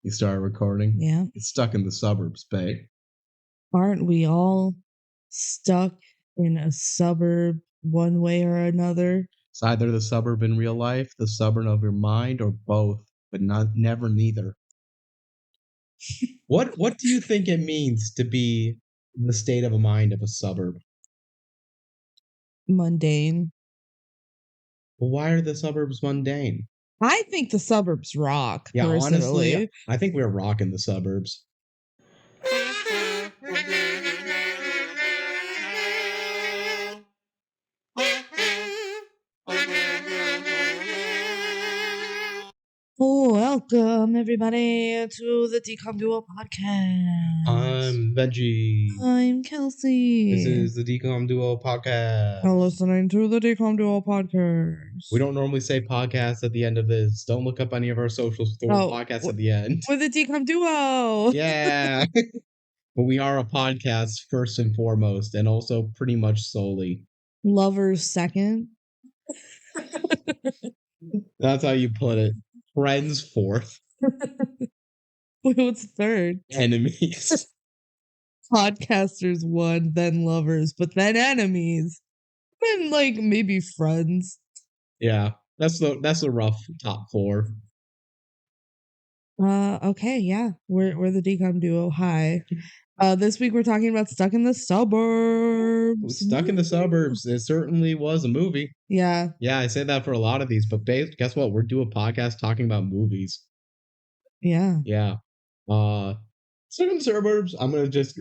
You started recording? Yeah. It's stuck in the suburbs, babe. Aren't we all stuck in a suburb one way or another? It's either the suburb in real life, the suburb of your mind, or both, but never neither. What do you think it means to be in the state of a mind of a suburb? Mundane. Well, why are the suburbs mundane? I think the suburbs rock, Yeah, personally. honestly, I think we're rocking the suburbs. Welcome, everybody, to the DCOM Duo podcast. I'm Benji. I'm Kelsey. This is the DCOM Duo podcast. You're listening to the DCOM Duo podcast. We don't normally say podcast at the end of this. Don't look up any of our socials for podcasts at the end. We're the DCOM Duo. Yeah. But we are a podcast first and foremost, and also pretty much solely. Lovers second. That's how you put it. Friends fourth. What's third? Enemies. Podcasters one, then lovers, but then enemies. Then like maybe friends. Yeah. That's the rough top four. Okay, yeah. We're the DCOM Duo. Hi. This week we're talking about Stuck in the Suburbs. Stuck in the Suburbs. It certainly was a movie. Yeah. Yeah, I say that for a lot of these, but guess what? We're doing a podcast talking about movies. Yeah. Yeah. Stuck in the Suburbs, I'm gonna just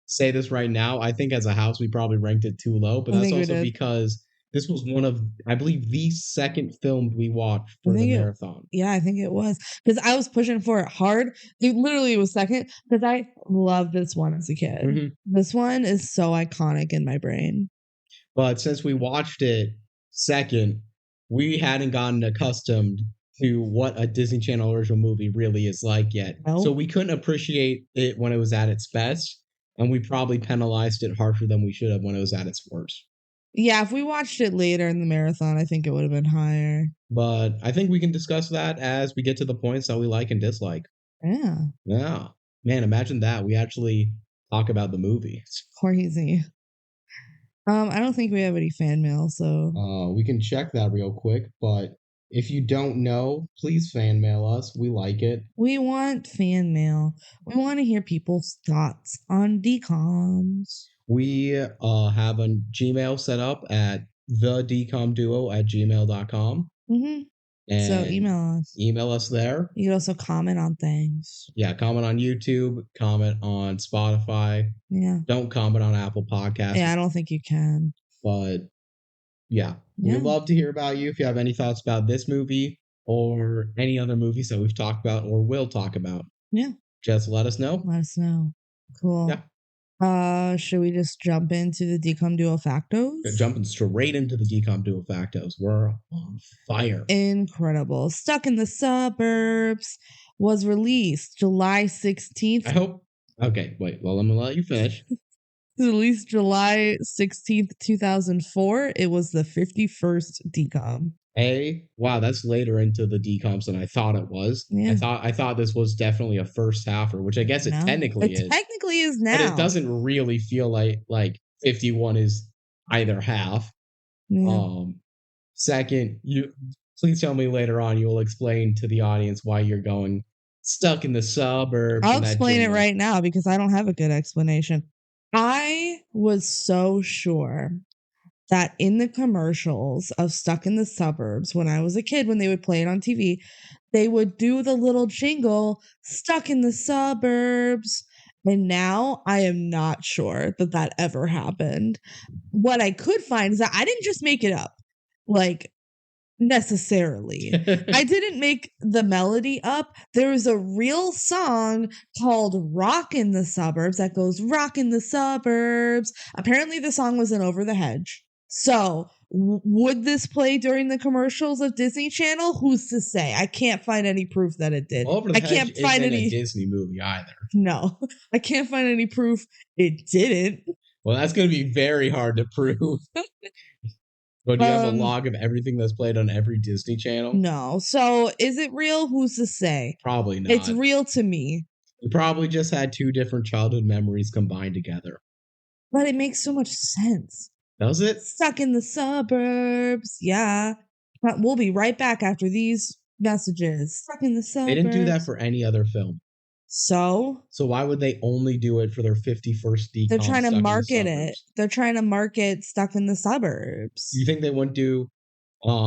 say this right now. I think as a house we probably ranked it too low, but that's also because this was one of, I believe, the second film we watched for the marathon. Yeah, I think it was. Because I was pushing for it hard. It literally was second because I loved this one as a kid. Mm-hmm. This one is so iconic in my brain. But since we watched it second, we hadn't gotten accustomed to what a Disney Channel original movie really is like yet. Nope. So we couldn't appreciate it when it was at its best. And we probably penalized it harsher than we should have when it was at its worst. Yeah, if we watched it later in the marathon, I think it would have been higher. But I think we can discuss that as we get to the points that we like and dislike. Yeah. Yeah. Man, imagine that. We actually talk about the movie. It's crazy. I don't think we have any fan mail, so... we can check that real quick, but if you don't know, please fan mail us. We like it. We want fan mail. We want to hear people's thoughts on DCOMs. We have a Gmail set up at thedcomduo@gmail.com. Mm-hmm. And so email us. Email us there. You can also comment on things. Yeah, comment on YouTube, comment on Spotify. Yeah. Don't comment on Apple Podcasts. Yeah, I don't think you can. But yeah, we'd love to hear about you if you have any thoughts about this movie or any other movies that we've talked about or will talk about. Yeah. Just let us know. Let us know. Cool. Yeah. Should we just jump into the DCOM Duo Factos? Jumping straight into the DCOM Duo Factos. We're on fire. Incredible. Stuck in the Suburbs was released July 16th. I hope. Okay, wait. Well, I'm going to let you finish. Released July 16th, 2004. It was the 51st DCOM. Wow, that's later into the DCOMs than I thought it was. Yeah. I thought this was definitely a first halfer, which I guess it technically is. It technically is now. But it doesn't really feel like 51 is either half. Yeah. Second, please tell me later on you will explain to the audience why you're going Stuck in the Suburbs. I'll explain it right now because I don't have a good explanation. I was so sure that in the commercials of Stuck in the Suburbs, when I was a kid, when they would play it on TV, they would do the little jingle, Stuck in the Suburbs. And now I am not sure that that ever happened. What I could find is that I didn't just make it up, like, necessarily. I didn't make the melody up. There was a real song called Rockin' the Suburbs that goes, Rockin' the Suburbs. Apparently the song was in Over the Hedge. So, would this play during the commercials of Disney Channel? Who's to say? I can't find any proof that it did. Over the Hedge isn't a Disney movie either. No, I can't find any proof it didn't. Well, that's going to be very hard to prove. But do you have a log of everything that's played on every Disney Channel? No. So is it real? Who's to say? Probably not. It's real to me. You probably just had two different childhood memories combined together. But it makes so much sense. Does it? Stuck in the suburbs. Yeah. But we'll be right back after these messages. Stuck in the suburbs. They didn't do that for any other film. So why would they only do it for their 51st DCOM? They're trying to market it. They're trying to market Stuck in the Suburbs. You think they wouldn't do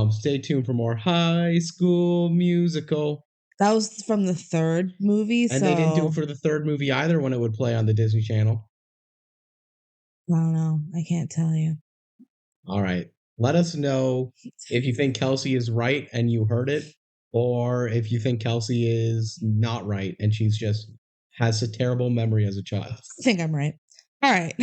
stay tuned for more High School Musical? That was from the third movie. And they didn't do it for the third movie either when it would play on the Disney Channel. I don't know. I can't tell you. All right. Let us know if you think Kelsey is right and you heard it, or if you think Kelsey is not right and she's just has a terrible memory as a child. I think I'm right. All right.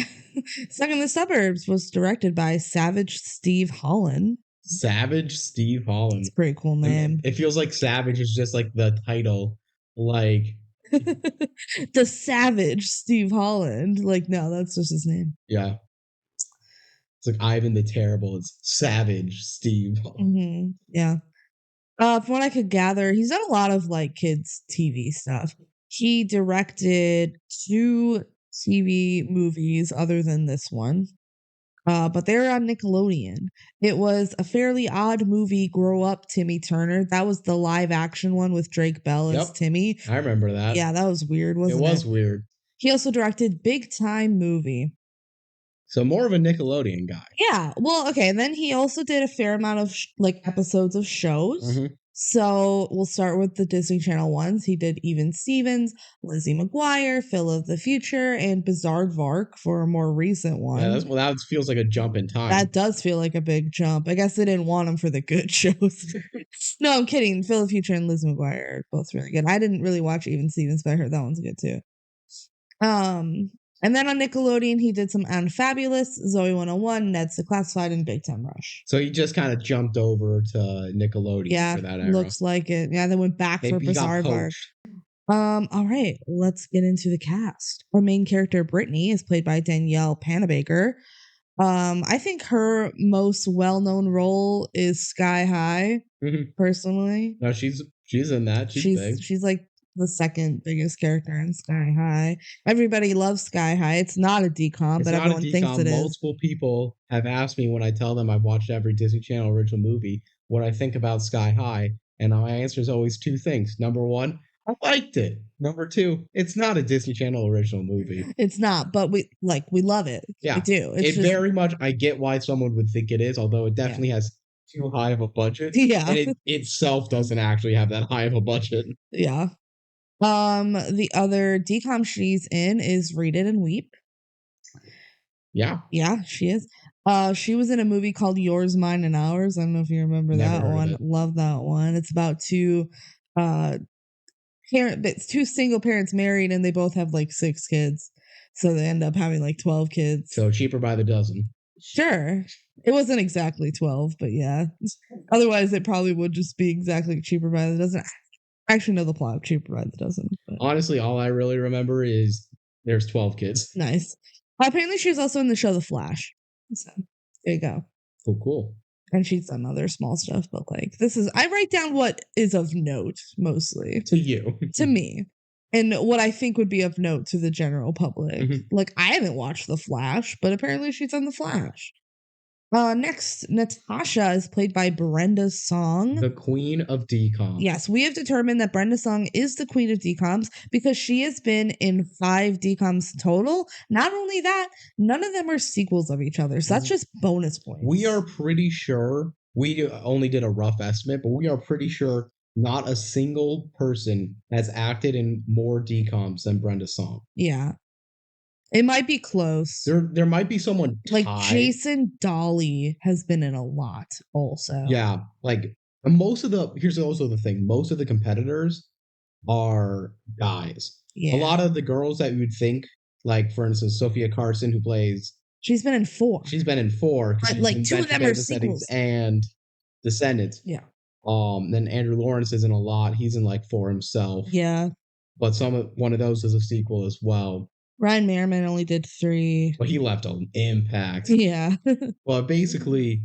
Stuck in the Suburbs was directed by Savage Steve Holland. Savage Steve Holland. It's a pretty cool name. It feels like Savage is just like the title. Like the Savage Steve Holland. Like, no, that's just his name. Yeah. It's like Ivan the Terrible. It's Savage Steve. Mm-hmm. Yeah. From what I could gather, he's done a lot of like kids' TV stuff. He directed 2 TV movies other than this one. But they were on Nickelodeon. It was A Fairly Odd Movie, Grow Up, Timmy Turner. That was the live action one with Drake Bell as Timmy. I remember that. Yeah, that was weird, wasn't it? It was weird. He also directed Big Time Movie. So more of a Nickelodeon guy. Yeah. Well, okay. And then he also did a fair amount of episodes of shows. Mm-hmm. So we'll start with the Disney Channel ones. He did Even Stevens, Lizzie McGuire, Phil of the Future, and Bizarre Vark for a more recent one. Yeah, that feels like a jump in time. That does feel like a big jump. I guess they didn't want him for the good shows. No, I'm kidding. Phil of the Future and Lizzie McGuire are both really good. I didn't really watch Even Stevens, but I heard that one's good too. And then on Nickelodeon, he did some Unfabulous, Zoe 101, Ned's Declassified, and Big Time Rush. So he just kind of jumped over to Nickelodeon for that era. Looks like it. Yeah, they went back for Bizarre Vark. All right, let's get into the cast. Our main character, Brittany, is played by Danielle Panabaker. I think her most well-known role is Sky High, personally. No, she's in that. She's big. She's like the second biggest character in Sky High. Everybody loves Sky High. It's not a DCOM, but everyone thinks it is. Multiple people have asked me when I tell them I've watched every Disney Channel original movie what I think about Sky High, and my answer is always 2 things. Number 1, I liked it. Number 2, it's not a Disney Channel original movie. It's not, but we love it. Yeah, we do. It's very much. I get why someone would think it is, although it definitely has too high of a budget. Yeah, and it itself doesn't actually have that high of a budget. Yeah. The other DCOM she's in is Read It and Weep. Yeah. Yeah, she is. She was in a movie called Yours, Mine, and Ours. I don't know if you remember that one. Love that one. It's about 2 single parents married, and they both have like 6 kids. So they end up having like 12 kids. So cheaper by the dozen. Sure. It wasn't exactly 12, but yeah. Otherwise, it probably would just be exactly cheaper by the dozen. I actually know the plot of Cheaper by the Dozen. But. Honestly, all I really remember is there's 12 kids. Nice. Apparently, she was also in the show The Flash. So, there you go. Cool. And she's done other small stuff, but I write down what is of note, mostly. To you. To me. And what I think would be of note to the general public. Mm-hmm. I haven't watched The Flash, but apparently she's on The Flash. Next, Natasha is played by Brenda Song. The queen of DCOM. Yes, we have determined that Brenda Song is the queen of DCOMs because she has been in 5 DCOMs total. Not only that, none of them are sequels of each other. So that's just bonus points. We are pretty sure, we only did a rough estimate, but we are pretty sure not a single person has acted in more DCOMs than Brenda Song. Yeah. It might be close. There might be someone like Jason Dolly has been in a lot also. Yeah, here's also the thing. Most of the competitors are guys. Yeah. A lot of the girls that you would think, like for instance, Sophia Carson, who plays. She's been in 4. She's been in 4. Like 2 of them are sequels. And Descendants. Yeah. Then Andrew Lawrence is in a lot. He's in 4 himself. Yeah. But one of those is a sequel as well. Ryan Merriman only did 3. Well, he left an impact. Yeah. Well, basically,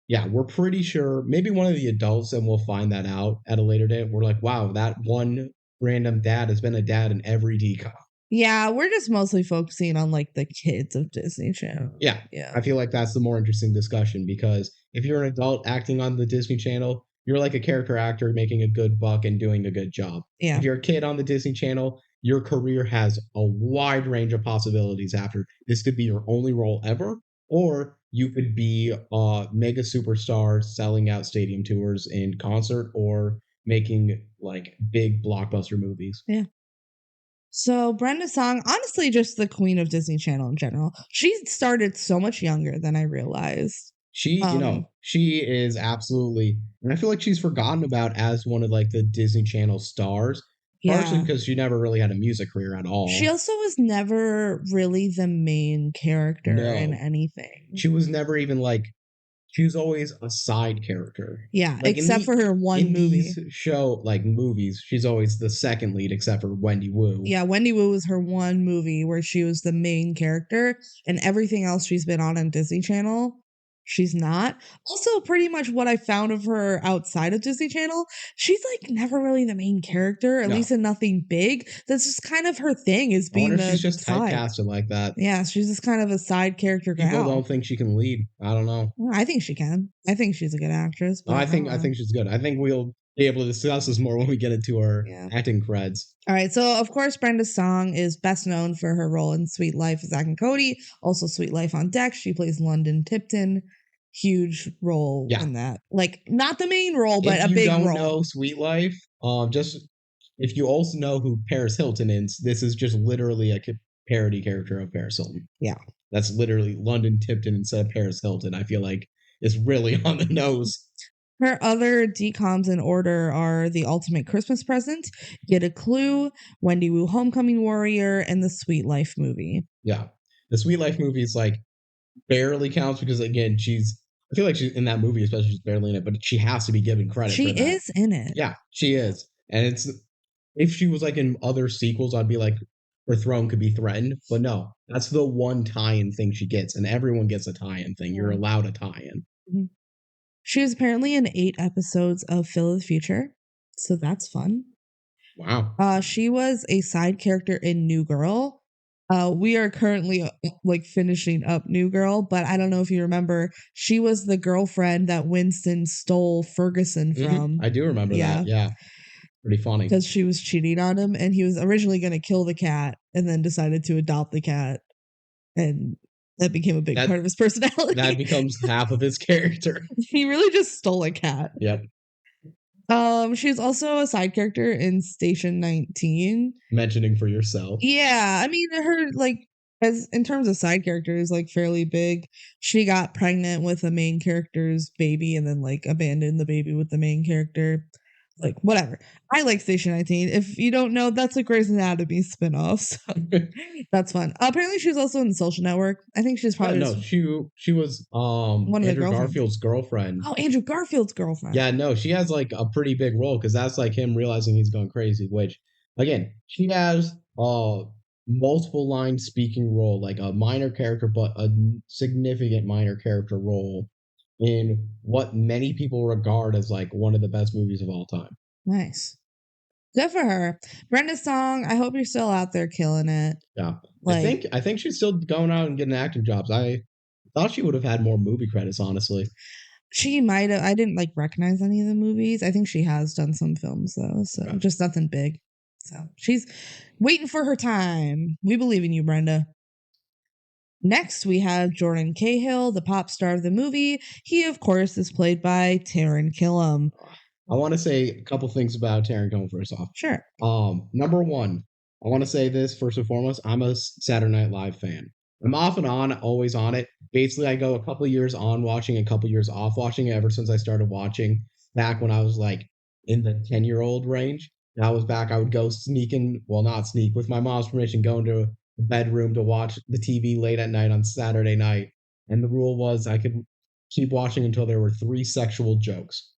Yeah, we're pretty sure maybe one of the adults, and we'll find that out at a later date. We're like, wow, that one random dad has been a dad in every DCOM. Yeah, we're just mostly focusing on like the kids of Disney Channel. Yeah, Yeah. I feel like that's the more interesting discussion because if you're an adult acting on the Disney Channel, you're like a character actor making a good buck and doing a good job. Yeah. If you're a kid on the Disney Channel, your career has a wide range of possibilities after. This could be your only role ever, or you could be a mega superstar selling out stadium tours in concert or making like big blockbuster movies. Yeah. So Brenda Song, honestly, just the queen of Disney Channel in general. She started so much younger than I realized. She is absolutely, and I feel like she's forgotten about as one of like the Disney Channel stars, partially Yeah. because she never really had a music career at all. She also was never really the main character in No. anything. She was never even like, she was always a side character. Yeah, Like except for her one movie. These show like movies, she's always the second lead except for Wendy Wu. Yeah, Wendy Wu was her one movie where she was the main character, and everything else she's been on Disney Channel, she's not. Also, pretty much what I found of her outside of Disney Channel, she's like never really the main character, at least in nothing big. That's just kind of her thing, is being the she's just side. typecasted like that. Yeah, she's just kind of a side character gal. People don't think she can lead. I don't know. Well, I think she can. I think she's a good actress. But I think she's good. I think we'll be able to discuss this more when we get into our acting creds. All right, so of course, Brenda Song is best known for her role in Sweet Life of Zack and Cody, also Sweet Life on Deck. She plays London Tipton. Huge role in that. Like, not the main role, but a big role. If you don't know Sweet Life, just if you also know who Paris Hilton is, this is just literally a parody character of Paris Hilton. Yeah. That's literally London Tipton instead of Paris Hilton. I feel like it's really on the nose. Her other DCOMs in order are The Ultimate Christmas Present, Get a Clue, Wendy Wu Homecoming Warrior, and The Sweet Life movie. Yeah. The Sweet Life movie is like barely counts because again, I feel like she's in that movie, especially she's barely in it, but she has to be given credit. She is in it. Yeah, she is. And it's if she was like in other sequels, I'd be like, her throne could be threatened. But no, that's the one tie-in thing she gets, and everyone gets a tie-in thing. You're allowed a tie-in. Mm-hmm. She was apparently in 8 episodes of Phil of the Future, so that's fun. Wow. She was a side character in New Girl. We are currently like finishing up New Girl, but I don't know if you remember, she was the girlfriend that Winston stole Ferguson from. I do remember that. Yeah. Pretty funny. Because she was cheating on him, and he was originally going to kill the cat and then decided to adopt the cat. And that became a big part of his personality. That becomes half of his character. He really just stole a cat. Yep. She's also a side character in Station 19. Mentioning for yourself. Yeah, I mean, her like as in terms of side characters, like fairly big. She got pregnant with the main character's baby and then like abandoned the baby with the main character. Like, whatever. I like Station 19. If you don't know, that's a Grey's Anatomy spinoff. So that's fun. Apparently, she was also in the Social Network. I think she's probably she was one of Andrew Garfield's girlfriend. Oh, Andrew Garfield's girlfriend. Yeah, no, she has like a pretty big role because that's like him realizing he's gone crazy. Which, again, she has multiple line speaking role, like a minor character, but a significant minor character role in what many people regard as like one of the best movies of all time. Nice. Good for her. Brenda Song, I hope you're still out there killing it. Yeah. Like, I think she's still going out and getting acting jobs. I thought she would have had more movie credits, honestly. She might have. I didn't like recognize any of the movies. I think she has done some films though, so just nothing big. So she's waiting for her time. We believe in you, Brenda. Next, we have Jordan Cahill, the pop star of the movie. He, of course, is played by Taran Killam. I want to say a couple things about Taran Killam first off. Sure. Number one, I want to say this first and foremost. I'm a Saturday Night Live fan. I'm off and on, always on it. Basically, I go a couple years on watching, a couple years off watching it ever since I started watching. Back when I was like in the 10-year-old range. That was back. I would go not sneak, with my mom's permission, go into the bedroom to watch the TV late at night on Saturday night. And the rule was I could keep watching until there were 3 sexual jokes.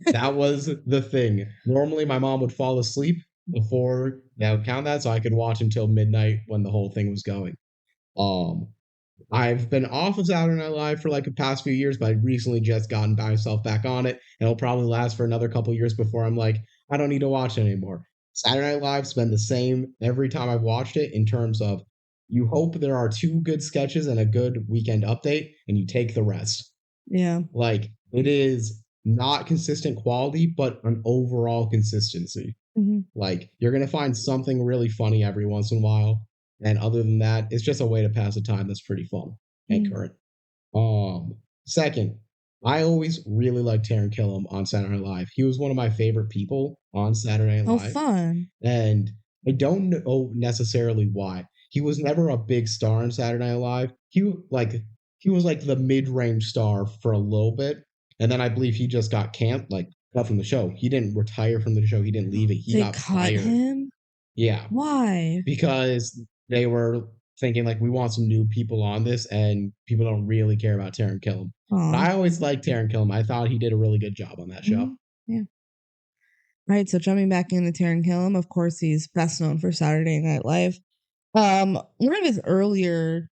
That was the thing. Normally, my mom would fall asleep before that would count that, so I could watch until midnight when the whole thing was going. I've been off of Saturday Night Live for like the past few years, but I recently just gotten myself back on it. And it'll probably last for another couple years before I'm like, I don't need to watch it anymore. Saturday Night Live's been the same every time I've watched it in terms of you hope there are two good sketches and a good weekend update, and you take the rest. Yeah. Like, it is not consistent quality, but an overall consistency. Mm-hmm. Like, you're going to find something really funny every once in a while. And other than that, it's just a way to pass the time that's pretty fun and current. Second, I always really liked Taran Killam on Saturday Night Live. He was one of my favorite people on Saturday Night Live. Oh, fun. And I don't know necessarily why. He was never a big star on Saturday Night Live. He was like the mid-range star for a little bit. And then I believe he just got cut from the show. He didn't retire from the show. He didn't leave it. He got fired. Him? Yeah. Why? Because they were thinking like we want some new people on this, and people don't really care about Taran Killam. But I always liked Taran Killam. I thought he did a really good job on that show. Yeah. All right, so jumping back into Taran Killam, of course, he's best known for Saturday Night Live. One of his earlier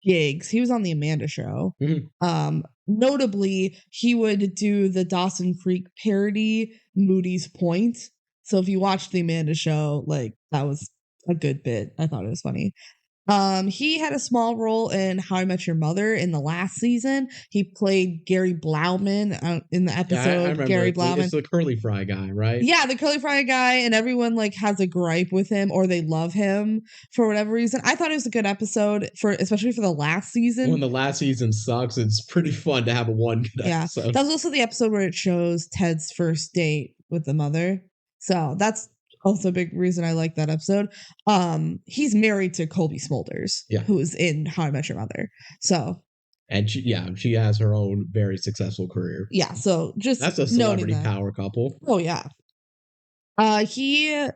gigs, he was on the Amanda Show. Mm-hmm. Notably, he would do the Dawson Creek parody, Moody's Point. So if you watched the Amanda Show, like that was a good bit. I thought it was funny. He had a small role in How I Met Your Mother in the last season. He played Gary Blauman in the episode. I remember Gary Blauman. It's the curly fry guy, right? Yeah, the curly fry guy, and everyone like has a gripe with him or they love him for whatever reason. I thought it was a good episode especially for the last season. When the last season sucks, it's pretty fun to have one good episode. That was also the episode where it shows Ted's first date with the mother. So that's also a big reason I like that episode. He's married to Colby Smulders, who is in How I Met Your Mother. So, and she has her own very successful career. Yeah, so just that's a celebrity power couple. Oh yeah. He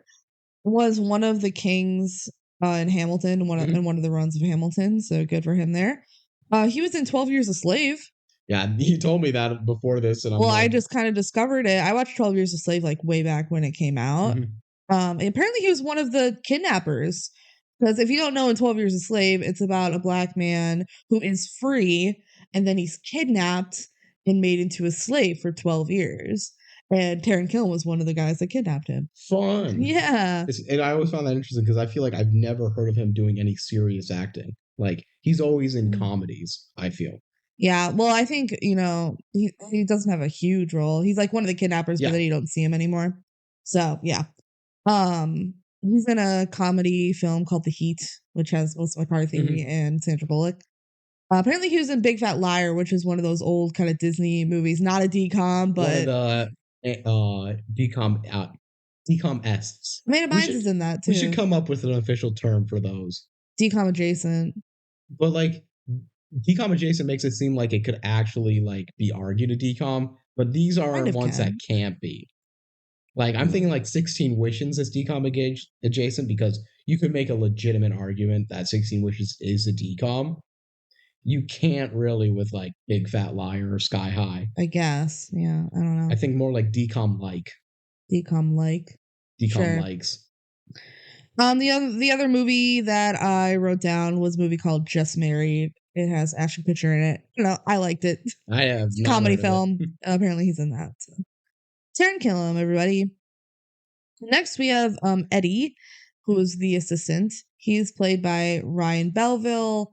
was one of the kings in Hamilton, in one of the runs of Hamilton. So good for him there. He was in 12 Years a Slave. Yeah, he told me that before this, and I just kind of discovered it. I watched 12 Years a Slave like way back when it came out. Mm-hmm. Apparently he was one of the kidnappers, because if you don't know, in 12 Years a Slave, it's about a black man who is free and then he's kidnapped and made into a slave for 12 years. And Taran Killam was one of the guys that kidnapped him. Fun. Yeah. And I always found that interesting because I feel like I've never heard of him doing any serious acting. Like, he's always in comedies, I feel. Yeah, well, I think, he doesn't have a huge role. He's like one of the kidnappers, but then you don't see him anymore. So, yeah. He's in a comedy film called The Heat, which has Melissa McCarthy and Sandra Bullock. Apparently he was in Big Fat Liar, which is one of those old kind of Disney movies. Not a DCOM, but... One of the DCOM-esques. Amanda Bynes is in that, too. We should come up with an official term for those. DCOM adjacent. But, like, DCOM adjacent makes it seem like it could actually, like, be argued a DCOM, but these are ones that can't be. Like, I'm thinking like 16 Wishes is DCOM adjacent because you could make a legitimate argument that 16 Wishes is a DCOM. You can't really with like Big Fat Liar or Sky High. I guess. Yeah, I don't know. I think more like DCOM-like. DCOM-like. DCOM-likes. The other movie that I wrote down was a movie called Just Married. It has Ashton Kutcher in it. I liked it. I have. It's a comedy film. Apparently he's in that. So. Taran Killam, everybody. Next we have Eddie, who is the assistant. He's played by Ryan Belville.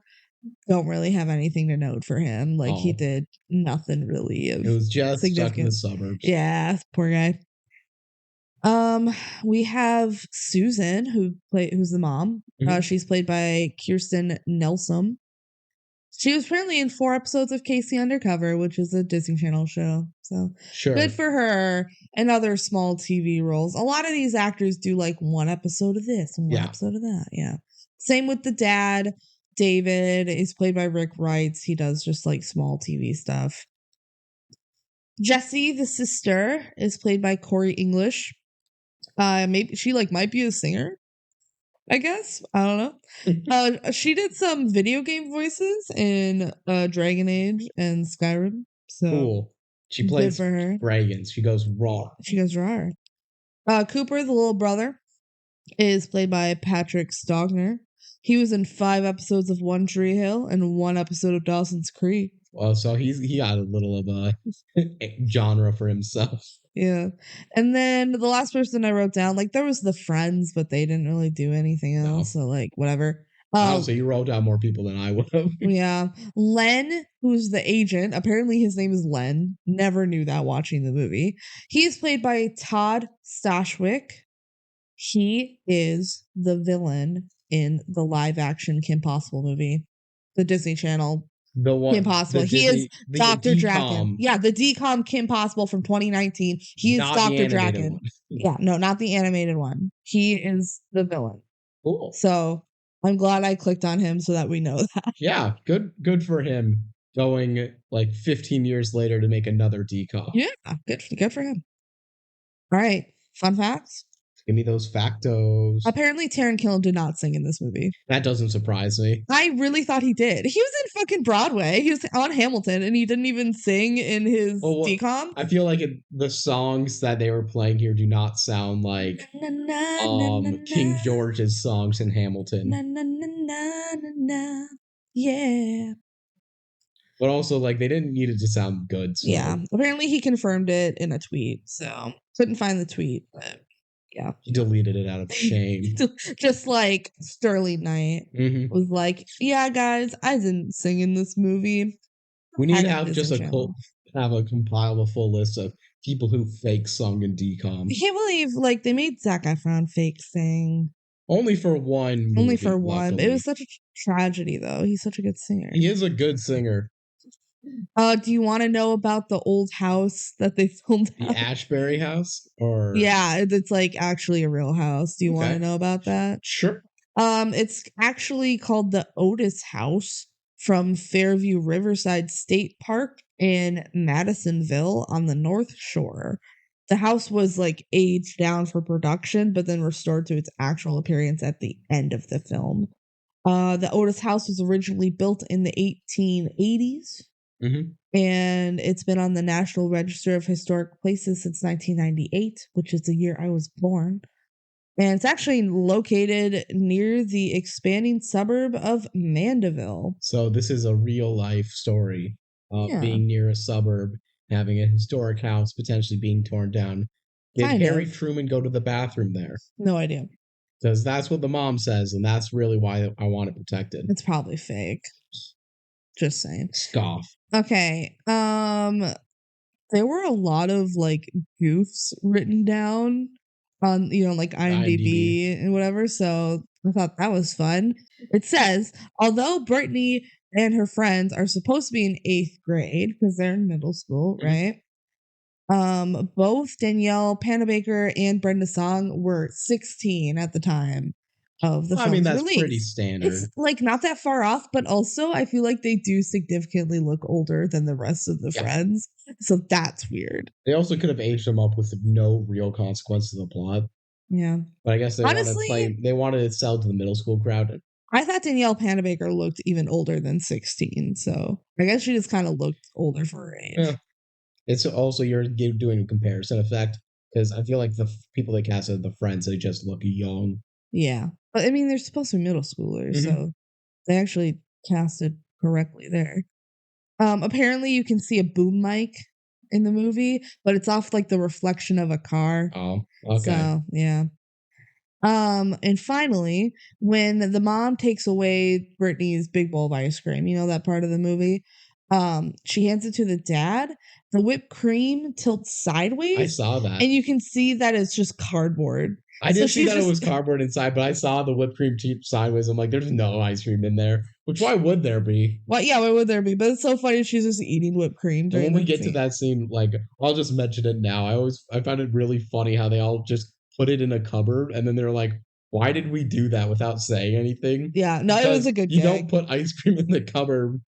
Don't really have anything to note for him. Like he did nothing really. It was just stuck in the suburbs. Yeah, poor guy. We have Susan, who's the mom. She's played by Kirsten Nelson. She was apparently in 4 episodes of Casey Undercover, which is a Disney Channel show. So good for her. And other small TV roles. A lot of these actors do like 1 episode of this and 1 episode of that. Yeah. Same with the dad, David. Is played by Rick Wright. He does just like small TV stuff. Jessie, the sister, is played by Corey English. Maybe she might be a singer. I guess. I don't know. She did some video game voices in Dragon Age and Skyrim. So cool. She plays for her. Dragons. She goes raw. Cooper, the little brother, is played by Patrick Stogner. He was in 5 episodes of One Tree Hill and 1 episode of Dawson's Creek. Well, so he got a little of a genre for himself. Yeah. And then the last person I wrote down, like there was the Friends, but they didn't really do anything else. So like whatever. So you wrote down more people than I would have. Yeah. Len, who's the agent, apparently his name is Len. Never knew that watching the movie. He is played by Todd Stashwick. He is the villain in the live action Kim Possible movie. The Disney Channel. The one Kim Possible. He is Dr. Draken. Yeah, the DCOM Kim Possible from 2019. He is Dr. Draken. Yeah, no, not the animated one. He is the villain. Cool. So I'm glad I clicked on him so that we know that. Yeah, good for him going like 15 years later to make another DCOM. Yeah, good for him. All right, fun facts. Give me those factos. Apparently, Taran Killam did not sing in this movie. That doesn't surprise me. I really thought he did. He was in fucking Broadway. He was on Hamilton, and he didn't even sing in his DCOM. I feel like the songs that they were playing here do not sound like King George's songs in Hamilton. Yeah. But also, like, they didn't need it to sound good. So. Yeah. Apparently, he confirmed it in a tweet. So, couldn't find the tweet, but. Yeah. He deleted it out of shame. Just like Sterling Knight was like, yeah, guys, I didn't sing in this movie. We need to have just compile a full list of people who fake sung in DCOM. I can't believe like they made Zac Efron fake sing. Only for one movie, Only for one. Luckily. It was such a tragedy though. He's such a good singer. He is a good singer. Do you want to know about the old house that they filmed at? The Ashbury house? Or yeah, it's like actually a real house. Do you want to know about that? Sure. It's actually called the Otis House from Fairview Riverside State Park in Madisonville on the North Shore. The house was like aged down for production, but then restored to its actual appearance at the end of the film. The Otis House was originally built in the 1880s. And it's been on the National Register of Historic Places since 1998, which is the year I was born. And it's actually located near the expanding suburb of Mandeville. So this is a real life story of being near a suburb, having a historic house potentially being torn down. Did Harry Truman go to the bathroom there? No idea. Because that's what the mom says, and that's really why I want it protected. It's probably fake. Just saying. Scoff. Okay. There were a lot of like goofs written down on, like IMDb and whatever. So I thought that was fun. It says, although Brittany and her friends are supposed to be in 8th grade because they're in middle school, right? Both Danielle Panabaker and Brenda Song were 16 at the time of the film's that's release. Pretty standard. It's like not that far off, but also I feel like they do significantly look older than the rest of the friends. So that's weird. They also could have aged them up with no real consequence to the plot. Yeah. But I guess they wanted to sell to the middle school crowd. I thought Danielle Panabaker looked even older than 16, so I guess she just kind of looked older for her age. Yeah. It's also you're doing a comparison effect because I feel like the people they casted the friends, they just look young. Yeah. But I mean, they're supposed to be middle schoolers, so they actually casted correctly there. Apparently you can see a boom mic in the movie, but it's off like the reflection of a car. Oh, okay. So, yeah. And finally, when the mom takes away Brittany's big bowl of ice cream, you know that part of the movie, she hands it to the dad. The whipped cream tilts sideways. I saw that. And you can see that it's just cardboard. I didn't see that it was cardboard inside, but I saw the whipped cream sideways. I'm like, there's no ice cream in there. Which, why would there be? Well, yeah, why would there be? But it's so funny she's just eating whipped cream. And when we get to that scene, like, I'll just mention it now. I found it really funny how they all just put it in a cupboard, and then they're like, why did we do that without saying anything? Yeah, no, it was a good gag. You don't put ice cream in the cupboard.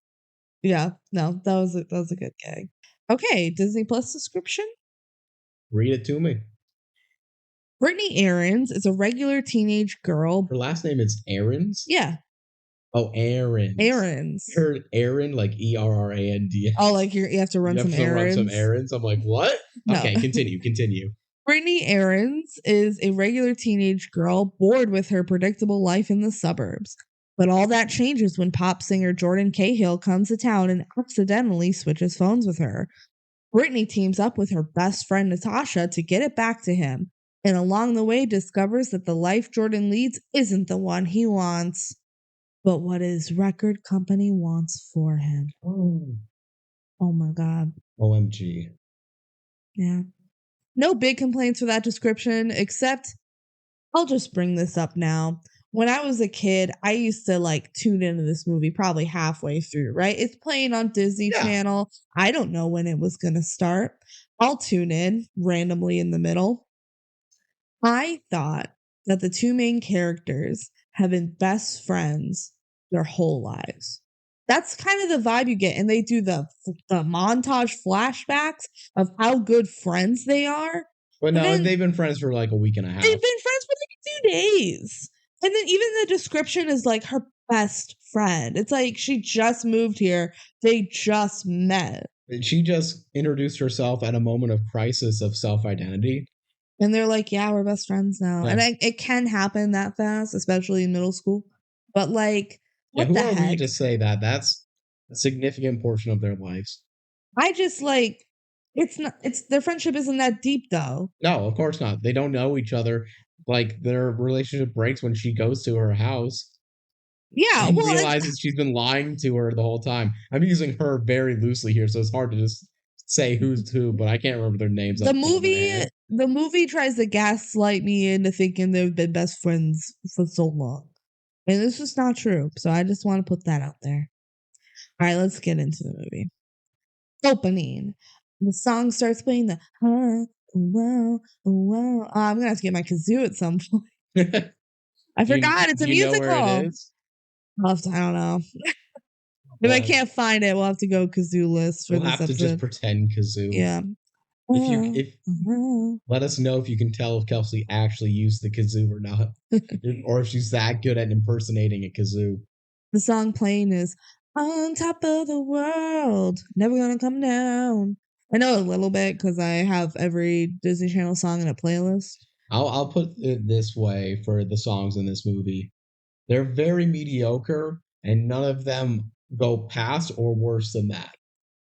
Yeah, no, that was a good gag. Okay, Disney Plus subscription? Read it to me. Brittany Aarons is a regular teenage girl. Her last name is Aarons? Yeah. Oh, Aarons. Aarons. Heard Aaron, like ERRAND. Oh, like you have to run some errands. Run some errands. I'm like, what? No. Okay, continue. Brittany Aarons is a regular teenage girl bored with her predictable life in the suburbs. But all that changes when pop singer Jordan Cahill comes to town and accidentally switches phones with her. Brittany teams up with her best friend Natasha to get it back to him, and along the way discovers that the life Jordan leads isn't the one he wants, but what his record company wants for him. Oh my God. OMG. Yeah. No big complaints for that description, except I'll just bring this up now. When I was a kid, I used to like tune into this movie probably halfway through, right? It's playing on Disney Channel. I don't know when it was going to start. I'll tune in randomly in the middle. I thought that the two main characters have been best friends their whole lives. That's kind of the vibe you get. And they do the montage flashbacks of how good friends they are. But no, they've been friends for like a week and a half. They've been friends for like 2 days. And then even the description is like her best friend. It's like she just moved here. They just met. She just introduced herself at a moment of crisis of self-identity. And they're like, yeah, we're best friends now. Yeah. And it can happen that fast, especially in middle school. But like, what who the are heck? we to say that? That's a significant portion of their lives. I just like, their friendship isn't that deep though. No, of course not. They don't know each other. Like their relationship breaks when she goes to her house. Yeah, and realizes she's been lying to her the whole time. I'm using her very loosely here, so it's hard to just say who's who, but I can't remember their names. The movie tries to gaslight me into thinking they've been best friends for so long. And this is not true. So I just want to put that out there. All right, let's get into the movie. Opening. The song starts playing the wow. I'm going to have to get my kazoo at some point. I forgot. It's a musical. Know where it is? I don't know. If I can't find it, we'll have to go kazoo list for this episode. We'll have to just pretend kazoo. Yeah. If let us know if you can tell if Kelsey actually used the kazoo or not, or if she's that good at impersonating a kazoo. The song playing is "On Top of the World, Never Gonna Come Down." I know a little bit because I have every Disney Channel song in a playlist. I'll put it this way for the songs in this movie. They're very mediocre, and none of them go past or worse than that.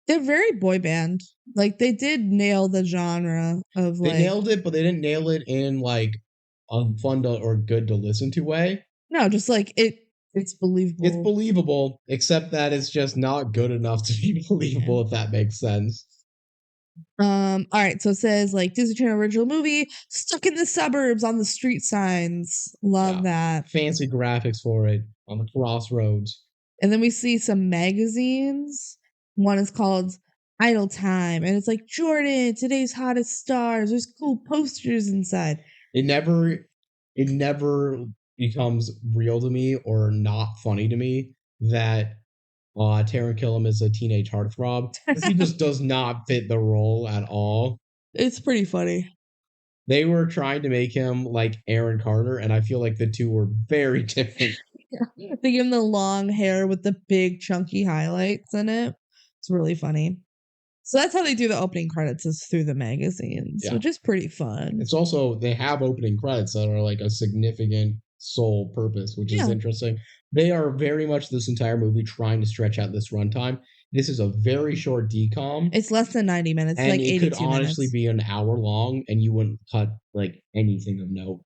They're very boy band. Like, they did nail the genre of like... They nailed it, but they didn't nail it in, like, a fun or good to listen to way. No, just, like, it's believable. It's believable, except that it's just not good enough to be believable, if that makes sense. All right, so it says like Disney Channel original movie, stuck in the suburbs on the street signs. Love that. Fancy graphics for it on the crossroads. And then we see some magazines. One is called Idle Time, and it's like Jordan, today's hottest stars. There's cool posters inside. It never becomes real to me or not funny to me that Taran Killam is a teenage heartthrob. He just does not fit the role at all. It's pretty funny. They were trying to make him like Aaron Carter, and I feel like the two were very different. They give him the long hair with the big chunky highlights in it. It's really funny. So that's how they do the opening credits, is through the magazines, which is pretty fun. It's also, they have opening credits that are like a significant sole purpose, which is interesting. They are very much this entire movie trying to stretch out this runtime. This is a very short DCOM. It's less than 90 minutes, and like 82 minutes. It could honestly be an hour long, and you wouldn't cut like anything of note.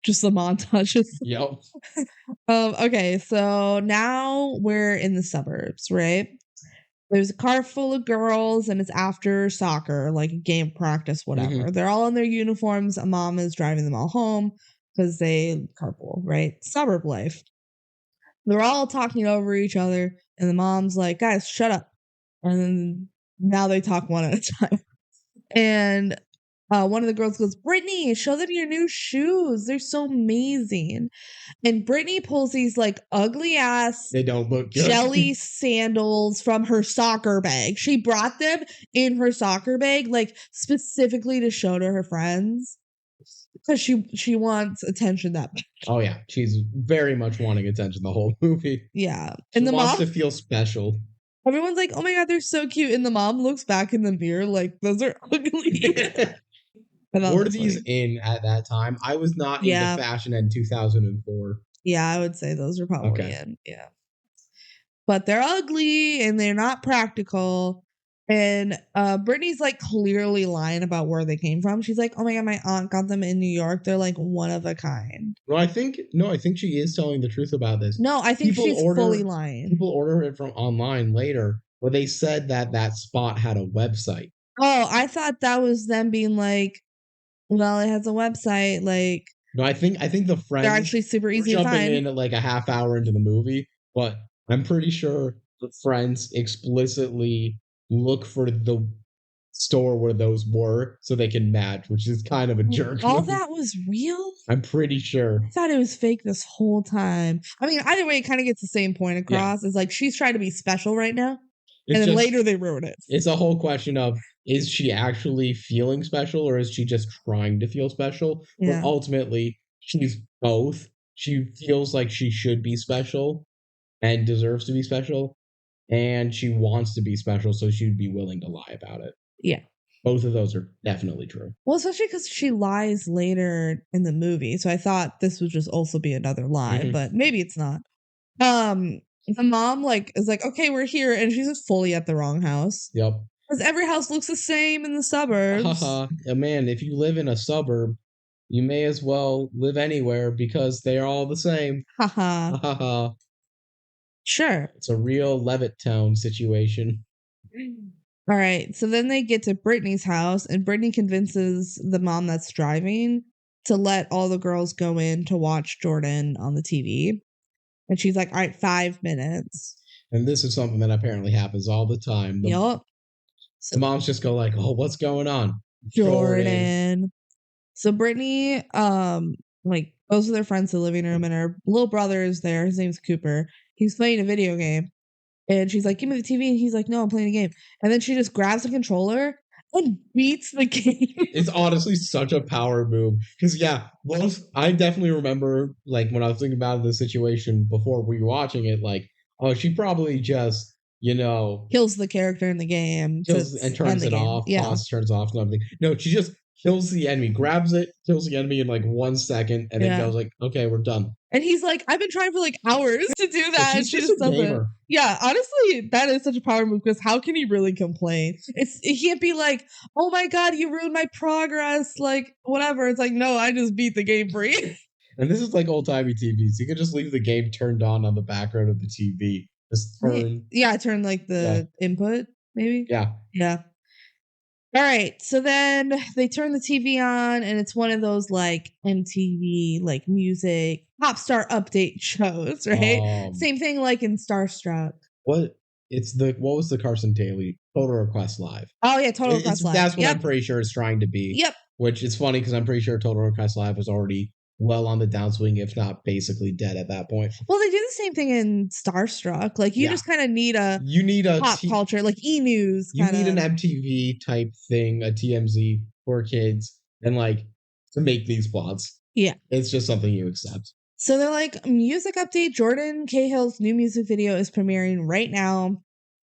Just the montages. Yep. Okay, so now we're in the suburbs, right? There's a car full of girls, and it's after soccer, like a game practice, whatever. Mm-hmm. They're all in their uniforms. A mom is driving them all home because they carpool, right? Suburb life. They're all talking over each other, and the mom's like, guys, shut up. And then now they talk one at a time. And one of the girls goes, Brittany, show them your new shoes. They're so amazing. And Brittany pulls these like ugly ass, they don't look good, jelly sandals from her soccer bag. She brought them in her soccer bag, like specifically to show to her friends. Because she wants attention that much. Oh yeah, she's very much wanting attention the whole movie. Yeah, and the wants mom to feel special. Everyone's like, "Oh my god, they're so cute," and the mom looks back in the mirror like, "Those are ugly." Were these in at that time? I was not into fashion in 2004. Yeah, I would say those are probably in. Yeah. But they're ugly and they're not practical. And Brittany's like clearly lying about where they came from. She's like, oh my God, my aunt got them in New York. They're like one of a kind. Well, I think she is telling the truth about this. No, I think she's fully lying. People order it from online later, where they said that spot had a website. Oh, I thought that was them being like, well, it has a website. Like, no, I think the friends they're actually super easy to find. Jumping in like a half hour into the movie, but I'm pretty sure the friends explicitly look for the store where those were so they can match, which is kind of a jerk. All that was real? I'm pretty sure. I thought it was fake this whole time. I mean, either way, it kind of gets the same point across. Yeah. It's like she's trying to be special right now. And then later they ruin it. It's a whole question of, is she actually feeling special or is she just trying to feel special? Yeah. But ultimately, she's both. She feels like she should be special and deserves to be special. And she wants to be special, so she'd be willing to lie about it. Yeah. Both of those are definitely true. Well, especially because she lies later in the movie. So I thought this would just also be another lie, but maybe it's not. The mom is like, okay, we're here. And she's just fully at the wrong house. Yep. Because every house looks the same in the suburbs. Man, if you live in a suburb, you may as well live anywhere because they are all the same. Sure. It's a real Levittown situation. All right. So then they get to Brittany's house, and Brittany convinces the mom that's driving to let all the girls go in to watch Jordan on the TV. And she's like, all right, 5 minutes. And this is something that apparently happens all the time. Yep. The moms just go like, oh, what's going on? Jordan. So Brittany, goes with her friends to the living room, and her little brother is there. His name's Cooper. He's playing a video game. And she's like, give me the TV. And he's like, no, I'm playing a game. And then she just grabs the controller and beats the game. It's honestly such a power move. Because, I definitely remember, when I was thinking about the situation before we were watching it, she probably just, kills the character in the game. And turns it off. Yeah. Turns off something. No, she just kills the enemy, grabs it, kills the enemy in 1 second, and then goes okay, we're done. And he's like, I've been trying for hours to do that. And she just does it. Yeah, honestly, that is such a power move because how can he really complain? It can't be like, oh my God, you ruined my progress, whatever. It's like, no, I just beat the game for you. And this is old-timey TVs. You could just leave the game turned on the background of the TV. Just turn. Yeah, turn the input, maybe. Yeah. Yeah. All right, so then they turn the TV on, and it's one of those MTV music pop star update shows, right? Same thing in Starstruck. What was the Carson Daly Total Request Live? Oh yeah, Total Request Live. That's what I'm pretty sure it's trying to be. Yep. Which is funny because I'm pretty sure Total Request Live was already well on the downswing, if not basically dead at that point. Well, they do the same thing in Starstruck. You just kind of need a pop culture, E-News. You need an MTV type thing, a TMZ for kids, and to make these plots. Yeah. It's just something you accept. So they're music update. Jordan Cahill's new music video is premiering right now.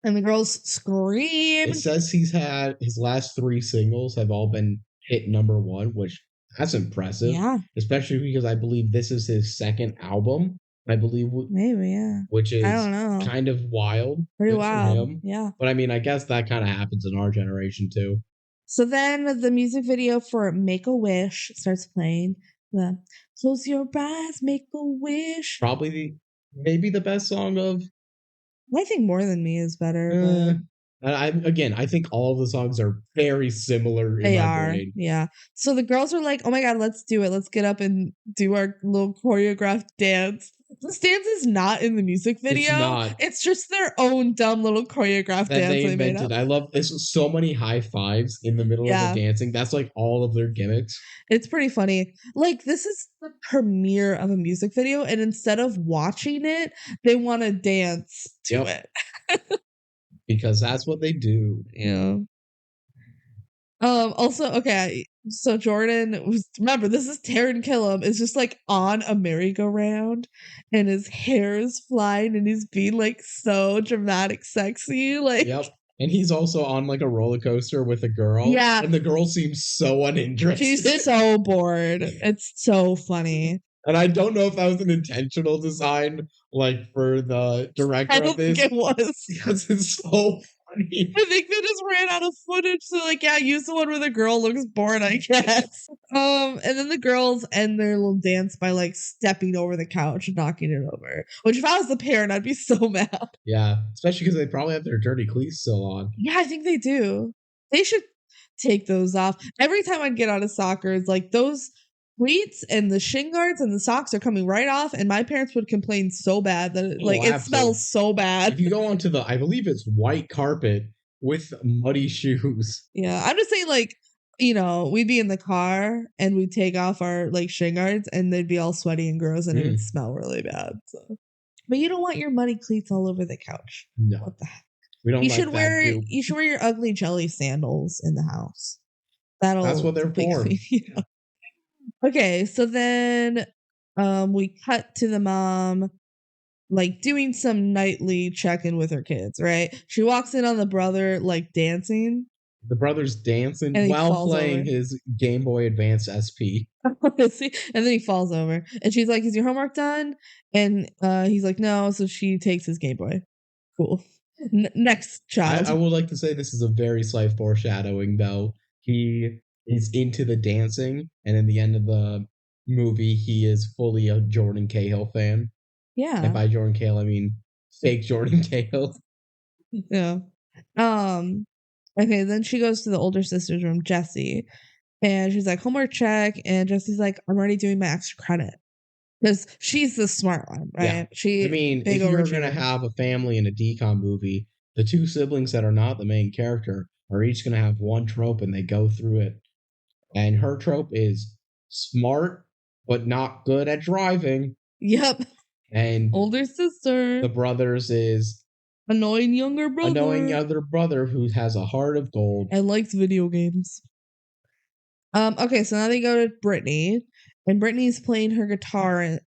And the girls scream. It says he's had his last 3 singles have all been hit #1, which that's impressive. Yeah. Especially because I believe this is his 2nd album. I believe. Maybe, yeah. Which is I don't know. kind of wild. Pretty wild. Yeah. But I mean, I guess that kind of happens in our generation too. So then the music video for Make a Wish starts playing. The Close Your Eyes, Make a Wish. Probably maybe the best song of. I think More Than Me is better. I think all of the songs are very similar in my brain. Yeah. So the girls are like, oh my God, let's do it. Let's get up and do our little choreographed dance. This dance is not in the music video. It's not. It's just their own dumb little choreographed dance they invented. I love this. So many high fives in the middle of the dancing. That's all of their gimmicks. It's pretty funny. This is the premiere of a music video, and instead of watching it, they want to dance to it. Because that's what they do. Yeah. Also, okay, so Jordan remember, this is Taran Killam, is just on a merry-go-round and his hair is flying and he's being so dramatic sexy. Yep. And he's also on a roller coaster with a girl. Yeah. And the girl seems so uninterested. She's so bored. It's so funny. And I don't know if that was an intentional design, like for the director I of don't this, think it was. because it's so funny. I think they just ran out of footage, so like, yeah, use the one where the girl looks bored, I guess. And then the girls end their little dance by like stepping over the couch and knocking it over. Which if I was the parent, I'd be so mad. Yeah, especially because they probably have their dirty cleats still on. Yeah, I think they do. They should take those off. Every time I'd get out of soccer, it's like those cleats and the shin guards and the socks are coming right off, and my parents would complain so bad that it smells so bad. If you go onto the, I believe it's white carpet with muddy shoes. Yeah, I'm just saying, like, we'd be in the car and we'd take off our like shin guards and they'd be all sweaty and gross and it would smell really bad. So, but you don't want your muddy cleats all over the couch. No, what the heck? We don't. You should wear your ugly jelly sandals in the house. That's what they're for. Okay, so then we cut to the mom like doing some nightly check-in with her kids, right? She walks in on the brother like dancing. The brother's dancing while playing his Game Boy Advance SP. And then he falls over. And she's like, "Is your homework done?" And he's like, "No." So she takes his Game Boy. Cool. Next child. I would like to say this is a very slight foreshadowing, though. He is into the dancing, and in the end of the movie, he is fully a Jordan Cahill fan. Yeah. And by Jordan Cahill, I mean fake Jordan Cahill. Yeah. Okay, then she goes to the older sister's room, Jessie, and she's like, "Homework check," and Jessie's like, "I'm already doing my extra credit." Because she's the smart one, right? Yeah. If you're going to have a family in a DCOM movie, the two siblings that are not the main character are each going to have one trope and they go through it. And her trope is smart, but not good at driving. Yep. And older sister. The brother's is annoying younger brother who has a heart of gold and likes video games. Okay, so now they go to Brittany, and Brittany's playing her guitar, and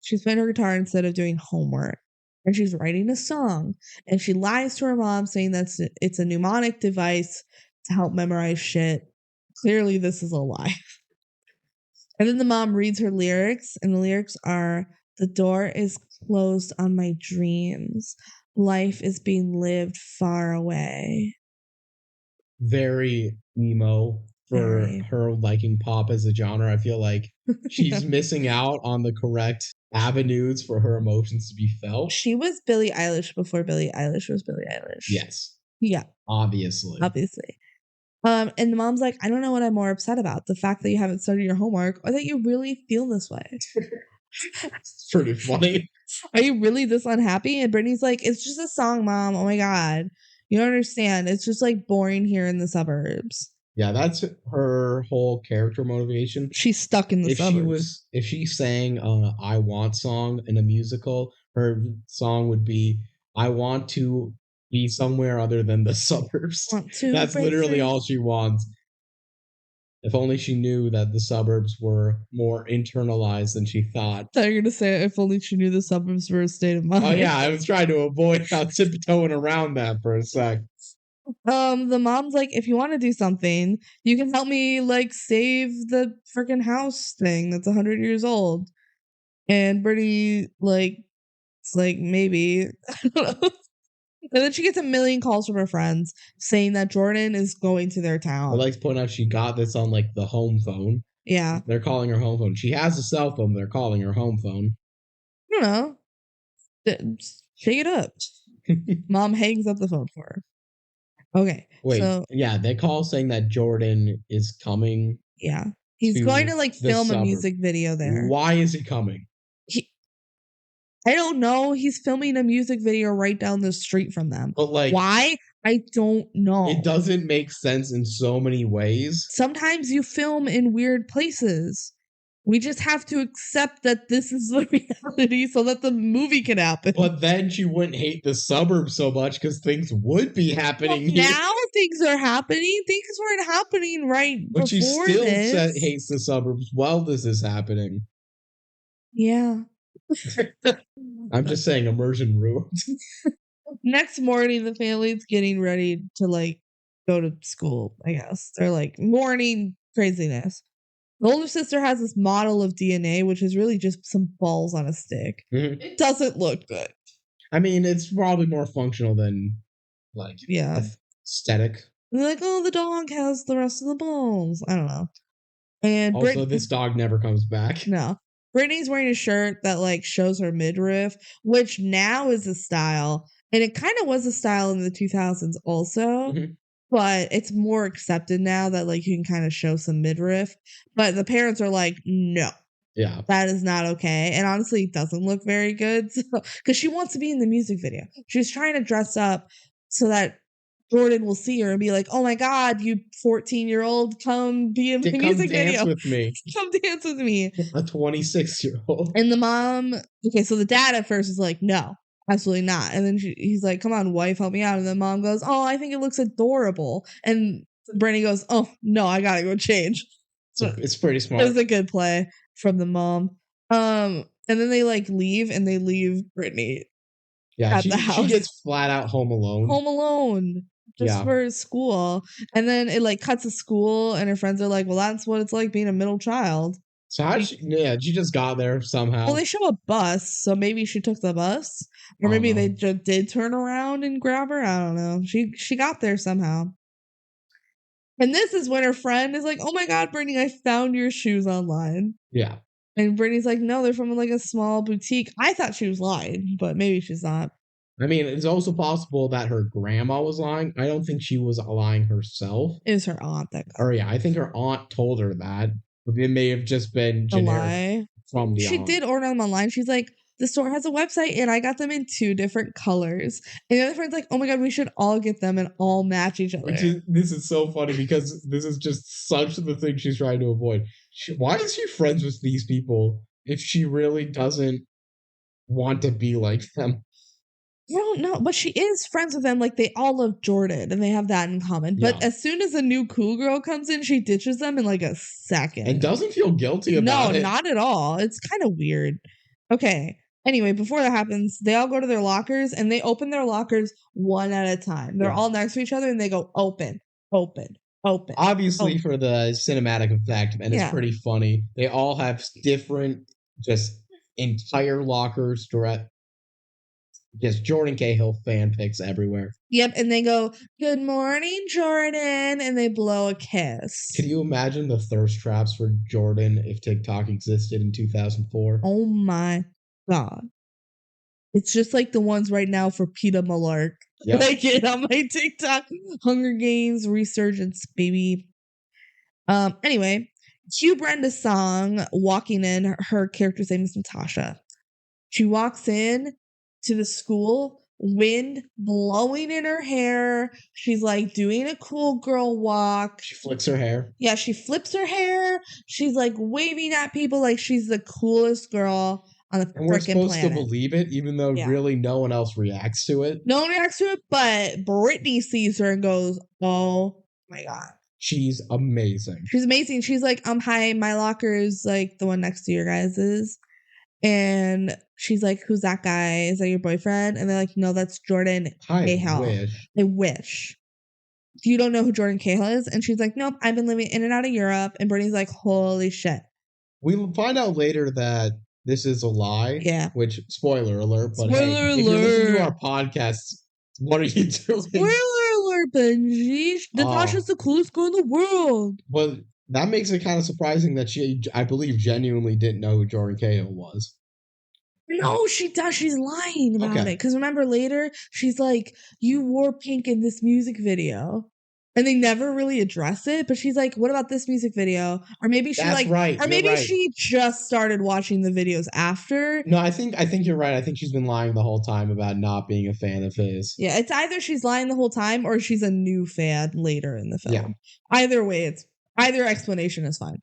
she's playing her guitar instead of doing homework, and she's writing a song, and she lies to her mom saying it's a mnemonic device to help memorize shit. Clearly, this is a lie. And then the mom reads her lyrics, and the lyrics are, "The door is closed on my dreams. Life is being lived far away." Very emo for her liking pop as a genre. I feel like she's missing out on the correct avenues for her emotions to be felt. She was Billie Eilish before Billie Eilish was Billie Eilish. Yes. Yeah. Obviously. And the mom's like, "I don't know what I'm more upset about, the fact that you haven't started your homework or that you really feel this way." It's pretty funny. Are you really this unhappy? And Brittany's like, "It's just a song, Mom. Oh my God. You don't understand. It's just like boring here in the suburbs." Yeah, that's her whole character motivation. She's stuck in the suburbs. If she sang "I Want" song in a musical, her song would be "I want to be somewhere other than the suburbs." That's literally all she wants. If only she knew that the suburbs were more internalized than she thought. I thought you were going to say, if only she knew the suburbs were a state of mind. Oh yeah, I was trying to avoid tiptoeing around that for a sec. The mom's like, "If you want to do something, you can help me like save the freaking house thing that's 100 years old." And Brittany it's like, maybe. I don't know. And then she gets a million calls from her friends saying that Jordan is going to their town. I like to point out she got this on like the home phone. Yeah. They're calling her home phone. She has a cell phone, but they're calling her home phone. I don't know. Shake it up. Mom hangs up the phone for her. Okay. Wait. Yeah, they call saying that Jordan is coming. Yeah. He's going to like film a music video there. Why is he coming? I don't know. He's filming a music video right down the street from them. But like, why? I don't know. It doesn't make sense in so many ways. Sometimes you film in weird places. We just have to accept that this is the reality so that the movie can happen. But then she wouldn't hate the suburbs so much because things would be happening here. Now things are happening. Things weren't happening right before this. But she still hates the suburbs while this is happening. Yeah. I'm just saying, immersion rules. Next morning, the family's getting ready to like go to school, I guess. They're like morning craziness. The older sister has this model of DNA, which is really just some balls on a stick. Mm-hmm. It doesn't look good. I mean, it's probably more functional than like aesthetic. And they're like, oh, the dog has the rest of the balls. I don't know. And also, this dog never comes back. No. Brittany's wearing a shirt that like shows her midriff, which now is a style. And it kind of was a style in the 2000s also. Mm-hmm. But it's more accepted now that like you can kind of show some midriff. But the parents are like, no. Yeah. That is not okay. And honestly, it doesn't look very good. Because she wants to be in the music video. She's trying to dress up so that Jordan will see her and be like, oh my God, you 14-year-old, come be in the music video. With me. Come dance with me. A 26-year-old. And the mom, okay, so the dad at first is like, no, absolutely not. And then he's like, come on, wife, help me out. And the mom goes, oh, I think it looks adorable. And Brittany goes, oh, no, I gotta go change. So it's pretty smart. It was a good play from the mom. And then they like leave and they leave Brittany at the house. She gets flat out home alone. Home alone. Just for school. And then it like cuts to school and her friends are like, well, that's what it's like being a middle child. So how did she just got there somehow. Well, they show a bus, so maybe she took the bus. Or maybe they just did turn around and grab her. I don't know. She got there somehow. And this is when her friend is like, oh my God, Brittany, I found your shoes online. Yeah. And Brittany's like, no, they're from like a small boutique. I thought she was lying, but maybe she's not. I mean, it's also possible that her grandma was lying. I don't think she was lying herself. It was her aunt that got her. Yeah, I think her aunt told her that. But it may have just been generic from the aunt. She did order them online. She's like, the store has a website and I got them in 2 different colors. And the other friend's like, oh my God, we should all get them and all match each other. This is so funny because this is just such the thing she's trying to avoid. Why is she friends with these people if she really doesn't want to be like them? I don't know, but she is friends with them. Like, they all love Jordan, and they have that in common. Yeah. But as soon as a new cool girl comes in, she ditches them in, like, a second. And doesn't feel guilty about it. No, not at all. It's kind of weird. Okay. Anyway, before that happens, they all go to their lockers, and they open their lockers one at a time. They're all next to each other, and they go, open, open, open. Obviously, open. For the cinematic effect, and it's pretty funny. They all have different, just entire lockers direct. Just Jordan Cahill fan pics everywhere. Yep, and they go, good morning, Jordan, and they blow a kiss. Can you imagine the thirst traps for Jordan if TikTok existed in 2004? Oh my God. It's just like the ones right now for Peter Malark. Yep. I get on my TikTok. Hunger Games, Resurgence, baby. Anyway, cue Brenda's song, walking in. Her character's name is Natasha. She walks in to the school, wind blowing in her hair. She's like doing a cool girl walk. She flicks her hair. Yeah, she flips her hair. She's like waving at people like she's the coolest girl on the freaking planet. We're supposed to believe it, even though really no one else reacts to it. No one reacts to it, but Brittany sees her and goes, oh my God. She's amazing. She's amazing. She's like, hi, my locker is like the one next to your guys's. And she's like, who's that guy? Is that your boyfriend? And they're like, no, that's Jordan Cahill. I wish. You don't know who Jordan Cahill is? And she's like, nope, I've been living in and out of Europe. And Brittany's like, holy shit. We'll find out later that this is a lie. Yeah. Which, spoiler alert. But spoiler alert. If you listen to our podcast, what are you doing? Spoiler alert, Benji. Natasha's the coolest girl in the world. Well, that makes it kind of surprising that she, I believe, genuinely didn't know who Jordan Cahill was. No, she does. She's lying about it. Because remember later, she's like, you wore pink in this music video. And they never really address it. But she's like, what about this music video? Or maybe she she just started watching the videos after. No, I think you're right. I think she's been lying the whole time about not being a fan of his. Yeah, it's either she's lying the whole time or she's a new fan later in the film. Yeah. Either way, either explanation is fine.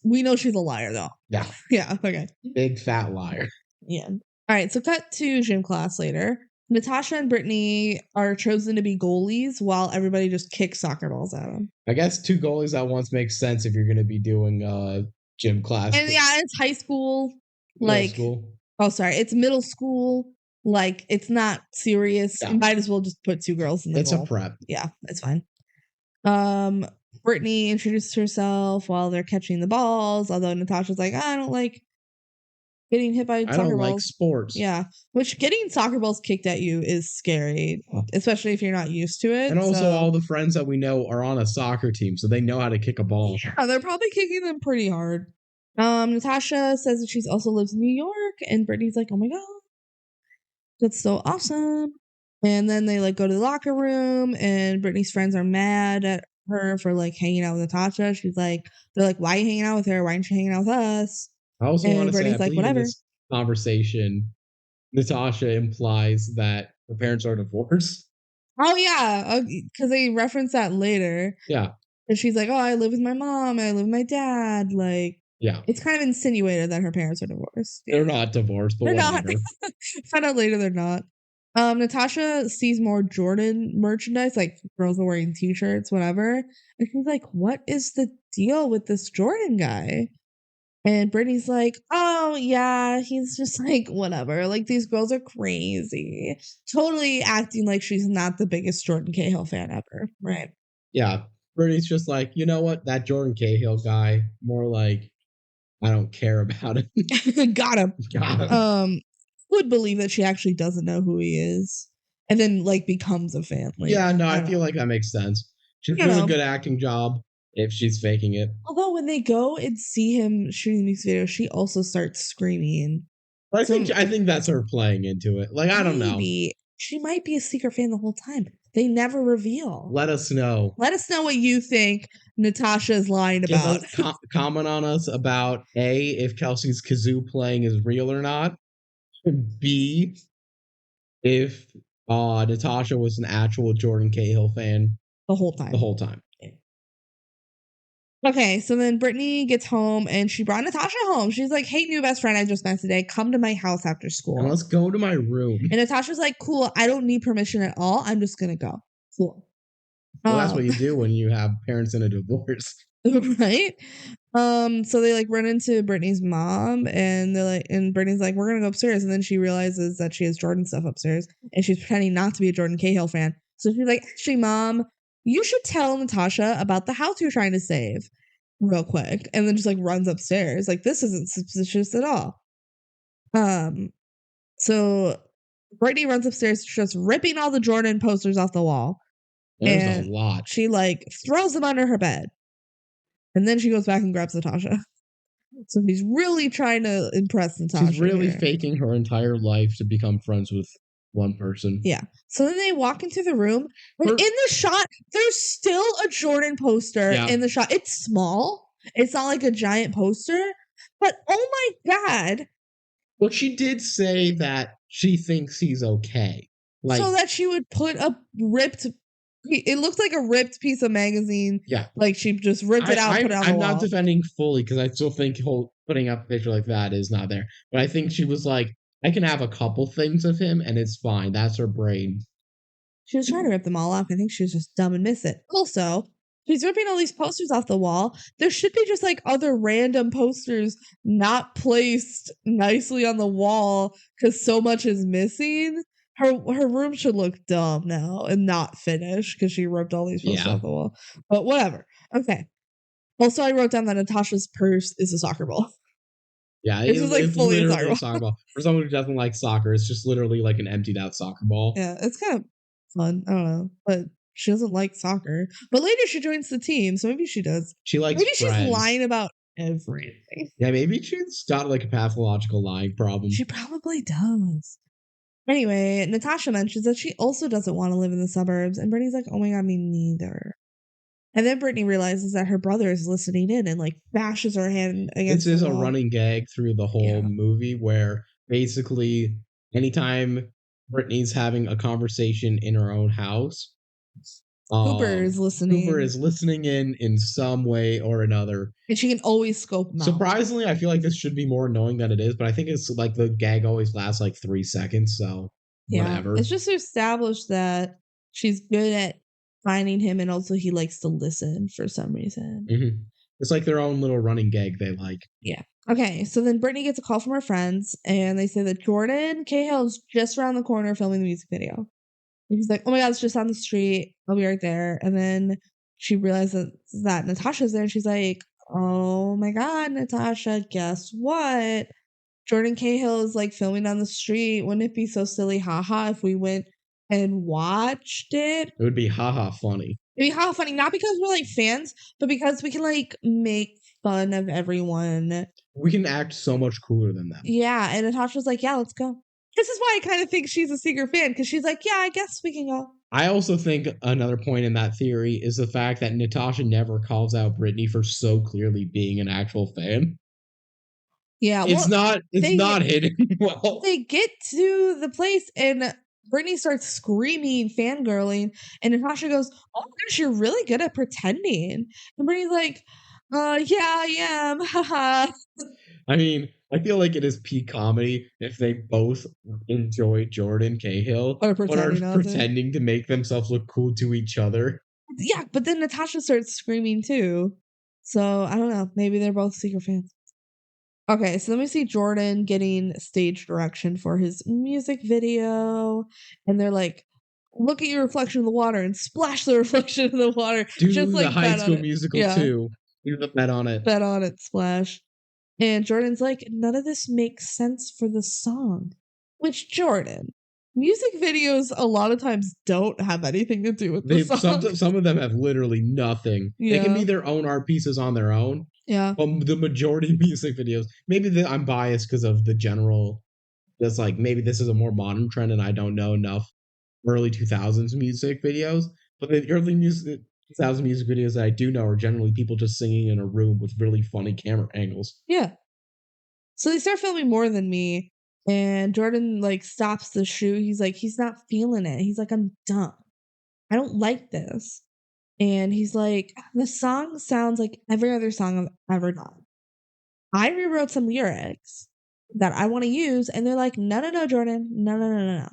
We know she's a liar, though. Yeah. Yeah, okay. Big fat liar. Yeah. All right, so cut to gym class later. Natasha and Brittany are chosen to be goalies while everybody just kicks soccer balls at them. I guess 2 goalies at once makes sense if you're going to be doing gym class. And yeah, it's high school. Middle school. Oh, sorry. It's middle school. Like, it's not serious. Yeah. You might as well just put 2 girls in the goal. A prep. Yeah, it's fine. Brittany introduces herself while they're catching the balls, although Natasha's like, I don't like getting hit by soccer balls. I don't like sports. Yeah, which getting soccer balls kicked at you is scary, especially if you're not used to it. And also all the friends that we know are on a soccer team, so they know how to kick a ball. Yeah, they're probably kicking them pretty hard. Natasha says that she's also lives in New York, and Brittany's like, oh my God, that's so awesome. And then they like go to the locker room, and Brittany's friends are mad at her for like hanging out with Natasha. She's like, they're like, why are you hanging out with her? Why aren't you hanging out with us? I also want to say, I like, believe whatever. in this conversation, Natasha implies that her parents are divorced. Oh yeah, because they reference that later. Yeah. And she's like, oh, I live with my mom, and I live with my dad. Like, yeah, it's kind of insinuated that her parents are divorced. They're not divorced, but they're whatever. Not. Find out later they're not. Natasha sees more Jordan merchandise, like girls are wearing t-shirts, whatever. And she's like, what is the deal with this Jordan guy? And Brittany's like, oh, yeah, he's just like, whatever. Like, these girls are crazy. Totally acting like she's not the biggest Jordan Cahill fan ever, right? Yeah. Brittany's just like, you know what? That Jordan Cahill guy, more like, I don't care about him. Got him. Would believe that she actually doesn't know who he is, and then like becomes a fan. Later. Yeah, no, I feel like that makes sense. She's doing a good acting job if she's faking it. Although when they go and see him shooting these videos, she also starts screaming. I think that's her playing into it. Like, I don't know. She might be a secret fan the whole time. They never reveal. Let us know. Let us know what you think Natasha is lying about. Comment on us about A, if Kelsey's kazoo playing is real or not. B, if Natasha was an actual Jordan Cahill fan. The whole time. Okay, so then Brittany gets home and she brought Natasha home. She's like, hey, new best friend I just met today, come to my house after school. And let's go to my room. And Natasha's like, cool, I don't need permission at all. I'm just going to go. Cool. Well, that's what you do when you have parents in a divorce. Right? So they like run into Brittany's mom and they're like, and Brittany's like, we're going to go upstairs. And then she realizes that she has Jordan stuff upstairs and she's pretending not to be a Jordan Cahill fan. So she's like, actually, mom, you should tell Natasha about the house you're trying to save real quick. And then just like runs upstairs. Like, this isn't suspicious at all. So Brittany runs upstairs, just ripping all the Jordan posters off the wall. There's a lot. She like throws them under her bed. And then she goes back and grabs Natasha. So he's really trying to impress Natasha. She's really faking her entire life to become friends with one person. Yeah. So then they walk into the room. And in the shot, there's still a Jordan poster in the shot. It's small. It's not like a giant poster. But oh my God. Well, she did say that she thinks he's okay. Like, so that she would put a ripped... It looks like a ripped piece of magazine. Yeah. Like she just ripped it out and put it on the wall. I'm not defending fully because I still think putting up a picture like that is not there. But I think she was like, I can have a couple things of him and it's fine. That's her brain. She was trying to rip them all off. I think she was just dumb and miss it. Also, she's ripping all these posters off the wall. There should be just like other random posters not placed nicely on the wall because so much is missing. Her room should look dumb now and not finished because she ripped all these posters off the wall. But whatever. Okay. Also, I wrote down that Natasha's purse is a soccer ball. Yeah, this is like fully a soccer ball. For someone who doesn't like soccer, it's just literally like an emptied out soccer ball. Yeah, it's kind of fun. I don't know. But she doesn't like soccer. But later she joins the team, so maybe she does. She likes Maybe friends. She's lying about everything. Yeah, maybe she's got like a pathological lying problem. She probably does. Anyway, Natasha mentions that she also doesn't want to live in the suburbs, and Brittany's like, oh my God, me neither. And then Brittany realizes that her brother is listening in and like bashes her hand against This is a running gag through the whole movie where basically anytime Brittany's having a conversation in her own house, Cooper is listening. Cooper is listening in some way or another. And she can always scope him out. Surprisingly, I feel like this should be more annoying than it is, but I think it's like the gag always lasts like 3 seconds, so whatever. It's just to establish that she's good at finding him and also he likes to listen for some reason. Mm-hmm. It's like their own little running gag they like. Yeah. Okay, so then Brittany gets a call from her friends and they say that Jordan Cahill's just around the corner filming the music video. And he's like, oh my God, it's just on the street. I'll be right there. And then she realizes that Natasha's there and she's like, oh my God, Natasha, guess what? Jordan Cahill is like filming on the street. Wouldn't it be so silly, haha, if we went and watched it? It would be haha funny. It'd be haha funny, not because we're like fans, but because we can like make fun of everyone. We can act so much cooler than them. Yeah, and Natasha's like, yeah, let's go. This is why I kind of think she's a secret fan, because she's like, yeah, I guess we can go. I also think another point in that theory is the fact that Natasha never calls out Brittany for so clearly being an actual fan. Yeah, it's not hidden well. They get to the place and Brittany starts screaming, fangirling, and Natasha goes, oh my gosh, you're really good at pretending. And Brittany's like, yeah, I am. Haha. I mean, I feel like it is peak comedy if they both enjoy Jordan Cahill but are pretending to make themselves look cool to each other. Yeah, but then Natasha starts screaming too. So I don't know. Maybe they're both secret fans. Okay, so then we see Jordan getting stage direction for his music video. And they're like, look at your reflection in the water and splash the reflection in the water. Do just like the High School Musical too. You bet on it. Bet on it, splash. And Jordan's like, none of this makes sense for the song. Which, Jordan, music videos a lot of times don't have anything to do with the song. Some of them have literally nothing. Yeah. They can be their own art pieces on their own. Yeah. But the majority of music videos, maybe I'm biased because of the general, just like maybe this is a more modern trend and I don't know enough early 2000s music videos. But the early 2000 music videos that I do know are generally people just singing in a room with really funny camera angles. Yeah. So they start filming More Than Me, and Jordan like stops the shoot. He's like, he's not feeling it. He's like, I'm done. I don't like this. And he's like, the song sounds like every other song I've ever done. I rewrote some lyrics that I want to use, and they're like, no, Jordan. No.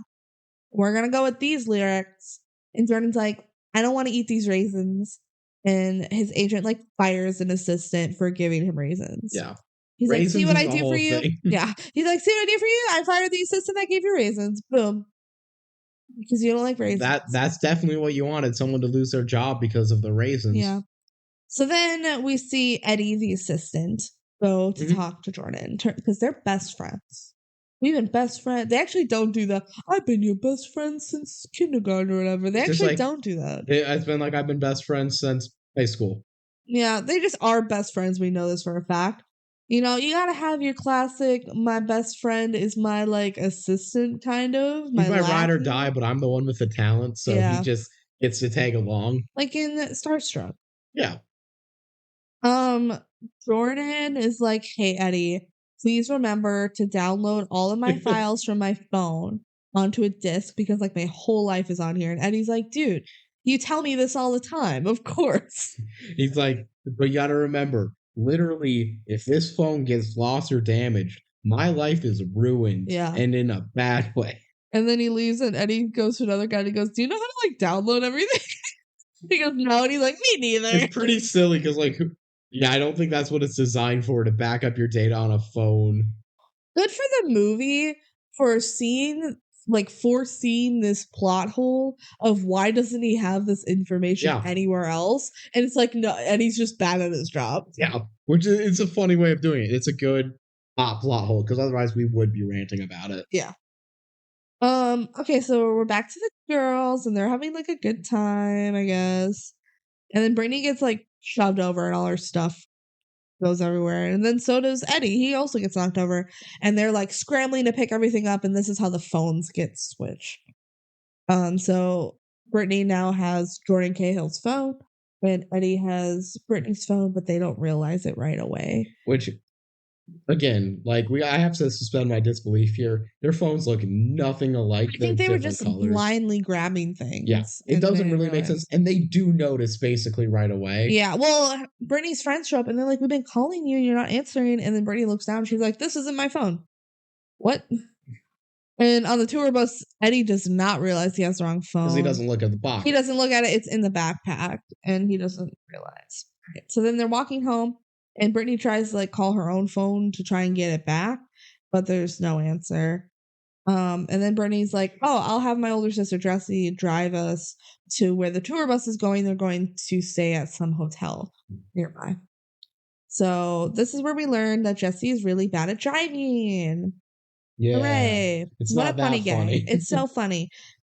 We're going to go with these lyrics. And Jordan's like, I don't want to eat these raisins. And his agent like fires an assistant for giving him raisins. Yeah. He's raisins like, see what I do for you? Yeah. He's like, see what I do for you? I fired the assistant that gave you raisins. Boom. Because you don't like raisins. That's definitely what you wanted, someone to lose their job because of the raisins. Yeah. So then we see Eddie, the assistant, go to talk to Jordan because they're best friends. We've been best friends. They actually don't do that. I've been your best friend since kindergarten or whatever. They actually don't do that. It's been like I've been best friends since high school. Yeah, they just are best friends. We know this for a fact. You know, you gotta have your classic, my best friend is my, like, assistant, kind of. He's my ride or die, but I'm the one with the talent, so he just gets to tag along. Like in Starstruck. Yeah. Jordan is like, hey, Eddie, please remember to download all of my files from my phone onto a disc because, like, my whole life is on here. And Eddie's like, dude, you tell me this all the time. Of course. He's like, but you gotta remember, literally, if this phone gets lost or damaged, my life is ruined. Yeah. And in a bad way. And then he leaves and Eddie goes to another guy and he goes, do you know how to, like, download everything? He goes, no. And he's like, me neither. It's pretty silly because, like, yeah, I don't think that's what it's designed for, to back up your data on a phone. Good for the movie for foreseeing this plot hole of why doesn't he have this information anywhere else? And it's like, no, and he's just bad at his job. Yeah, which is, it's a funny way of doing it. It's a good plot hole because otherwise we would be ranting about it. Yeah. Okay, so we're back to the girls and they're having like a good time, I guess. And then Brittany gets like shoved over and all her stuff goes everywhere. And then so does Eddie. He also gets knocked over. And they're like scrambling to pick everything up. And this is how the phones get switched. So Brittany now has Jordan Cahill's phone. And Eddie has Brittany's phone, but they don't realize it right away. Which, again, like I have to suspend my disbelief here. Their phones look nothing alike. I think they were just blindly grabbing things. Yeah, it doesn't really make sense. And they do notice basically right away. Yeah, well, Brittany's friends show up and they're like, we've been calling you and you're not answering. And then Brittany looks down and she's like, this isn't my phone. What? And on the tour bus, Eddie does not realize he has the wrong phone. Because he doesn't look at the box. He doesn't look at it. It's in the backpack. And he doesn't realize. Okay. So then they're walking home. And Brittany tries to like call her own phone to try and get it back. But there's no answer. And then Brittany's like, oh, I'll have my older sister Jessie drive us to where the tour bus is going. They're going to stay at some hotel nearby. So this is where we learn that Jessie is really bad at driving. Yeah. Hooray. It's What not a funny that funny. gag. It's so funny.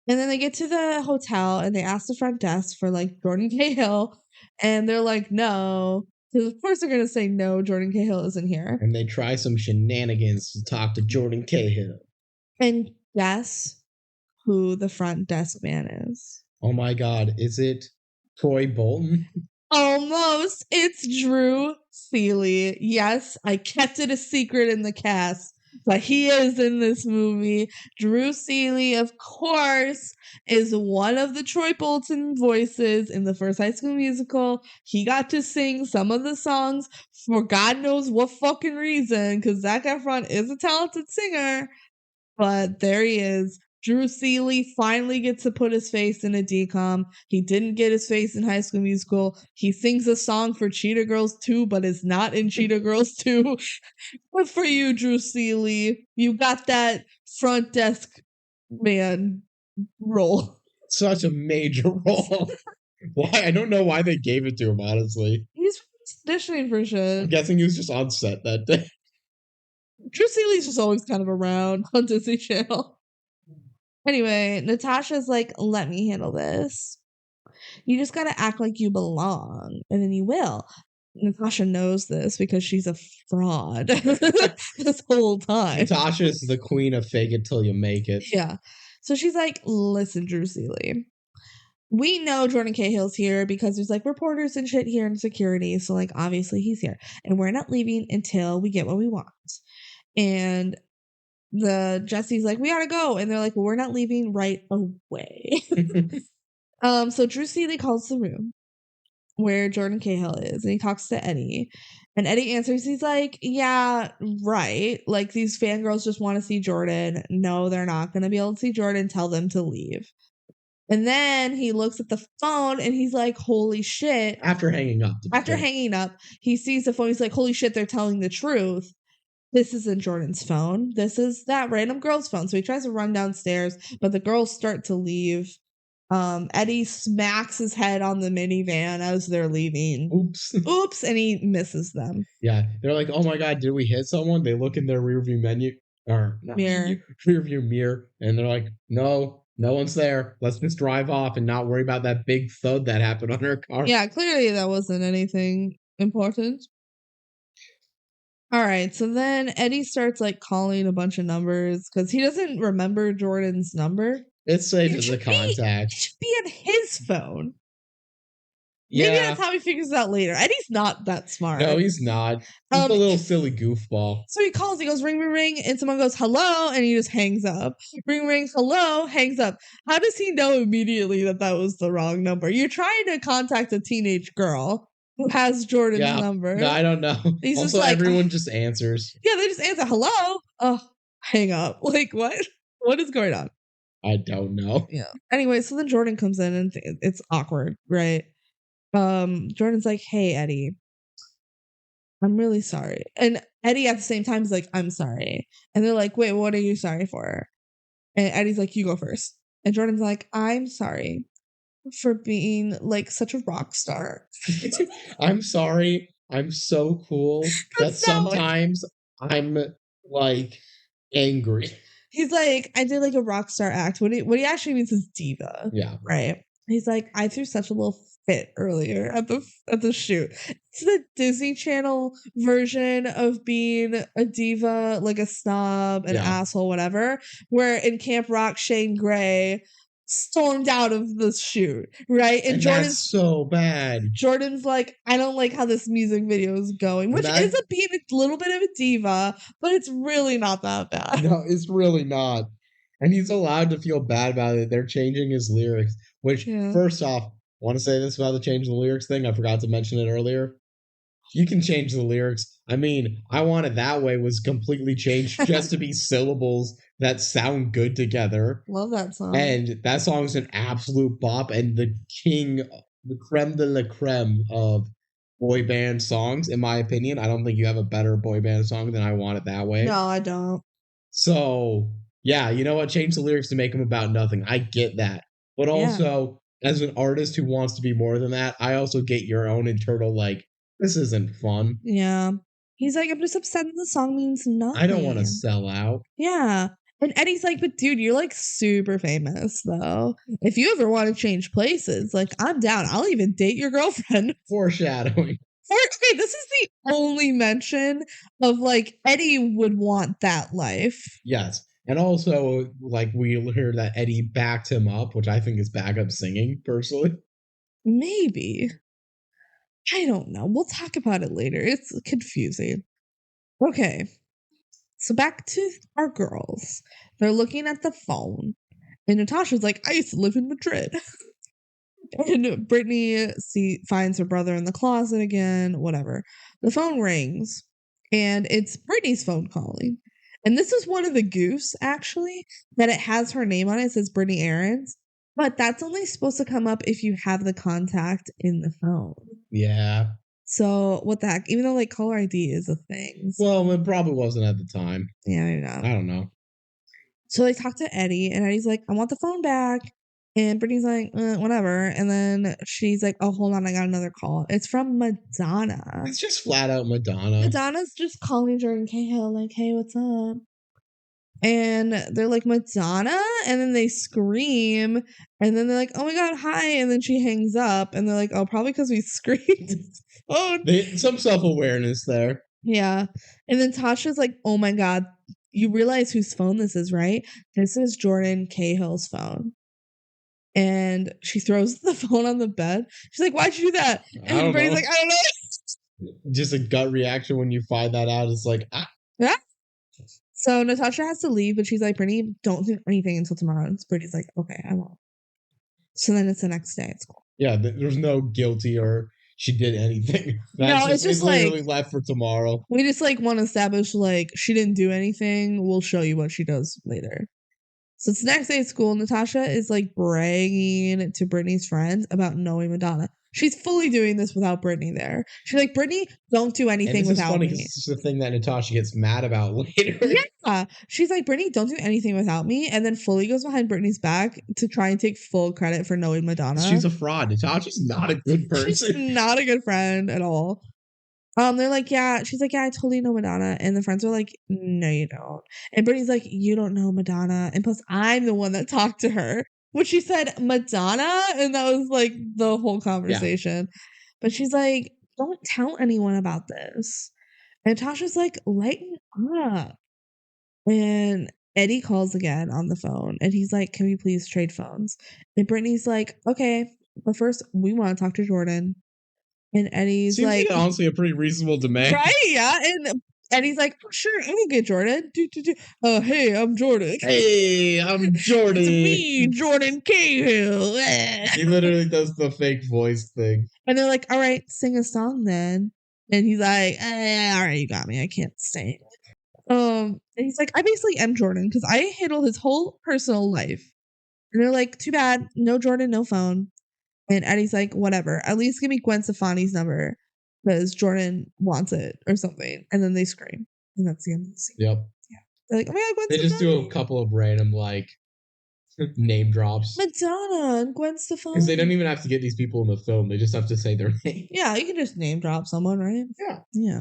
And then they get to the hotel and they ask the front desk for like Jordan Cahill. And they're like, no. Because of course they're going to say no, Jordan Cahill isn't here. And they try some shenanigans to talk to Jordan Cahill. And guess who the front desk man is? Oh my God. Is it Troy Bolton? Almost. It's Drew Seeley. Yes, I kept it a secret in the cast, but he is in this movie. Drew Seeley, of course, is one of the Troy Bolton voices in the first High School Musical. He got to sing some of the songs for God knows what fucking reason, because Zac Efron is a talented singer. But there he is. Drew Seeley finally gets to put his face in a DCOM. He didn't get his face in High School Musical. He sings a song for Cheetah Girls 2, but is not in Cheetah Girls 2. Good for you, Drew Seeley. You got that front desk man role. Such a major role. Why? I don't know why they gave it to him, honestly. He's auditioning for shit. I'm guessing he was just on set that day. Drew Seeley's just always kind of around on Disney Channel. Anyway, Natasha's like, let me handle this. You just gotta act like you belong, and then you will. Natasha knows this because she's a fraud this whole time. Natasha is the queen of fake it till you make it. Yeah. So she's like, listen, Drew Seeley. We know Jordan Cahill's here because there's like reporters and shit here and security. So like obviously he's here. And we're not leaving until we get what we want. And the Jesse's like, we gotta go. And they're like, well, we're not leaving right away. So Drew Seeley calls the room where Jordan Cahill is and he talks to Eddie. And Eddie answers, he's like, yeah, right. Like these fangirls just want to see Jordan. No, they're not gonna be able to see Jordan. Tell them to leave. And then he looks at the phone and he's like, holy shit. After hanging up. Hanging up, he sees the phone. He's like, holy shit, they're telling the truth. This isn't Jordan's phone. This is that random girl's phone. So he tries to run downstairs, but the girls start to leave. Eddie smacks his head on the minivan as they're leaving. Oops. And he misses them. Yeah. They're like, oh my God, did we hit someone? They look in their rearview mirror. And they're like, no one's there. Let's just drive off and not worry about that big thud that happened on her car. Yeah, clearly that wasn't anything important. All right, so then Eddie starts like calling a bunch of numbers because he doesn't remember Jordan's number. It's saved as a contact. It should be in his phone. Yeah. Maybe that's how he figures it out later. Eddie's not that smart. No, he's not. He's a little silly goofball. So he calls, he goes, ring, ring, ring, and someone goes, hello, and he just hangs up. Ring, ring, hello, hangs up. How does he know immediately that was the wrong number? You're trying to contact a teenage girl who has Jordan's number. No, I don't know. He's also, just like, everyone just answers. Yeah, they just answer, hello. Oh, hang up. Like, what? What is going on? I don't know. Yeah. Anyway, so then Jordan comes in and it's awkward, right? Jordan's like, hey, Eddie, I'm really sorry. And Eddie at the same time is like, I'm sorry. And they're like, wait, what are you sorry for? And Eddie's like, you go first. And Jordan's like, I'm sorry for being like such a rock star. I'm sorry. I'm so cool that sometimes I'm like angry. He's like, I did like a rock star act. What he actually means is diva. Yeah. Right. He's like, I threw such a little fit earlier at the shoot. It's the Disney Channel version of being a diva, like a snob, an asshole, whatever. Where in Camp Rock, Shane Gray stormed out of the shoot, right? And Jordan's so bad. Jordan's like, I don't like how this music video is going, which is being a little bit of a diva, but it's really not that bad. No, it's really not. And he's allowed to feel bad about it. They're changing his lyrics, which first off, want to say this about the change the lyrics thing. I forgot to mention it earlier. You can change the lyrics. I mean, I Want It That Way was completely changed just to be syllables that sound good together. Love that song. And that song is an absolute bop and the creme de la creme of boy band songs, in my opinion. I don't think you have a better boy band song than I Want It That Way. No, I don't. So Yeah, you know what? Change the lyrics to make them about nothing. I get that. But also, as an artist who wants to be more than that, I also get your own internal, like, this isn't fun. Yeah. He's like, I'm just upset that the song means nothing. I don't want to sell out. Yeah. And Eddie's like, but dude, you're like super famous though. If you ever want to change places, like I'm down. I'll even date your girlfriend. Foreshadowing. Okay, this is the only mention of like Eddie would want that life. Yes. And also, like, we heard that Eddie backed him up, which I think is backup singing, personally. Maybe. I don't know. We'll talk about it later. It's confusing. Okay. So back to our girls. They're looking at the phone. And Natasha's like, I used to live in Madrid. And Brittany finds her brother in the closet again, whatever. The phone rings. And it's Brittany's phone calling. And this is one of the goofs, actually, that it has her name on it. It says Brittany Aarons. But that's only supposed to come up if you have the contact in the phone. Yeah. So what the heck? Even though like caller ID is a thing. Well, it probably wasn't at the time. Yeah, maybe not. I don't know. So they talk to Eddie, and Eddie's like, I want the phone back. And Brittany's like, whatever. And then she's like, oh, hold on, I got another call. It's from Madonna. It's just flat out Madonna. Madonna's just calling Jordan Cahill, like, hey, what's up? And they're like, Madonna? And then they scream. And then they're like, oh my God, hi. And then she hangs up. And they're like, oh, probably because we screamed. Oh, some self-awareness there. Yeah. And then Tasha's like, oh my God, you realize whose phone this is, right? This is Jordan Cahill's phone. And she throws the phone on the bed. She's like, why'd you do that? And everybody's like, I don't know. Just a gut reaction when you find that out. It's like, ah. Yeah. So Natasha has to leave, but she's like, Brittany, don't do anything until tomorrow. And Brittany's like, okay, I won't. So then it's the next day at school. Yeah, there's no guilty or she did anything. No, it's just literally like left for tomorrow. We just like want to establish like she didn't do anything. We'll show you what she does later. So it's the next day at school. Natasha is like bragging to Brittany's friends about knowing Madonna. She's fully doing this without Brittany there. She's like, Brittany, don't do anything without me. This is the thing that Natasha gets mad about later. Yeah. She's like, Brittany, don't do anything without me. And then fully goes behind Brittany's back to try and take full credit for knowing Madonna. She's a fraud. Natasha's not a good person. She's not a good friend at all. They're like, yeah. She's like, yeah, I totally know Madonna. And the friends are like, no, you don't. And Brittany's like, you don't know Madonna. And plus, I'm the one that talked to her. Which she said, Madonna? And that was like the whole conversation. Yeah. But she's like, don't tell anyone about this. And Tasha's like, lighten up. And Eddie calls again on the phone. And he's like, can we please trade phones? And Brittany's like, okay. But first, we want to talk to Jordan. And Eddie's seems like, honestly a pretty reasonable demand. Right? Yeah. And Eddie's like, oh, sure, I will get Jordan. Hey, I'm Jordan. Hey, I'm Jordan. It's me, Jordan Cahill. He literally does the fake voice thing. And they're like, all right, sing a song then. And he's like, all right, you got me. I can't sing. And he's like, I basically am Jordan because I handle his whole personal life. And they're like, too bad. No Jordan, no phone. And Eddie's like, whatever. At least give me Gwen Stefani's number because Jordan wants it or something. And then they scream. And that's the end of the scene. Yep. Yeah. They're like, oh my God, Gwen Stefani. They just do a couple of random, like, name drops. Madonna and Gwen Stefani. Because they don't even have to get these people in the film. They just have to say their name. Yeah, you can just name drop someone, right? Yeah. Yeah.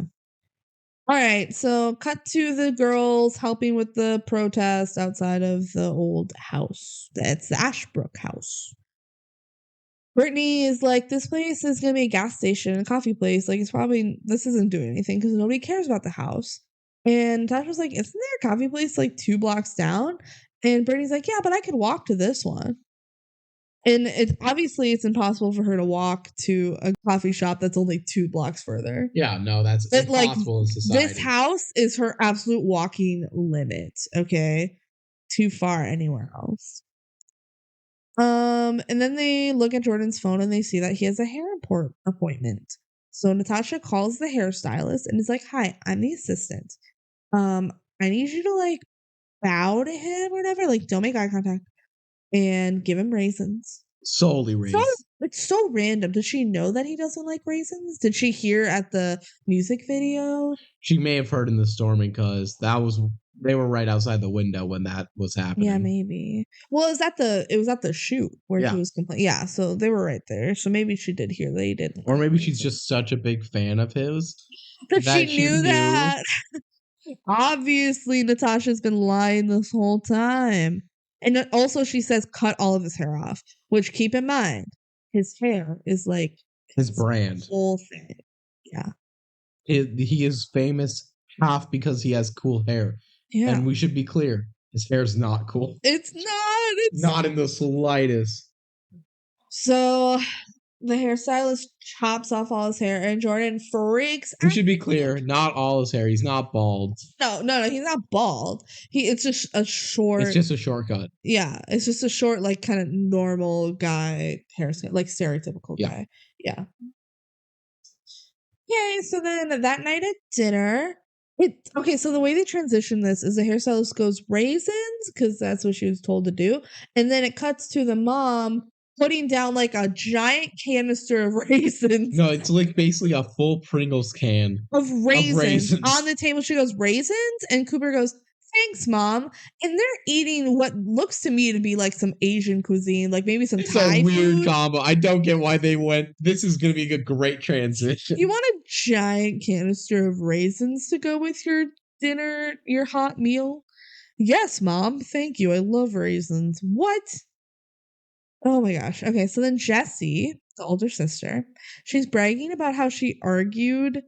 All right, so cut to the girls helping with the protest outside of the old house. It's the Ashbrook house. Brittany is like, this place is going to be a gas station, a coffee place. Like, this isn't doing anything because nobody cares about the house. And Tasha's like, isn't there a coffee place like 2 blocks down? And Brittany's like, yeah, but I could walk to this one. And it's impossible for her to walk to a coffee shop that's only 2 blocks further. Yeah, no, that's impossible in society. This house is her absolute walking limit, okay? Too far anywhere else. And then they look at Jordan's phone and they see that he has a hair appointment. So Natasha calls the hairstylist and is like, hi, I'm the assistant. I need you to like bow to him or whatever. Like, don't make eye contact and give him raisins. Solely raisins. It's so random. Does she know that he doesn't like raisins? Did she hear at the music video? She may have heard in the storming because that was They were right outside the window when that was happening. Yeah, maybe. Well, it was at the shoot where she was complaining. Yeah, so they were right there. So maybe she did hear they didn't. Or maybe she's just such a big fan of his that she knew that. Obviously, Natasha's been lying this whole time. And also, she says cut all of his hair off, which keep in mind, his hair is like his brand. Whole thing. Yeah. He is famous half because he has cool hair. Yeah. And we should be clear, his hair is not cool. It's not. It's not in the slightest. So the hairstylist chops off all his hair and Jordan freaks out. We should be clear, not all his hair. He's not bald. No, he's not bald. It's just a short. It's just a shortcut. Yeah, it's just a short, like kind of normal guy hairstyle, like stereotypical guy. Yeah. Yay, so then that night at dinner, so the way they transition this is the hairstylist goes raisins, because that's what she was told to do. And then it cuts to the mom putting down like a giant canister of raisins. No, it's like basically a full Pringles can of raisins. On the table. She goes, raisins? And Cooper goes, thanks, Mom. And they're eating what looks to me to be like some Asian cuisine, like maybe some Thai It's a weird food. combo. I don't get why they went, this is going to be a great transition. You want a giant canister of raisins to go with your dinner, your hot meal? Yes, Mom. Thank you. I love raisins. What? Oh my gosh. Okay, so then Jessie, the older sister, she's bragging about how she argued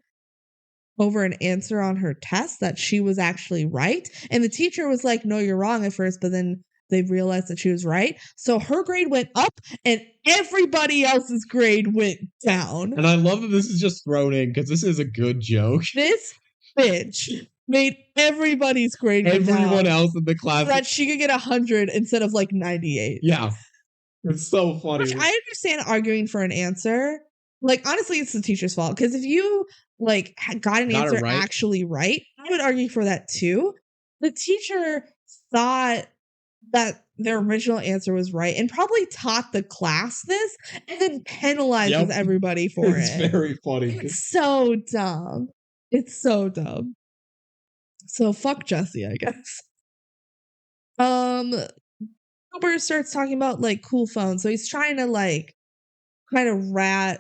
over an answer on her test that she was actually right. And the teacher was like, no, you're wrong at first, but then they realized that she was right. So her grade went up and everybody else's grade went down. And I love that this is just thrown in because this is a good joke. This bitch made everybody's grade go down. Everyone else in the class. So that she could get 100 instead of like 98. Yeah. It's so funny. Which I understand arguing for an answer. Like, honestly, it's the teacher's fault. Because if you, like, got an answer actually right, I would argue for that too. The teacher thought that their original answer was right and probably taught the class this and then penalizes everybody for it. It's very funny. It's so dumb. It's so dumb. So, fuck Jessie, I guess. Cooper starts talking about like cool phones. So he's trying to like kind of rat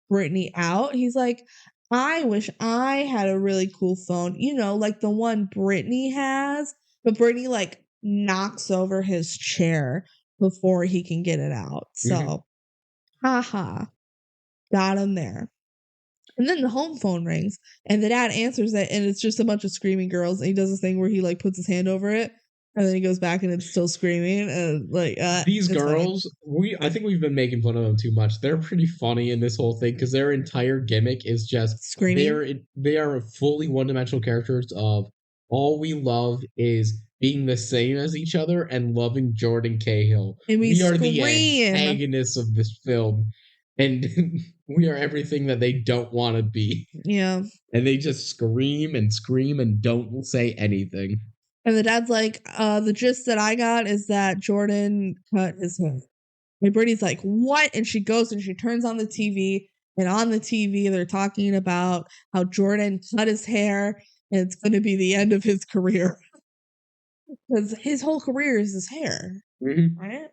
Brittany out. He's like, I wish I had a really cool phone, like the one Brittany has. But Brittany like knocks over his chair before he can get it out. So, haha, got him there. And then the home phone rings and the dad answers it and it's just a bunch of screaming girls. And he does this thing where he like puts his hand over it. And then he goes back and it's still screaming. And like these girls, I think we've been making fun of them too much. They're pretty funny in this whole thing because their entire gimmick is just screaming. They are fully one-dimensional characters of all we love is being the same as each other and loving Jordan Cahill. And we are the antagonists of this film. And we are everything that they don't want to be. Yeah. And they just scream and don't say anything. And the dad's like, the gist that I got is that Jordan cut his hair. And Brittany's like, what? And she goes and she turns on the TV. And on the TV, they're talking about how Jordan cut his hair. And it's going to be the end of his career. Because his whole career is his hair. Mm-hmm. Right?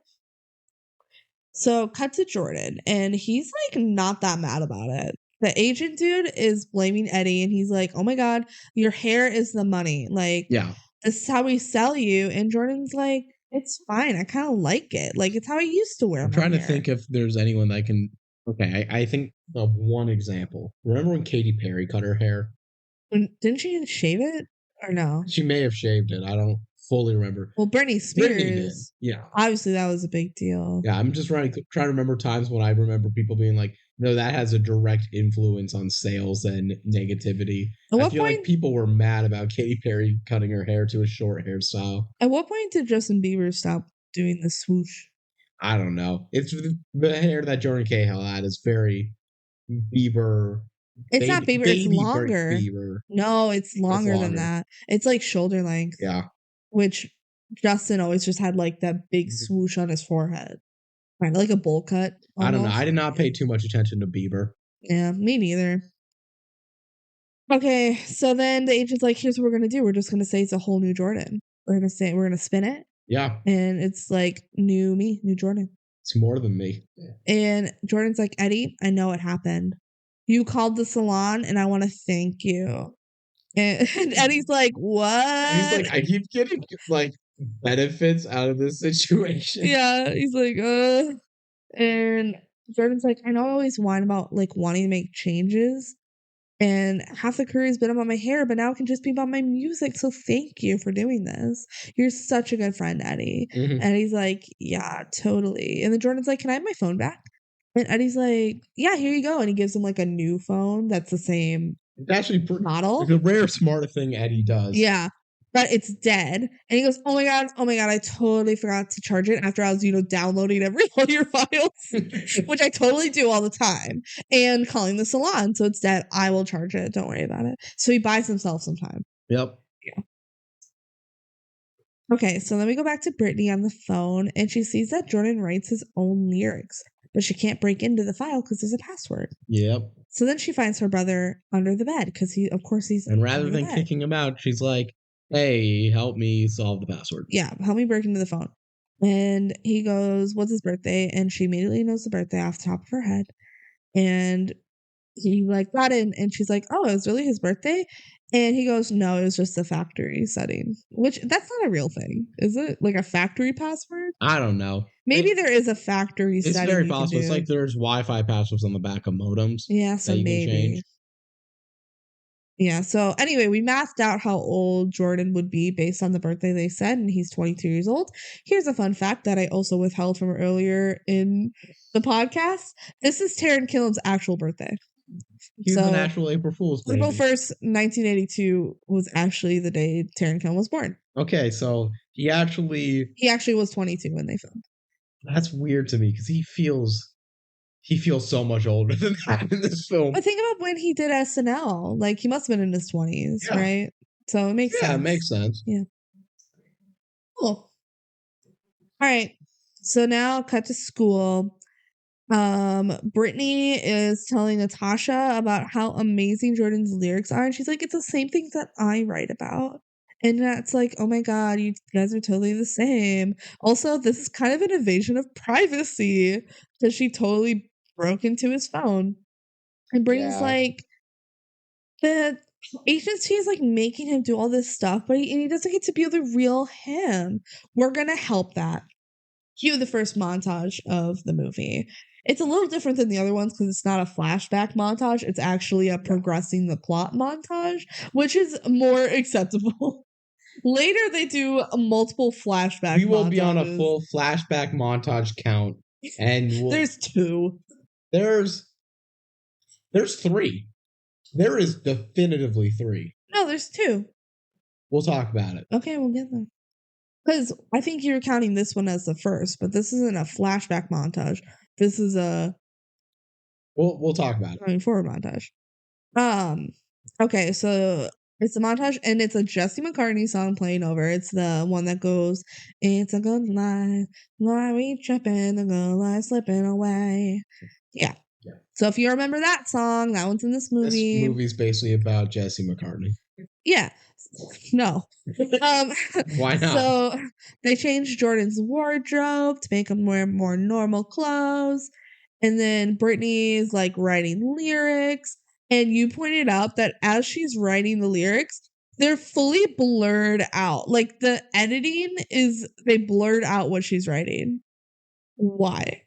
So cut to Jordan. And he's like not that mad about it. The agent dude is blaming Eddie. And he's like, oh my God, your hair is the money. Like, yeah. This is how we sell you. And Jordan's like, it's fine. I kind of like it. Like, it's how I used to wear I'm trying to think if there's anyone that can... Okay, I think of one example. Remember when Katy Perry cut her hair? Didn't she shave it? Or no? She may have shaved it. I don't fully remember. Well, Britney Spears. Yeah. Obviously, that was a big deal. Yeah, I'm just trying to remember times when I remember people being like, no, that has a direct influence on sales and negativity. I feel like people were mad about Katy Perry cutting her hair to a short hairstyle. At what point did Justin Bieber stop doing the swoosh? I don't know. It's the hair that Jordan Cahill had is very Bieber. It's not Bieber, it's longer. Bieber. No, it's longer than that. It's like shoulder length. Yeah. Which Justin always just had like that big swoosh on his forehead. Right, like a bowl cut. Almost. I don't know. I did not pay too much attention to Bieber. Yeah, me neither. Okay, so then the agent's like, here's what we're gonna do. We're just gonna say it's a whole new Jordan. We're gonna spin it. Yeah. And it's like new me, new Jordan. It's more than me. And Jordan's like, Eddie, I know what happened. You called the salon and I want to thank you. And Eddie's like, what? He's like, I keep getting like benefits out of this situation. Yeah, he's like, and Jordan's like, I know I always whine about like wanting to make changes. And half the career has been about my hair, but now it can just be about my music. So thank you for doing this. You're such a good friend, Eddie. Mm-hmm. And he's like, yeah, totally. And then Jordan's like, can I have my phone back? And Eddie's like, yeah, here you go. And he gives him like a new phone that's the same It's actually model. It's a rare smart thing Eddie does. Yeah. But it's dead. And he goes, oh my God, I totally forgot to charge it after I was, downloading all your files, which I totally do all the time, and calling the salon. So it's dead. I will charge it. Don't worry about it. So he buys himself some time. Yep. Yeah. Okay, so then we go back to Brittany on the phone, and she sees that Jordan writes his own lyrics, but she can't break into the file because there's a password. Yep. So then she finds her brother under the bed because he's and rather than kicking him out, she's like, hey, help me solve the password. Yeah, help me break into the phone. And he goes, what's his birthday? And she immediately knows the birthday off the top of her head. And he like got in, and she's like, oh, it was really his birthday? And he goes, no, it was just a factory setting. Which, that's not a real thing. Is it? Like a factory password? I don't know. Maybe there is a factory setting. It's very possible. It's like there's Wi-Fi passwords on the back of modems. Yeah, so maybe. Yeah, so anyway, we mathed out how old Jordan would be based on the birthday they said, and he's 22 years old. Here's a fun fact that I also withheld from earlier in the podcast. This is Taran Killam's actual birthday. He's an actual April Fool's baby. April 1st, 1982 was actually the day Taran Killam was born. Okay, so he actually was 22 when they filmed. That's weird to me because he feels so much older than that in this film. But think about when he did SNL. Like, he must have been in his 20s, right? So it makes sense. Yeah, it makes sense. Yeah. Cool. All right. So now cut to school. Brittany is telling Natasha about how amazing Jordan's lyrics are. And she's like, it's the same things that I write about. And that's like, oh my God, you guys are totally the same. Also, this is kind of an invasion of privacy because she totally broke into his phone. And Brittany's like, the agency is like making him do all this stuff, but he doesn't get to be the real him. We're going to help that. Cue the first montage of the movie. It's a little different than the other ones because it's not a flashback montage. It's actually a progressing the plot montage, which is more acceptable. Later, they do multiple flashback montages. We will be on a full flashback montage count. And there's 2. There's 3. There is definitively 3. No, there's 2. We'll talk about it. Okay, we'll get there. Because I think you're counting this one as the first, but this isn't a flashback montage. This is a... We'll talk about it. Going forward montage. Okay, so it's a montage, and it's a Jesse McCartney song playing over. It's the one that goes, it's a good life, why we tripping, the good life slipping away. Yeah. So if you remember that song, that one's in this movie. This movie's basically about Jesse McCartney. Yeah. No. Why not? So they changed Jordan's wardrobe to make him wear more normal clothes. And then Brittany's like writing lyrics. And you pointed out that as she's writing the lyrics, they're fully blurred out. Like the editing they blurred out what she's writing. Why?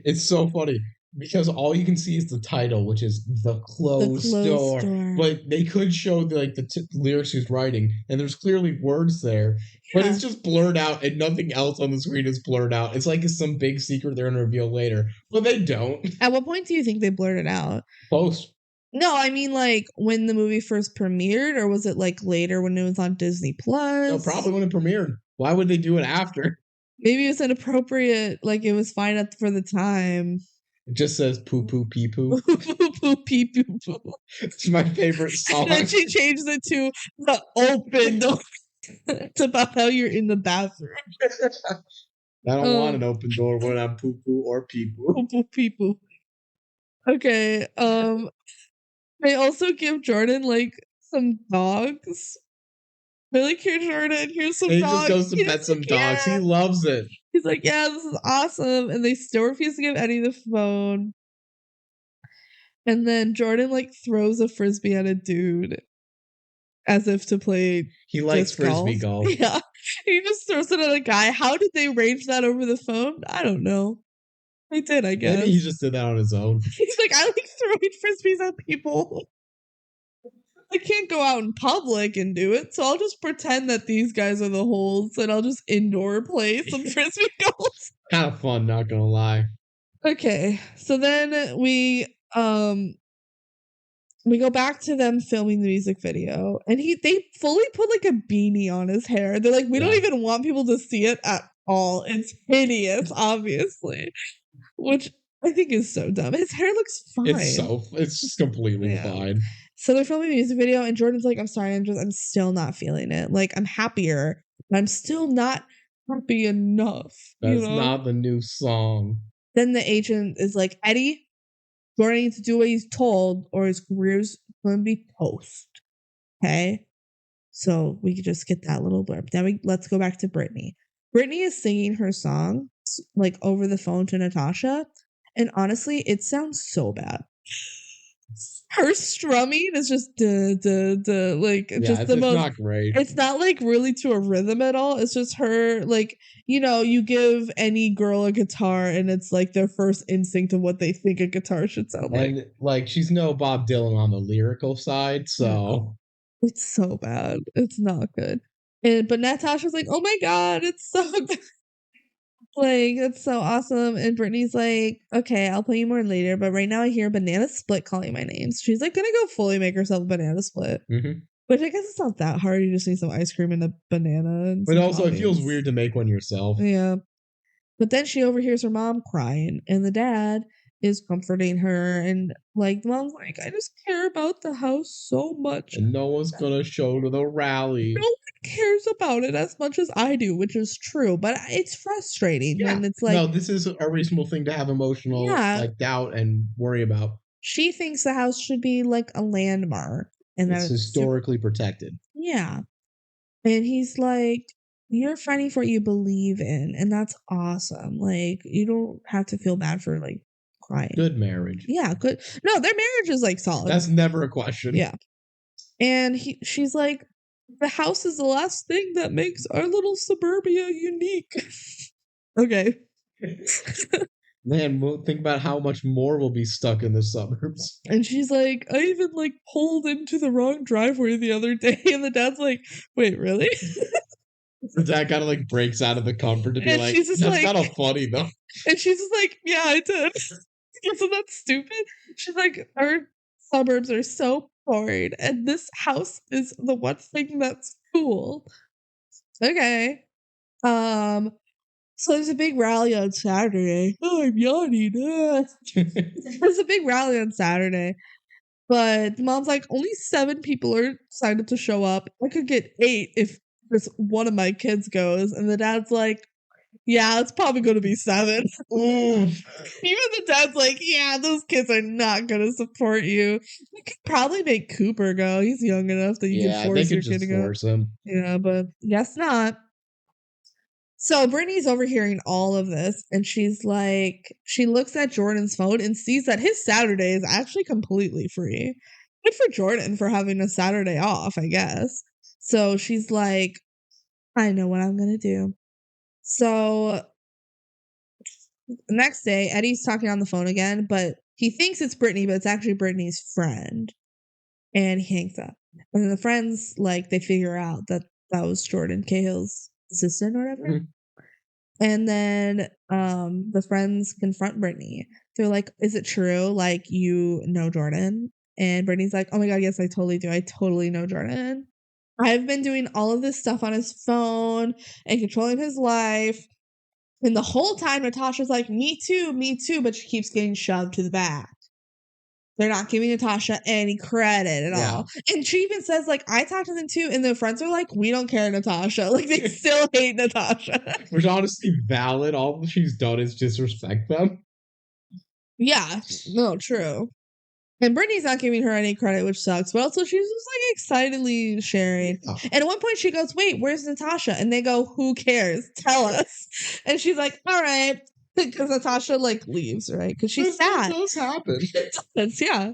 It's so funny. Because all you can see is the title, which is The Closed Door. But they could show the lyrics she's writing, and there's clearly words there. But it's just blurred out, and nothing else on the screen is blurred out. It's like it's some big secret they're going to reveal later. But they don't. At what point do you think they blurred it out? Post. No, I mean like when the movie first premiered, or was it like later when it was on Disney Plus? No, probably when it premiered. Why would they do it after? Maybe it was inappropriate, like it was fine for the time. It just says poo poo pee poo. Poo poo pee poo poo. It's my favorite song. And then she changed it to the open door. It's about how you're in the bathroom. I don't want an open door when I'm poo poo or pee poo. Poo poo pee poo. Okay. They also give Jordan like some dogs. Really cute, Jordan. Here's some and he dogs. just goes to pet some dogs. He loves it. He's like, yeah, this is awesome. And they still refuse to give Eddie the phone. And then Jordan like throws a frisbee at a dude as if to play. He likes frisbee golf. Yeah. He just throws it at a guy. How did they arrange that over the phone? I don't know. They did, I guess. Maybe he just did that on his own. He's like, I like throwing frisbees at people. I can't go out in public and do it, so I'll just pretend that these guys are the holes and I'll just indoor play some frisbee golf. Kind of fun, not gonna lie. Okay, so then we go back to them filming the music video, and they fully put like a beanie on his hair. They're like, we don't even want people to see it at all. It's hideous, obviously, which I think is so dumb. His hair looks fine. It's just completely fine. So they're filming a music video, and Jordan's like, I'm sorry, I'm still not feeling it. Like, I'm happier, but I'm still not happy enough. That's not the new song. Then the agent is like, Eddie, Jordan needs to do what he's told, or his career's going to be toast. Okay? So we could just get that little blurb. Then let's go back to Brittany. Brittany is singing her song, like, over the phone to Natasha, and honestly, it sounds so bad. Her strumming is just duh, duh, duh, like just the most. Not great. It's not like really to a rhythm at all. It's just her, like, you give any girl a guitar and it's like their first instinct of what they think a guitar should sound like. And like she's no Bob Dylan on the lyrical side, so it's so bad. It's not good. But Natasha's like, oh my god, it's so good. Like, that's so awesome. And Brittany's like, okay, I'll play you more later, but right now I hear Banana Split calling my name. So she's like gonna go fully make herself a banana split. Mm-hmm. Which I guess it's not that hard. You just need some ice cream and a banana. And but also it feels weird to make one yourself. Yeah. But then she overhears her mom crying, and the dad is comforting her, and like the mom's like, I just care about the house so much. And no one's gonna show to the rally. No one cares about it as much as I do, which is true, but it's frustrating when it's like, no, this is a reasonable thing to have emotional like doubt and worry about. She thinks the house should be like a landmark and it's historically protected. Yeah. And he's like, you're fighting for what you believe in, and that's awesome. Like, you don't have to feel bad for like crying. Good marriage. Yeah, good. No, their marriage is like solid. That's never a question. Yeah. And she's like, the house is the last thing that makes our little suburbia unique. Okay. Man, we'll think about how much more will be stuck in the suburbs. And she's like, I even like pulled into the wrong driveway the other day. And the dad's like, wait, really? The dad kind of like breaks out of the comfort to be like, that's like, kind of funny though. And she's just like, yeah, I did. Isn't that stupid? She's like, our suburbs are so boring, and this house is the one thing that's cool. Okay. So there's a big rally on Saturday. Oh, I'm yawning. There's a big rally on Saturday. But the mom's like, only 7 people are signed up to show up. I could get 8 if just one of my kids goes. And the dad's like, yeah, it's probably going to be 7. Even the dad's like, yeah, those kids are not going to support you. You could probably make Cooper go. He's young enough that you can force your kid to go. Him. Yeah, but guess not. So Brittany's overhearing all of this, and she's like, she looks at Jordan's phone and sees that his Saturday is actually completely free. Good for Jordan for having a Saturday off, I guess. So she's like, I know what I'm going to do. So the next day, Eddie's talking on the phone again, but he thinks it's Brittany, but it's actually Brittany's friend. And he hangs up. And then the friends, like, they figure out that was Jordan Cahill's assistant or whatever. Mm-hmm. And then the friends confront Brittany. They're like, is it true? Like, you know Jordan? And Brittany's like, oh my God, yes, I totally do. I totally know Jordan. I've been doing all of this stuff on his phone and controlling his life. And the whole time, Natasha's like, me too. But she keeps getting shoved to the back. They're not giving Natasha any credit at all. And she even says, like, I talked to them too. And the friends are like, we don't care, Natasha. Like, they still hate Natasha. Which honestly valid. All she's done is disrespect them. Yeah. No, true. And Brittany's not giving her any credit, which sucks. But also, she's just like excitedly sharing. Yeah. And at one point, she goes, "Wait, where's Natasha?" And they go, "Who cares? Tell us." And she's like, "All right," because Natasha like leaves, right? Because she's sad. That does happen. It does, yeah.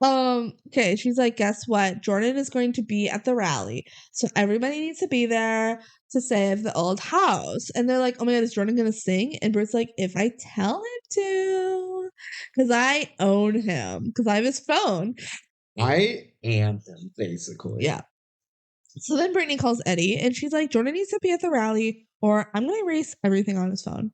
Okay, she's like, "Guess what? Jordan is going to be at the rally, so everybody needs to be there to save the old house." And they're like, "Oh my god, is Jordan gonna sing?" And Bert's like, "If I tell him to, because I own him, because I have his phone." I am him, basically. Yeah. So then Brittany calls Eddie, and she's like, "Jordan needs to be at the rally, or I'm gonna erase everything on his phone."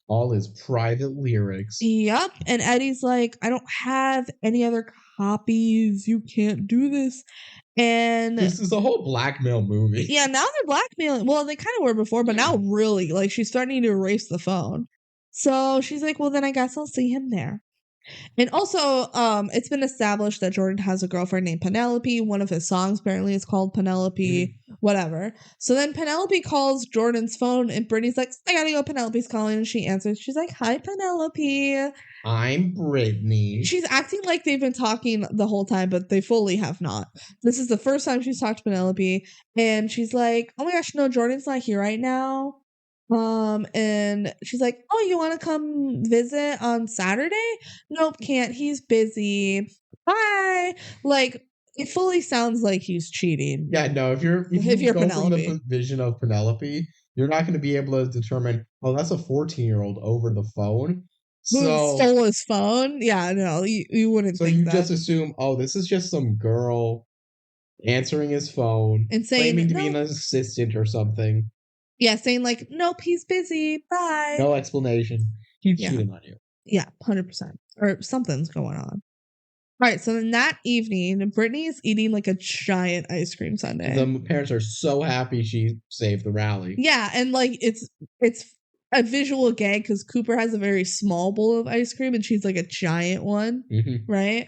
All his private lyrics. Yep. And Eddie's like, "I don't have any other copies. You can't do this." And this is a whole blackmail movie. Yeah, now they're blackmailing. Well, they kind of were before, but now really, like, she's starting to erase the phone. So she's like, "Well, then I guess I'll see him there." And also, it's been established that Jordan has a girlfriend named Penelope. One of his songs apparently is called Penelope, whatever. So then Penelope calls Jordan's phone, and Brittany's like, "I gotta go, Penelope's calling." And she answers. She's like, "Hi, Penelope. I'm Brittany." She's acting like they've been talking the whole time, but they fully have not. This is the first time she's talked to Penelope, and she's like, "Oh my gosh, no, Jordan's not here right now." And she's like, "Oh, you want to come visit on Saturday?" "Nope, can't. He's busy. Bye." Like, it fully sounds like he's cheating. Yeah, no, if you go Penelope from the vision of Penelope, you're not going to be able to determine, oh, that's a 14-year-old over the phone. So stole his phone? Yeah, no, you wouldn't think that. So you just assume, oh, this is just some girl answering his phone and saying, claiming to be an assistant or something. Yeah, saying like, "Nope, he's busy. Bye." No explanation. He's cheating on you. Yeah, 100%. Or something's going on. All right, so then that evening, Brittany is eating like a giant ice cream sundae. The parents are so happy she saved the rally. Yeah, and like it's a visual gag because Cooper has a very small bowl of ice cream and she's like a giant one, right?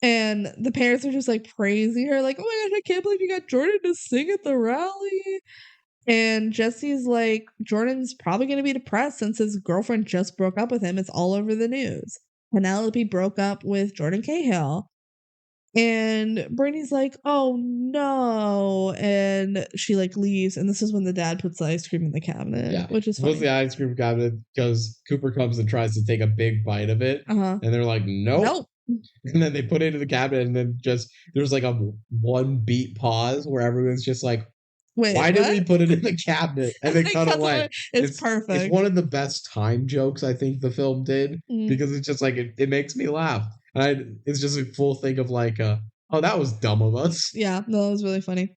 And the parents are just like praising her, like, "Oh my gosh, I can't believe you got Jordan to sing at the rally." And Jesse's like, "Jordan's probably going to be depressed since his girlfriend just broke up with him. It's all over the news." Penelope broke up with Jordan Cahill. And Brittany's like, "Oh no." And she like leaves. And this is when the dad puts the ice cream in the cabinet, which is funny. Puts the ice cream cabinet because Cooper comes and tries to take a big bite of it. And they're like, nope. And then they put it in the cabinet and then just, there's like a 1 beat pause where everyone's just like, "Wait, why did we put it in the cabinet?" And they cut away. It's perfect. It's one of the best time jokes I think the film did because it's just like, it makes me laugh. And it's just a full thing of like, oh, that was dumb of us. Yeah, no, that was really funny.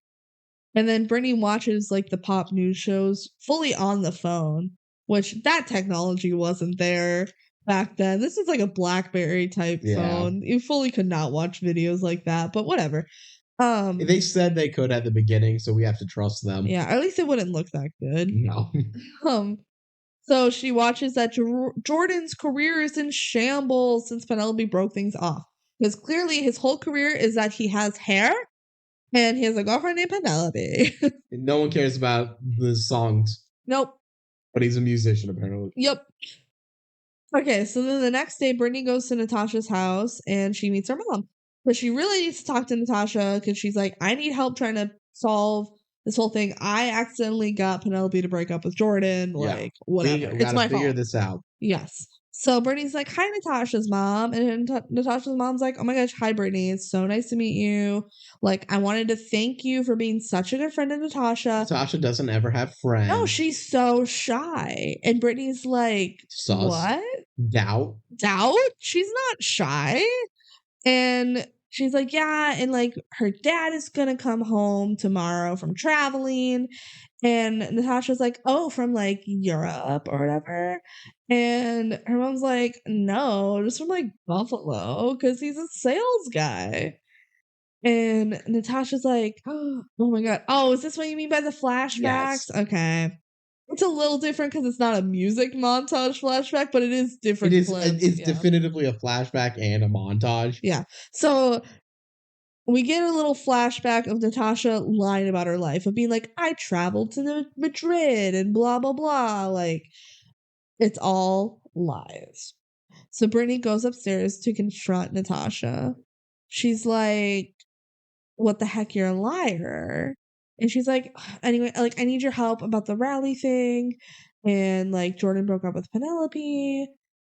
And then Brittany watches like the pop news shows fully on the phone, which that technology wasn't there back then. This is like a BlackBerry type phone. You fully could not watch videos like that, but whatever. They said they could at the beginning, so we have to trust them. Yeah, at least it wouldn't look that good. No. So she watches that Jordan's career is in shambles since Penelope broke things off. Because clearly his whole career is that he has hair and he has a girlfriend named Penelope. No one cares about the songs. Nope. But he's a musician, apparently. Yep. Okay, so then the next day, Brittany goes to Natasha's house and she meets her mom. But she really needs to talk to Natasha because she's like, "I need help trying to solve this whole thing. I accidentally got Penelope to break up with Jordan. Like, whatever. It's my fault. Figure this out." Yes. So Brittany's like, "Hi, Natasha's mom." And Natasha's mom's like, "Oh my gosh, hi, Brittany. It's so nice to meet you. Like, I wanted to thank you for being such a good friend to Natasha." Natasha doesn't ever have friends. No, she's so shy. And Brittany's like, Sus. What? Doubt? She's not shy. And she's like, "Yeah." And like her dad is going to come home tomorrow from traveling. And Natasha's like, "Oh, from like Europe or whatever." And her mom's like, "No, just from like Buffalo because he's a sales guy." And Natasha's like, "Oh my God. Oh, is this what you mean by the flashbacks?" Yes. Okay. It's a little different because it's not a music montage flashback, but it is different. It's definitively a flashback and a montage. Yeah. So we get a little flashback of Natasha lying about her life, of being like, "I traveled to Madrid and blah, blah, blah." Like, it's all lies. So Brittany goes upstairs to confront Natasha. She's like, what the heck, you're a liar. And she's like, anyway, like, I need your help about the rally thing. And like, Jordan broke up with Penelope.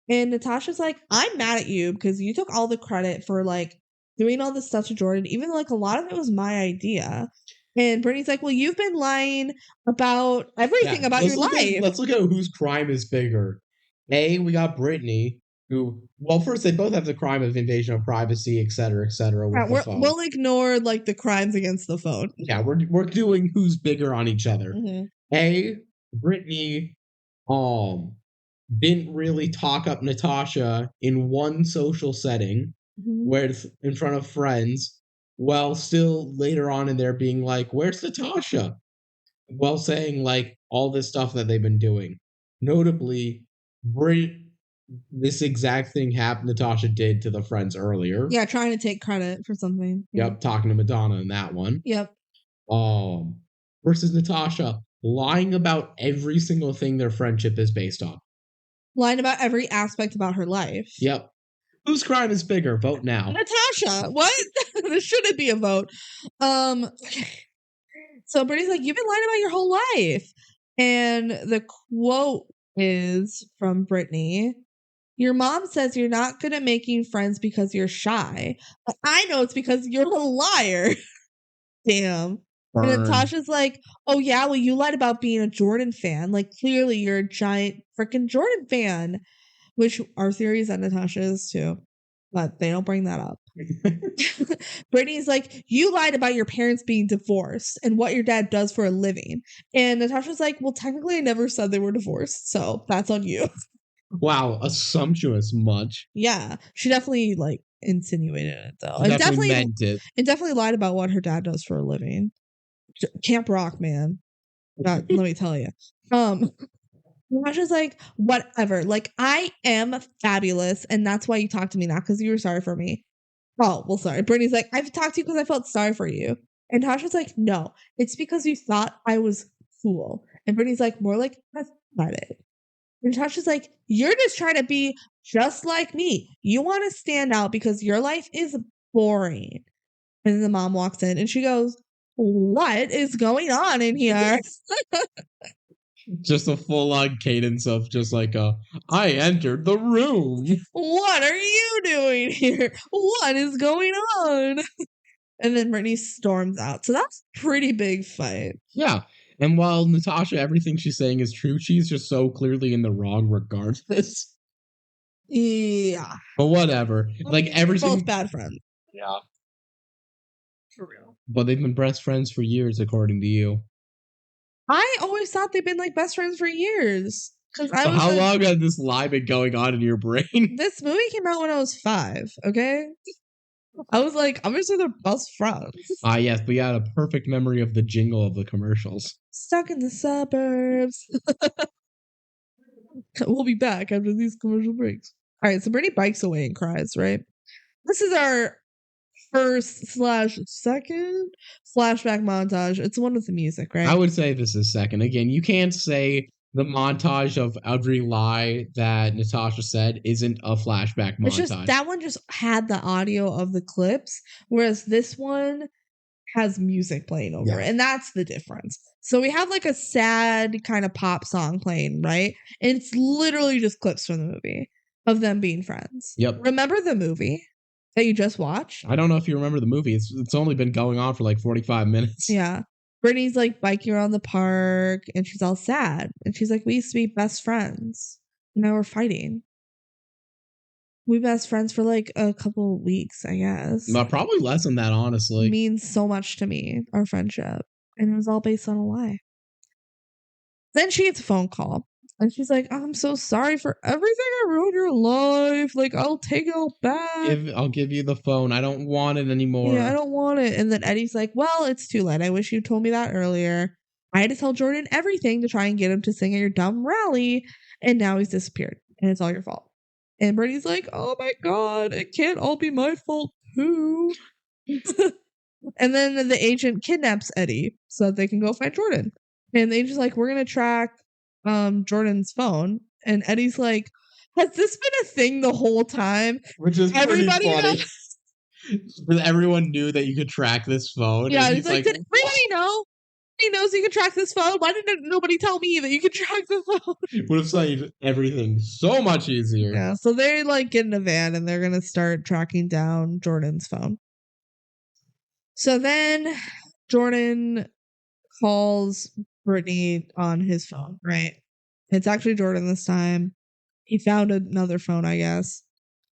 And Natasha's like, I'm mad at you because you took all the credit for like doing all this stuff to Jordan, even though like a lot of it was my idea. And Brittany's like, well, you've been lying about everything about your life. Let's look at whose crime is bigger. We got Brittany, who, well, first, they both have the crime of invasion of privacy, et cetera, with the phone. We'll ignore like the crimes against the phone. Yeah, we're doing who's bigger on each other. Mm-hmm. Brittany didn't really talk up Natasha in one social setting, where it's in front of friends, while still later on in there being like, where's Natasha? While saying like all this stuff that they've been doing. Notably, this exact thing Natasha did to the friends earlier. Yeah, trying to take credit for something. Yep, talking to Madonna in that one. Yep. Versus Natasha lying about every single thing their friendship is based on. Lying about every aspect about her life. Yep. Whose crime is bigger? Vote now. Natasha. What? This shouldn't be a vote. So Brittany's like, you've been lying about your whole life. And the quote is from Brittany. Your mom says you're not good at making friends because you're shy. But I know it's because you're a liar. Damn. Burn. And Natasha's like, oh yeah, well, you lied about being a Jordan fan. Like, clearly you're a giant freaking Jordan fan. Which our theory is that Natasha is too. But they don't bring that up. Brittany's like, you lied about your parents being divorced and what your dad does for a living. And Natasha's like, well, technically I never said they were divorced. So that's on you. Wow, assumptuous much. Yeah. She definitely like insinuated it though. She definitely meant it. And definitely lied about what her dad does for a living. Camp Rock, man. Let me tell you. Natasha's like, whatever. Like, I am fabulous, and that's why you talked to me, not because you were sorry for me. Oh, well, sorry. Brittany's like, I've talked to you because I felt sorry for you. And Natasha's like, no, it's because you thought I was cool. And Brittany's like, more like pathetic. And Natasha's like, you're just trying to be just like me. You want to stand out because your life is boring. And then the mom walks in, and she goes, what is going on in here? Just a full-on cadence of just like I entered the room. What are you doing here? What is going on? And then Brittany storms out. So that's a pretty big fight. Yeah. And while Natasha, everything she's saying is true, she's just so clearly in the wrong regardless. Yeah. But whatever. Like everything. Both bad friends. Yeah. For real. But they've been best friends for years, according to you. I always thought they've been like best friends for years. So how long had this lie been going on in your brain? This movie came out when I was 5, okay? I was like, obviously they're best friends. Yes, but you had a perfect memory of the jingle of the commercials. Stuck in the suburbs. We'll be back after these commercial breaks. All right, so Brittany bikes away and cries, right? This is our first/second flashback montage. It's the one with the music, right? I would say this is second. Again, you can't say the montage of every lie that Natasha said isn't a flashback montage. It's just that one just had the audio of the clips, whereas this one has music playing over it, and that's the difference. So we have like a sad kind of pop song playing, right? And it's literally just clips from the movie of them being friends. Yep. Remember the movie that you just watched? I don't know if you remember the movie. It's only been going on for like 45 minutes. Yeah. Brittany's like biking around the park and she's all sad. And she's like, we used to be best friends. And now we're fighting. We best friends for like a couple weeks, I guess. Probably less than that, honestly. It means so much to me, our friendship. And it was all based on a lie. Then she gets a phone call. And she's like, I'm so sorry for everything I ruined your life. Like, I'll take it all back. I'll give you the phone. I don't want it anymore. Yeah, I don't want it. And then Eddie's like, well, it's too late. I wish you told me that earlier. I had to tell Jordan everything to try and get him to sing at your dumb rally. And now he's disappeared. And it's all your fault. And Brittany's like, oh my God, it can't all be my fault too. And then the agent kidnaps Eddie so that they can go find Jordan. And the agent's like, we're going to track Jordan's phone. And Eddie's like, Has this been a thing the whole time? Which is pretty funny. Everyone knew that you could track this phone. Yeah, and he's like, did everybody know? He knows you can track this phone. Why didn't nobody tell me that you could track the phone? Would have made everything so much easier. Yeah, so they like get in a van and they're gonna start tracking down Jordan's phone. So then Jordan calls Brittany on his phone, right? It's actually Jordan this time. He found another phone, I guess.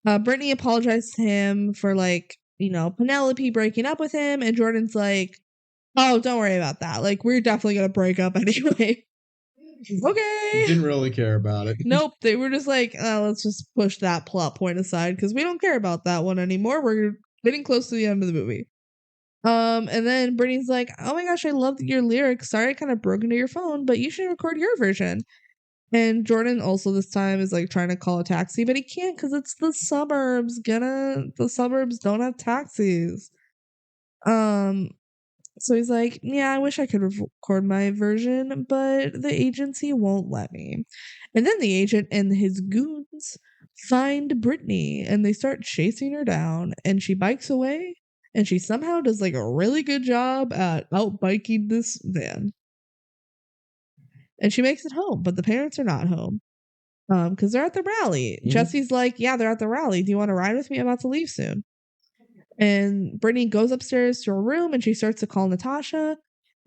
Brittany apologized to him for like, Penelope breaking up with him, and Jordan's like, oh, don't worry about that. Like, we're definitely gonna break up anyway. Okay. Didn't really care about it. Nope. They were just like, let's just push that plot point aside because we don't care about that one anymore. We're getting close to the end of the movie. And then Brittany's like, oh my gosh, I love your lyrics. Sorry I kind of broke into your phone, but you should record your version. And Jordan also this time is like trying to call a taxi, but he can't because it's the suburbs. The suburbs don't have taxis. So he's like, yeah, I wish I could record my version, but the agency won't let me. And then the agent and his goons find Brittany and they start chasing her down, and she bikes away, and she somehow does like a really good job at outbiking this van. And she makes it home, but the parents are not home because they're at the rally. Mm-hmm. Jesse's like, yeah, they're at the rally. Do you want to ride with me? I'm about to leave soon. And Brittany goes upstairs to her room and she starts to call Natasha.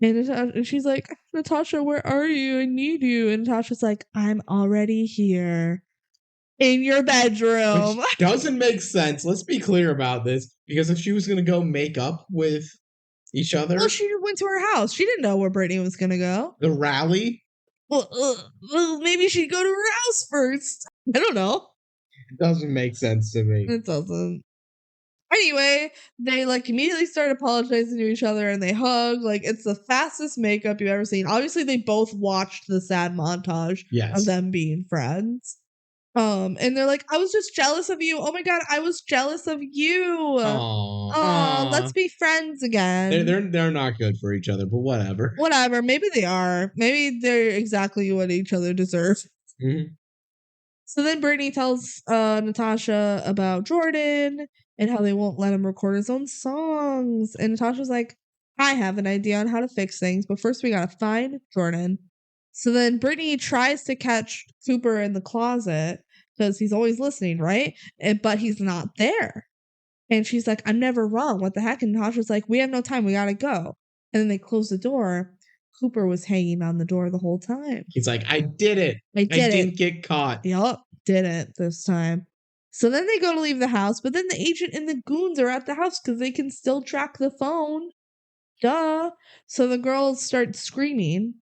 And she's like, Natasha, where are you? I need you. And Natasha's like, I'm already here in your bedroom. Which doesn't make sense. Let's be clear about this. Because if she was going to go make up with each other. Well, she went to her house. She didn't know where Brittany was going to go. The rally? Well, maybe she'd go to her house first. I don't know. It doesn't make sense to me. It doesn't. Anyway, they like immediately start apologizing to each other and they hug. Like, it's the fastest makeup you've ever seen. Obviously, they both watched the sad montage of them being friends. And they're like, I was just jealous of you. Oh my god, I was jealous of you. Aww. Let's be friends again. They're not good for each other, but whatever. Whatever. Maybe they are. Maybe they're exactly what each other deserve. Mm-hmm. So then Brittany tells Natasha about Jordan and how they won't let him record his own songs. And Natasha's like, I have an idea on how to fix things, but first we gotta find Jordan. So then Brittany tries to catch Cooper in the closet because he's always listening, right? But he's not there. And she's like, I'm never wrong. What the heck? And Natasha's like, we have no time. We gotta go. And then they close the door. Cooper was hanging on the door the whole time. He's like, I did it. I didn't get caught. Yup, didn't this time. So then they go to leave the house, but then the agent and the goons are at the house because they can still track the phone. Duh. So the girls start screaming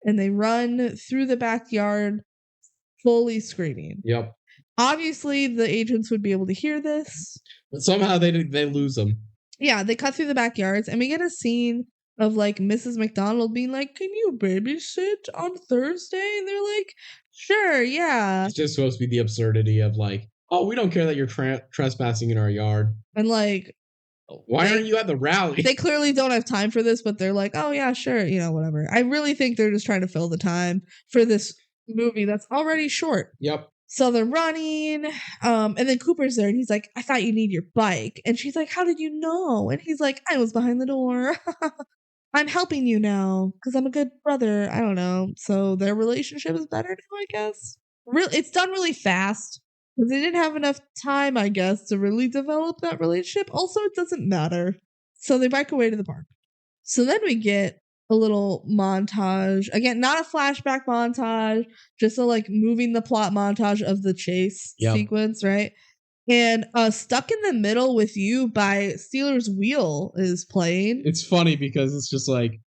and they run through the backyard fully screaming. Yep. Obviously, the agents would be able to hear this. But somehow they lose them. Yeah, they cut through the backyards and we get a scene of like Mrs. McDonald being like, can you babysit on Thursday? And they're like, sure, yeah. It's just supposed to be the absurdity of like, oh, we don't care that you're trespassing in our yard. And like, why aren't you at the rally? They clearly don't have time for this, but they're like, oh yeah, sure, whatever. I really think they're just trying to fill the time for this movie that's already short. Yep. So they're running, and then Cooper's there, and he's like, I thought you need your bike. And she's like, how did you know? And he's like, I was behind the door. I'm helping you now because I'm a good brother. I don't know. So their relationship is better now, I guess. It's done really fast because they didn't have enough time, I guess, to really develop that relationship. Also, it doesn't matter. So they bike away to the park. So then we get a little montage. Again, not a flashback montage, just a like moving the plot montage of the chase sequence, right? And Stuck in the Middle with You by Steelers Wheel is playing. It's funny because it's just like,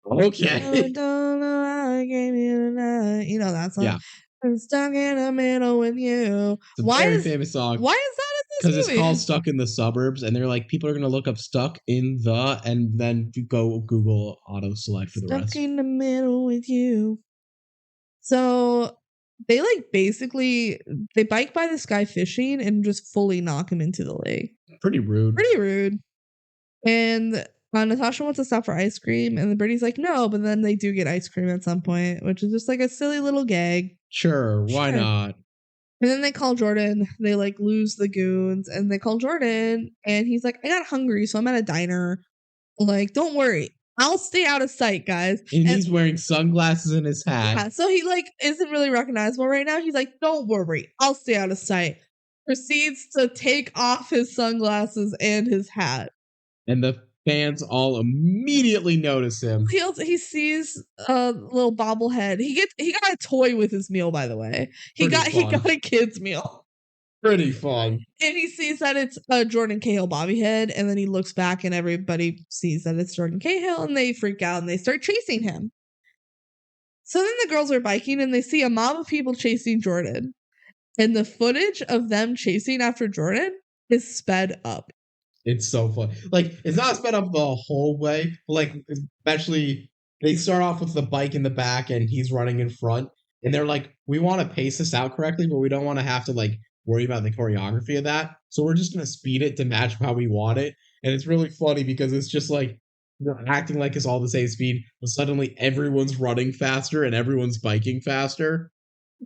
okay. I don't know how I gave you tonight. You know that song? Yeah. I'm stuck in the middle with you. It's a very famous song. Why is that in this movie? Because it's called Stuck in the Suburbs, and they're like, people are going to look up Stuck in the, and then go Google auto select for the rest. Stuck in the middle with you. So they like basically, they bike by this guy fishing and just fully knock him into the lake. Pretty rude. And Natasha wants to stop for ice cream, and the Brittany's like, no, but then they do get ice cream at some point, which is just like a silly little gag. Sure, why not? And then they call Jordan. They like lose the goons and they call Jordan and he's like, I got hungry, so I'm at a diner. Like, don't worry. I'll stay out of sight, guys. And he's wearing sunglasses in his hat. Yeah, so he like isn't really recognizable right now. He's like, don't worry. I'll stay out of sight. Proceeds to take off his sunglasses and his hat. And the fans all immediately notice him. He sees a little bobblehead. He got a toy with his meal, by the way. He got a kid's meal. Pretty fun. And he sees that it's a Jordan Cahill bobbyhead, and then he looks back and everybody sees that it's Jordan Cahill, and they freak out and they start chasing him. So then the girls are biking and they see a mob of people chasing Jordan. And the footage of them chasing after Jordan is sped up. It's so fun. Like, it's not sped up the whole way, but like, especially they start off with the bike in the back and he's running in front. And they're like, we want to pace this out correctly, but we don't want to have to like worry about the choreography of that. So we're just going to speed it to match how we want it. And it's really funny because it's just like, they're acting like it's all the same speed, but suddenly everyone's running faster and everyone's biking faster.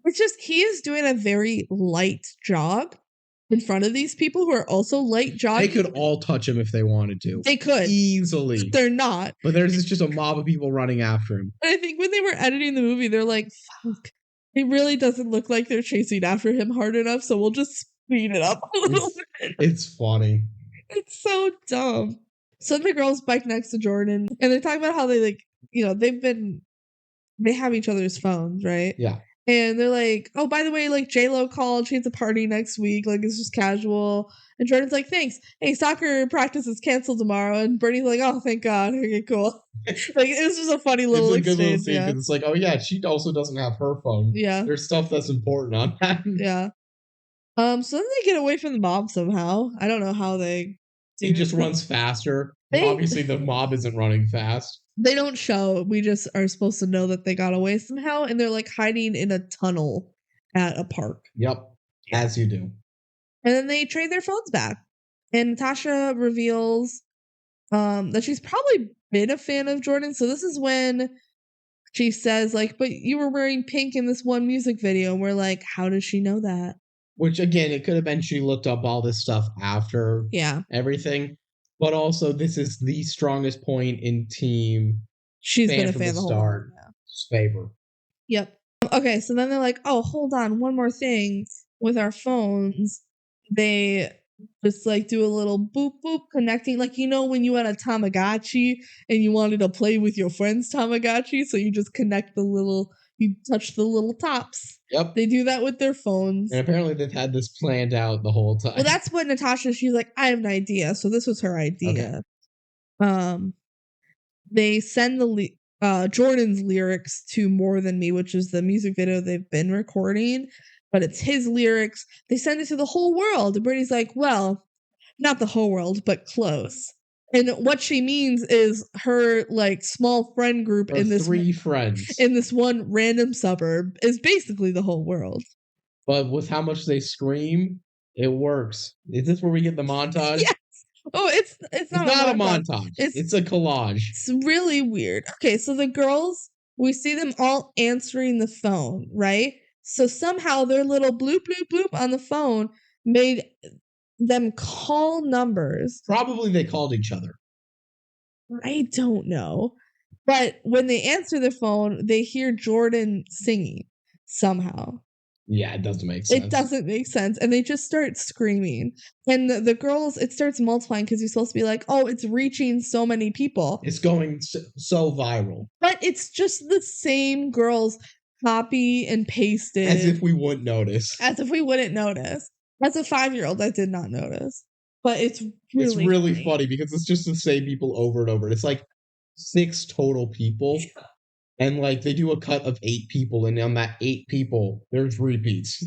It's just, he is doing a very light jog in front of these people who are also light jogging. They could all touch him if they wanted to. They could. Easily. But they're not. But there's just a mob of people running after him. And I think when they were editing the movie, they're like, fuck, it really doesn't look like they're chasing after him hard enough, so we'll just speed it up a little bit. It's funny. It's so dumb. So the girls bike next to Jordan, and they're talking about how they like, they have each other's phones, right? Yeah. And they're like, oh, by the way, like J-Lo called, she has a party next week, like it's just casual. And Jordan's like, thanks. Hey, soccer practice is canceled tomorrow. And Bernie's like, oh, thank God. Okay, cool. Like, it was just a funny little exchange. It's a good little scene because it's like, oh yeah, she also doesn't have her phone. Yeah. There's stuff that's important on that. Yeah. So then they get away from the mob somehow. I don't know how they He just runs faster. Obviously, the mob isn't running fast. They don't show. We just are supposed to know that they got away somehow, and they're like hiding in a tunnel at a park. Yep, as you do. And then they trade their phones back. And Natasha reveals that she's probably been a fan of Jordan. So this is when she says, like, but you were wearing pink in this one music video. And we're like, how does she know that? Which, again, it could have been she looked up all this stuff after everything. But also, this is the strongest point in team. She's been a fan the whole time. Favor. Yep. Okay, so then they're like, oh, hold on, one more thing with our phones. They just like do a little boop boop connecting, like when you had a Tamagotchi and you wanted to play with your friend's Tamagotchi, so you just connect you touch the little tops. Yep. They do that with their phones. And apparently they've had this planned out the whole time. Well, that's what Natasha, she's like, I have an idea. So this was her idea. Okay. They send Jordan's lyrics to More Than Me, which is the music video they've been recording, but it's his lyrics. They send it to the whole world. And Brittany's like, well, not the whole world, but close. And what she means is her like small friend group in this 3 friends in this one random suburb is basically the whole world. But with how much they scream, it works. Is this where we get the montage? Yes. Oh, it's not a montage. It's a collage. It's really weird. Okay, so the girls, we see them all answering the phone, right? So somehow their little bloop bloop bloop on the phone made them call numbers. Probably they called each other. I don't know. But when they answer the phone, they hear Jordan singing somehow. Yeah, it doesn't make sense. It doesn't make sense. And they just start screaming. And the girls, it starts multiplying because you're supposed to be like, oh, it's reaching so many people. It's going so viral. But it's just the same girls copy and pasted. As if we wouldn't notice. As if we wouldn't notice. As a 5-year-old, I did not notice. But it's really funny because it's just the same people over and over. It's like 6 total people. And like they do a cut of 8 people, and on that 8 people, there's repeats.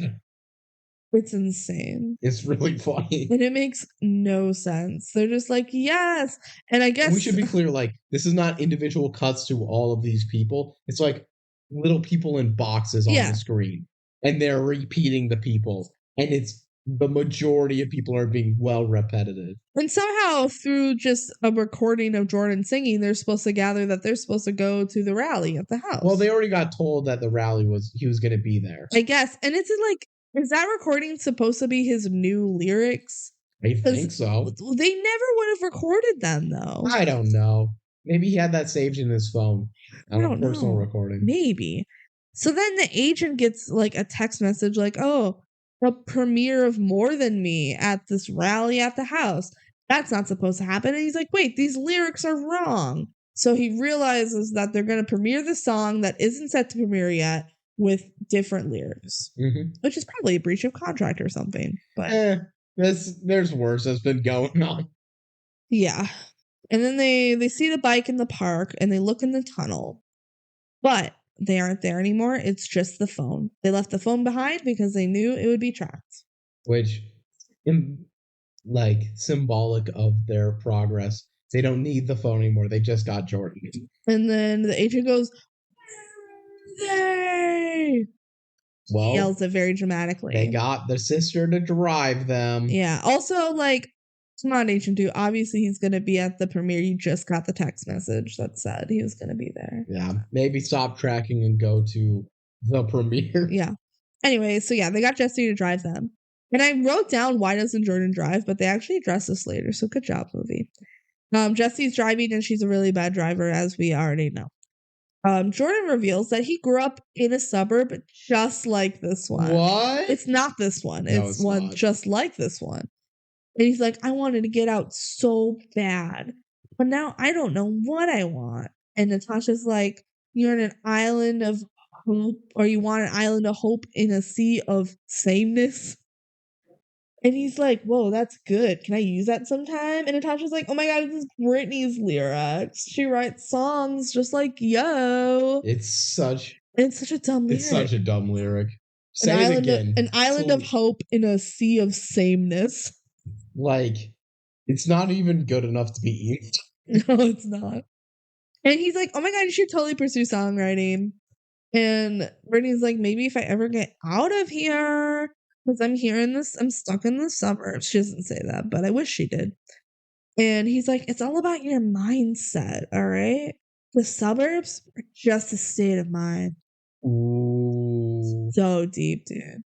It's insane. It's really funny. And it makes no sense. They're just like, yes. And I guess we should be clear, like, this is not individual cuts to all of these people. It's like little people in boxes on the screen. And they're repeating the people. And it's the majority of people are being well repetitive. And somehow through just a recording of Jordan singing, they're supposed to gather that they're supposed to go to the rally at the house. Well, they already got told that the rally he was going to be there. I guess. And it's in like Is that recording supposed to be his new lyrics? I think so. They never would have recorded them, though. I don't know. Maybe he had that saved in his phone on a personal recording. Maybe. So then the agent gets like a text message like, oh, a premiere of More Than Me at this rally at the house. That's not supposed to happen. And he's like, wait, these lyrics are wrong. So he realizes that they're going to premiere the song that isn't set to premiere yet with different lyrics, which is probably a breach of contract or something. But there's worse that's been going on. Yeah. And then they see the bike in the park and they look in the tunnel. But they aren't there anymore. It's just the phone. They left the phone behind because they knew it would be tracked. Which, like, symbolic of their progress. They don't need the phone anymore. They just got Jordan. And then the agent goes, "Hey!" Well, he yells it very dramatically. They got the sister to drive them. Yeah. Also, like, come on, Agent Dude. Obviously, he's going to be at the premiere. You just got the text message that said he was going to be there. Yeah. Maybe stop tracking and go to the premiere. Yeah. Anyway, so yeah, they got Jesse to drive them. And I wrote down why doesn't Jordan drive, but they actually address this later. So good job, movie. Jesse's driving and she's a really bad driver, as we already know. Jordan reveals that he grew up in a suburb just like this one. What? It's not this one. It's one not. Just like this one. And he's like, I wanted to get out so bad, but now I don't know what I want. And Natasha's like, you're in an island of hope, or you want an island of hope in a sea of sameness. And he's like, whoa, that's good. Can I use that sometime? And Natasha's like, oh my God, this is Britney's lyrics. She writes songs just like yo. It's such a dumb lyric. It's such a dumb lyric. Say it again. An island of hope in a sea of sameness. Like, it's not even good enough to be used. No, it's not. And he's like, oh my God, you should totally pursue songwriting. And Brittany's like, maybe if I ever get out of here, because I'm stuck in the suburbs. She doesn't say that, but I wish she did. And he's like, it's all about your mindset, all right? The suburbs are just a state of mind. Ooh. So deep, dude.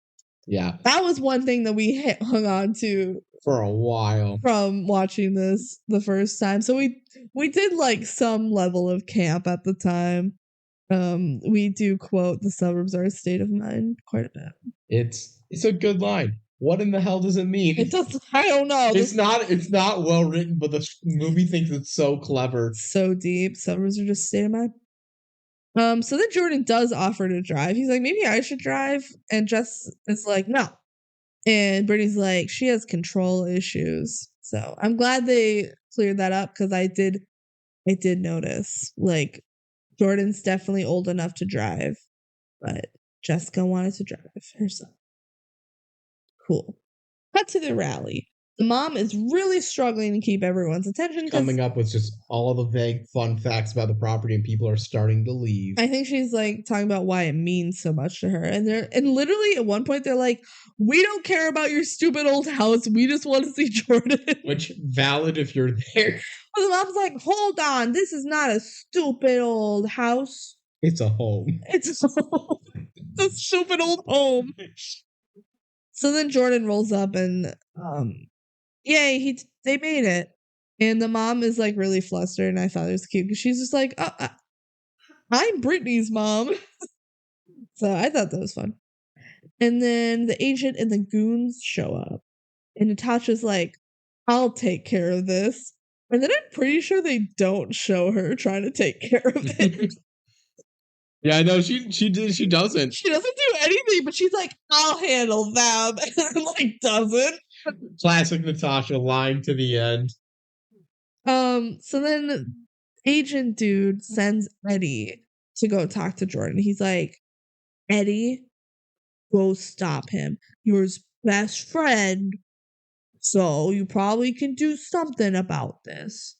Yeah. That was one thing that we hung on to for a while from watching this the first time. So we did like some level of camp at the time. We do quote the suburbs are a state of mind quite a bit. It's a good line. What in the hell does it mean? It does. I don't know. It's not well written, but the movie thinks it's so clever. So deep. Suburbs are just a state of mind. So then Jordan does offer to drive. He's like, maybe I should drive. And Jess is like, no. And Brittany's like, she has control issues. So I'm glad they cleared that up because I did notice. Like, Jordan's definitely old enough to drive, but Jessica wanted to drive herself. Cool. Cut to the rally. The mom is really struggling to keep everyone's attention. Coming up with just all the vague fun facts about the property, and people are starting to leave. I think she's like talking about why it means so much to her. And literally at one point they're like, we don't care about your stupid old house. We just want to see Jordan. Which, valid if you're there. Well, the mom's like, hold on. This is not a stupid old house. It's a home. It's a home. It's a stupid old home. So then Jordan rolls up and yay, they made it. And the mom is like really flustered, and I thought it was cute because she's just like, I'm Brittany's mom. So I thought that was fun. And then the agent and the goons show up, and Natasha's like, I'll take care of this. And then I'm pretty sure they don't show her trying to take care of it. Yeah, I know she doesn't. She doesn't do anything, but she's like, I'll handle them. And like doesn't. Classic Natasha, lying to the end. So then agent dude sends Eddie to go talk to Jordan. He's like, Eddie, go stop him. You're his best friend, so you probably can do something about this.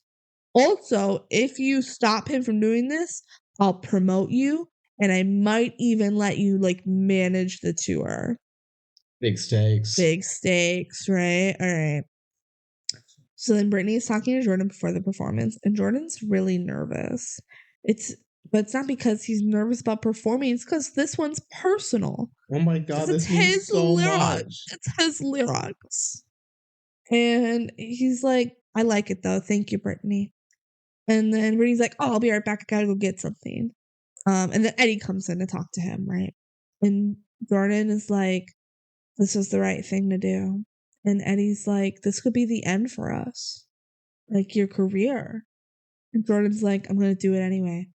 Also, if you stop him from doing this, I'll promote you, and I might even let you like manage the tour. Big stakes. Big stakes, right? All right. So then Brittany is talking to Jordan before the performance, and Jordan's really nervous. It's But it's not because he's nervous about performing. It's because this one's personal. Oh my God, this means so much. It's his lyrics. And he's like, I like it though. Thank you, Brittany. And then Brittany's like, oh, I'll be right back. I gotta go get something. And then Eddie comes in to talk to him, right? And Jordan is like, this was the right thing to do. And Eddie's like, this could be the end for us. Like your career. And Jordan's like, I'm going to do it anyway.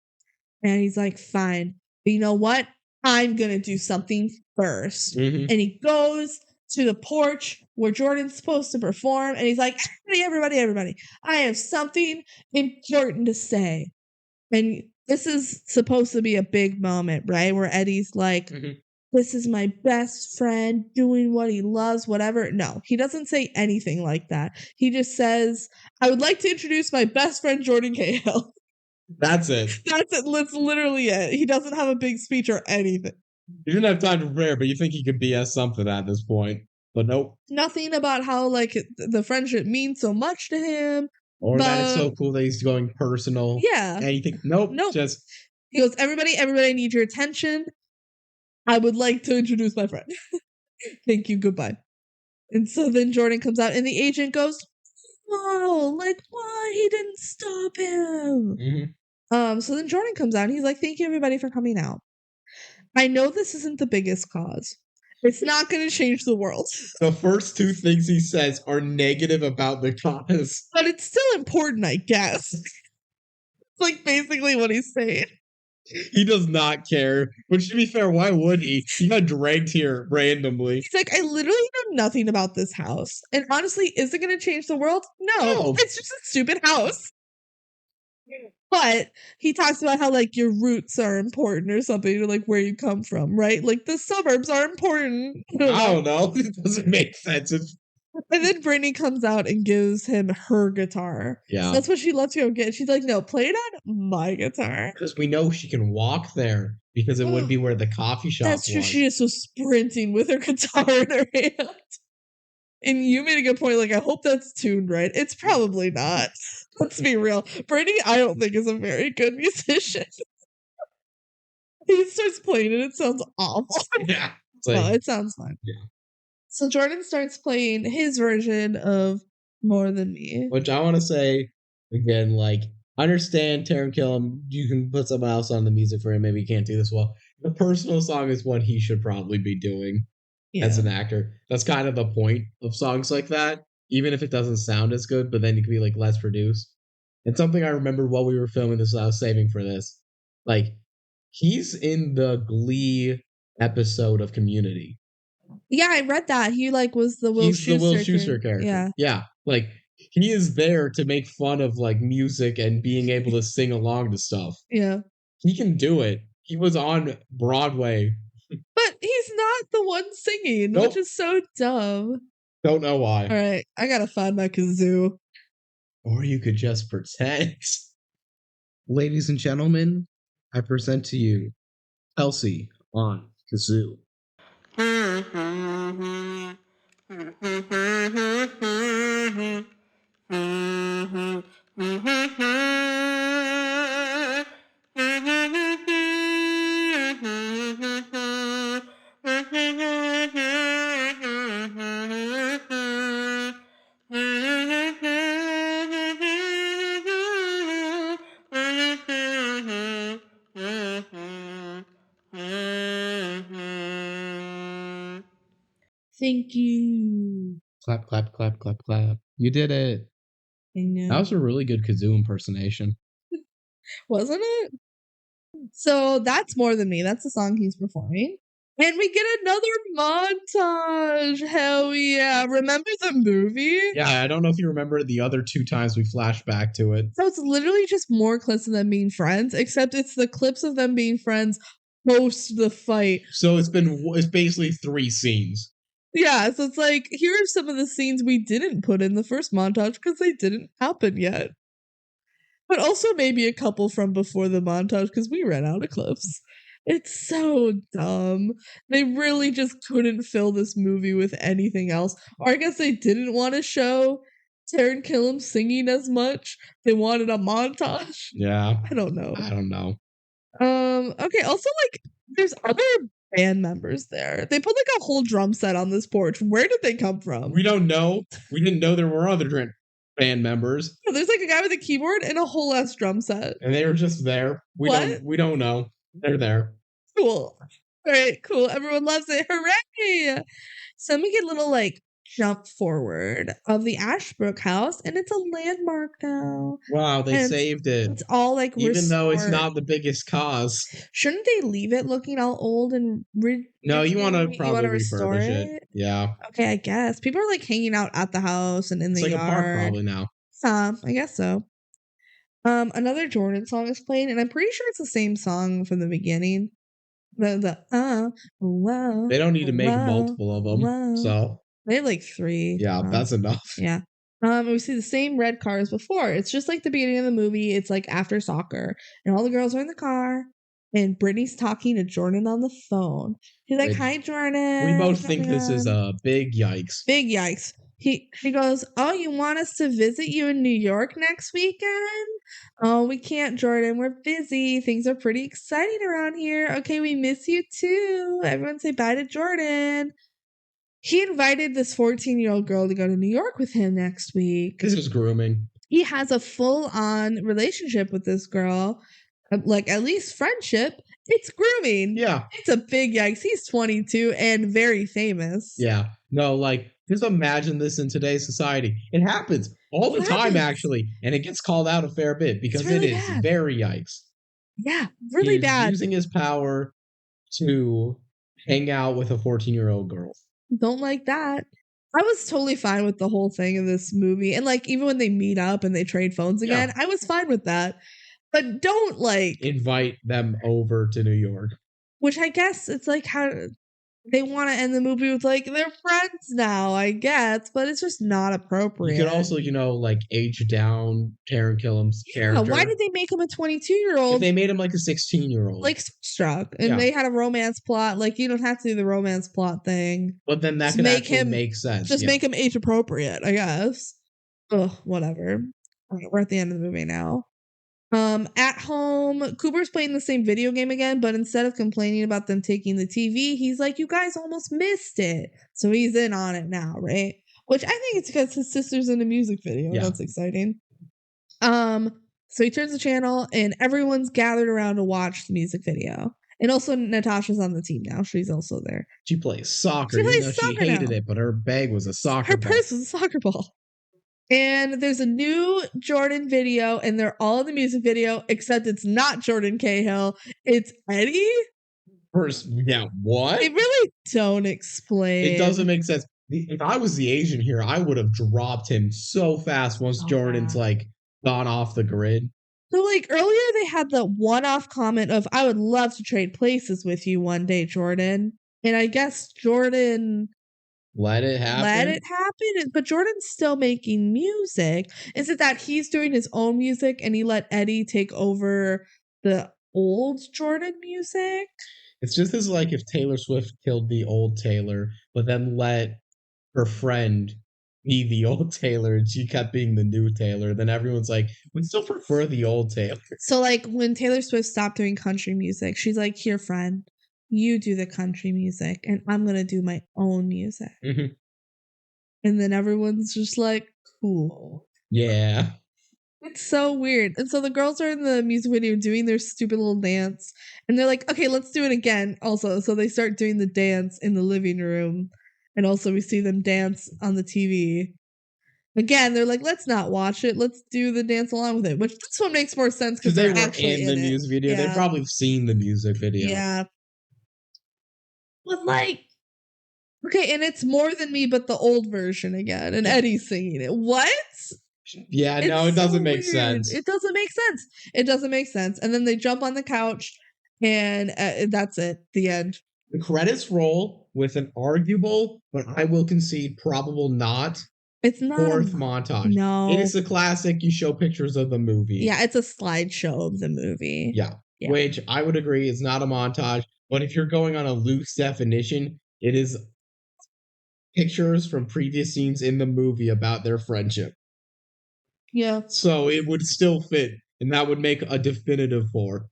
And he's like, fine. But you know what? I'm going to do something first. Mm-hmm. And he goes to the porch where Jordan's supposed to perform. And he's like, everybody, I have something important to say. And this is supposed to be a big moment, right? Where Eddie's like, this is my best friend doing what he loves, whatever. No, he doesn't say anything like that. He just says, I would like to introduce my best friend, Jordan Cahill. That's it. That's it. That's literally it. He doesn't have a big speech or anything. He didn't have time to prepare, but you think he could BS something at this point. But nope. Nothing about how, like, the friendship means so much to him. Or that it's so cool that he's going personal. Yeah. Anything. Nope. Just. He goes, everybody, I need your attention. I would like to introduce my friend. Thank you. Goodbye. And so then Jordan comes out and the agent goes, oh, like, why? He didn't stop him. Mm-hmm. So then Jordan comes out and he's like, thank you everybody for coming out. I know this isn't the biggest cause. It's not going to change the world. The first two things he says are negative about the cause. But it's still important, I guess. It's like basically what he's saying. He does not care. Which, to be fair, why would he? He got dragged here randomly. He's like, I literally know nothing about this house. And honestly, is it going to change the world? No. It's just a stupid house. But he talks about how, like, your roots are important or something, or, like, where you come from, right? Like, the suburbs are important. I don't know. It doesn't make sense. And then Brittany comes out and gives him her guitar. Yeah. So that's what she lets him get. She's like, no, play it on my guitar. Because we know she can walk there. Because it would be where the coffee shop was. That's true. She is so sprinting with her guitar in her hand. And you made a good point. Like, I hope that's tuned right. It's probably not. Let's be real. Brittany, I don't think, is a very good musician. He starts playing it. It sounds awful. Yeah. No, it sounds fine. Yeah. So Jordan starts playing his version of More Than Me. Which I want to say, again, like, understand Taran Killam, you can put someone else on the music for him, maybe he can't do this well. The personal song is what he should probably be doing as an actor. That's kind of the point of songs like that, even if it doesn't sound as good, but then you can be like less produced. And something I remember while we were filming this, I was saving for this. Like, he's in the Glee episode of Community. Yeah, I read that. He like was the Will Schuester character. Yeah. Like, he is there to make fun of like music and being able to sing along to stuff. Yeah. He can do it. He was on Broadway. But he's not the one singing, which is so dumb. Don't know why. All right, I gotta find my kazoo. Or you could just pretend. Ladies and gentlemen, I present to you Kelsey on kazoo. Thank you. Clap, clap, clap, clap, clap. You did it. I know. That was a really good kazoo impersonation. Wasn't it? So that's More Than Me. That's the song he's performing. And we get another montage. Hell yeah. Remember the movie? Yeah, I don't know if you remember the other two times we flashed back to it. So it's literally just more clips of them being friends, except it's the clips of them being friends post the fight. So it's basically 3 scenes. Yeah, so it's like, here are some of the scenes we didn't put in the first montage because they didn't happen yet. But also maybe a couple from before the montage because we ran out of clips. It's so dumb. They really just couldn't fill this movie with anything else. Or I guess they didn't want to show Taran Killam singing as much. They wanted a montage. Yeah. I don't know. Okay, also, like, there's other band members there. They put, like, a whole drum set on this porch. Where did they come from? We don't know. We didn't know there were other band members. Yeah, there's, like, a guy with a keyboard and a whole ass drum set. And they were just there. We don't know. They're there. Cool. All right, cool. Everyone loves it. Hooray! So let me get a little, like, jump forward of the Ashbrook house, and it's a landmark now. Wow, they saved it. It's all like even though it's not the biggest cause. Shouldn't they leave it looking all old and no, you want to probably refurbish it. Yeah. Okay, I guess people are like hanging out at the house and in the yard. It's like a park probably now. I guess so. Another Jordan song is playing, and I'm pretty sure it's the same song from the beginning. Wow. They don't need to make multiple of them. So they have like 3. Yeah, that's enough. Yeah. We see the same red car as before. It's just like the beginning of the movie. It's like after soccer, and all the girls are in the car, and Brittany's talking to Jordan on the phone. He's like, "Hi, Jordan." We both think this is a big yikes. Big yikes. He goes, "Oh, you want us to visit you in New York next weekend?" "Oh, we can't, Jordan. We're busy. Things are pretty exciting around here. Okay, we miss you too. Everyone say bye to Jordan." He invited this 14-year-old girl to go to New York with him next week. This is grooming. He has a full-on relationship with this girl, like at least friendship. It's grooming. Yeah. It's a big yikes. He's 22 and very famous. Yeah. No, like, just imagine this in today's society. It happens all the time, actually. And it gets called out a fair bit because really it is bad. Very yikes. Yeah, really bad. Using his power to hang out with a 14-year-old girl. Don't like that. I was totally fine with the whole thing of this movie. And like, even when they meet up and they trade phones again, I was fine with that. But don't like invite them over to New York. Which I guess it's like how they want to end the movie with like they're friends now, I guess, but it's just not appropriate. You could also, like age down Taran Killam's character. Why did they make him a 22-year-old? They made him like a 16-year-old. Like struck. And they had a romance plot. Like you don't have to do the romance plot thing. But then that could actually make sense. Just make him age appropriate, I guess. Ugh, whatever. All right, we're at the end of the movie now. At home, Cooper's playing the same video game again, but instead of complaining about them taking the TV, he's like, "You guys almost missed it." So he's in on it now, right? Which I think it's because his sister's in a music video. Yeah. That's exciting. So he turns the channel and everyone's gathered around to watch the music video. And also Natasha's on the team now. She's also there. She plays soccer. She hated it, but her bag was a soccer ball. Her purse was a soccer ball. And there's a new Jordan video, and they're all in the music video, except it's not Jordan Cahill. It's Eddie. First, yeah, what? They really don't explain. It doesn't make sense. If I was the Asian here, I would have dropped him so fast once Jordan's like gone off the grid. So like earlier they had the one-off comment of, "I would love to trade places with you one day, Jordan." And I guess Jordan let it happen. But Jordan's still making music. Is it that he's doing his own music and he let Eddie take over the old Jordan music? It's just as like if Taylor Swift killed the old Taylor, but then let her friend be the old Taylor and she kept being the new Taylor, then everyone's like, we still prefer the old Taylor. So like when Taylor Swift stopped doing country music, she's like, "Here, friend, you do the country music and I'm going to do my own music." Mm-hmm. And then everyone's just like, cool. Yeah. It's so weird. And so the girls are in the music video doing their stupid little dance. And they're like, "Okay, let's do it again." Also, so they start doing the dance in the living room. And also we see them dance on the TV. Again, they're like, "Let's not watch it. Let's do the dance along with it." Which this one makes more sense because they were in the music video. Yeah. They've probably seen the music video. Yeah. But like, okay, and it's More Than Me, but the old version again, and Eddie's singing it. What? Yeah, no, it doesn't make sense. It doesn't make sense. It doesn't make sense. And then they jump on the couch, and that's it. The end. The credits roll with an arguable, but I will concede probable not. It's not fourth montage. No, it is a classic. You show pictures of the movie. Yeah, it's a slideshow of the movie. Yeah, which I would agree is not a montage. But if you're going on a loose definition, it is pictures from previous scenes in the movie about their friendship. Yeah. So it would still fit, and that would make a definitive 4.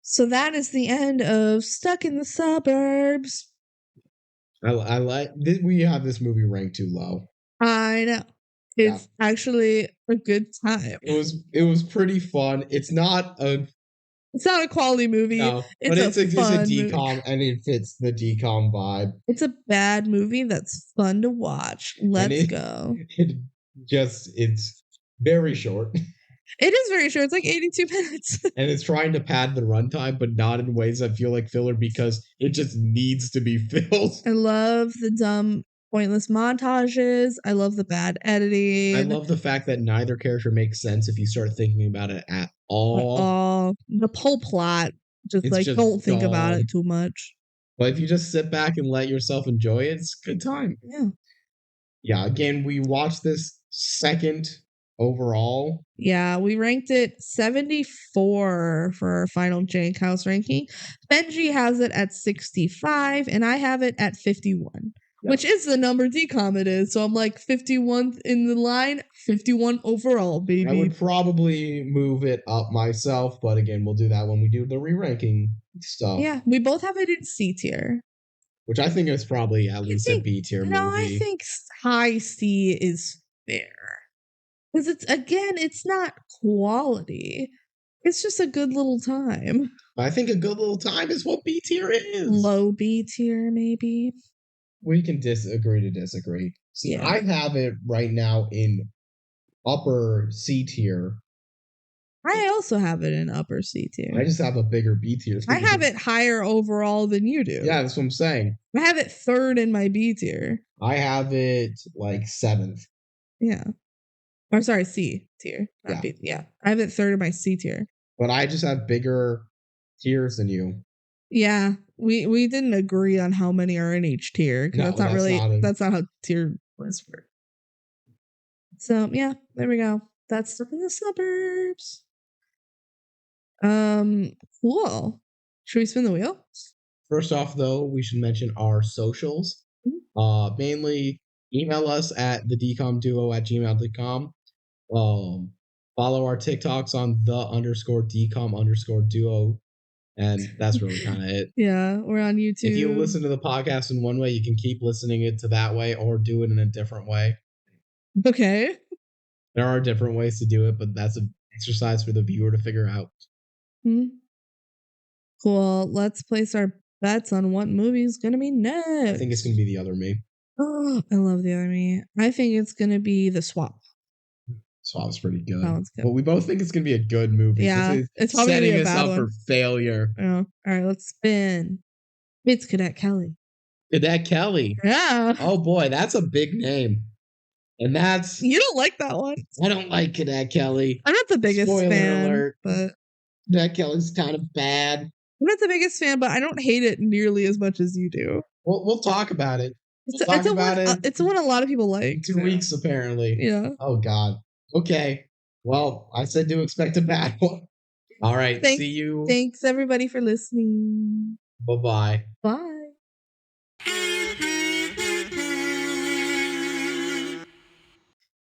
So that is the end of Stuck in the Suburbs. I like we have this movie ranked too low. I know. It's actually a good time. It was pretty fun. It's not a quality movie. No, it's a DCOM and it fits the DCOM vibe. It's a bad movie that's fun to watch. Let's go. It's very short. It is very short. It's like 82 minutes. And it's trying to pad the runtime, but not in ways that feel like filler because it just needs to be filled. I love the dumb, pointless montages. I love the bad editing. I love the fact that neither character makes sense if you start thinking about it at all. The whole plot, just don't think about it too much. But if you just sit back and let yourself enjoy it, it's a good time. Yeah. Yeah, again, we watched this second overall. Yeah, we ranked it 74 for our final Jank House ranking. Benji has it at 65, and I have it at 51, which is the number DCOM it is. So I'm like 51 in the line, 51 overall, baby. I would probably move it up myself, but again, we'll do that when we do the re-ranking stuff. Yeah, we both have it in C tier. Which I think is probably at least a B tier movie. No, I think high C is fair. Because it's not quality. It's just a good little time. I think a good little time is what B tier is. Low B tier, maybe. We can disagree to disagree. See, I have it right now in upper C tier. I also have it in upper C tier. I just have a bigger B tier. I have it higher overall than you do. Yeah, that's what I'm saying. I have it third in my B tier. I have it like 7th. Yeah. Or sorry, C tier. Not B. Yeah. I have it third in my C tier. But I just have bigger tiers than you. Yeah. We didn't agree on how many are in each tier. No, that's not how tier lists work. So yeah, there we go. That's Stuck in the Suburbs. Cool. Should we spin the wheel? First off, though, we should mention our socials. Mm-hmm. Mainly email us at thedcomduo@gmail.com. Follow our TikToks on _DCOM_duo. And that's really kind of it. Yeah, we're on YouTube. If you listen to the podcast in one way, you can keep listening it to that way or do it in a different way. Okay. There are different ways to do it, but that's an exercise for the viewer to figure out. Cool. Let's place our bets on what movie is going to be next. I think it's going to be The Other Me. Oh, I love The Other Me. I think it's going to be The Swap. Swap's pretty good. That one's good. Well, we both think it's going to be a good movie. Yeah, it's probably setting be a us bad up one. for failure. Oh, all right, let's spin. It's Cadet Kelly. Cadet Kelly. Yeah. Oh boy, that's a big name. And that's... You don't like that one. I don't like Cadet Kelly. I'm not the biggest fan. Alert. But Cadet Kelly's kind of bad. I'm not the biggest fan, but I don't hate it nearly as much as you do. We'll talk about it. It's one a lot of people like. 2 weeks, apparently. Yeah. Oh, God. Okay. Well, I said to expect a bad one. All right. See you. Thanks, everybody, for listening. Bye-bye. Bye.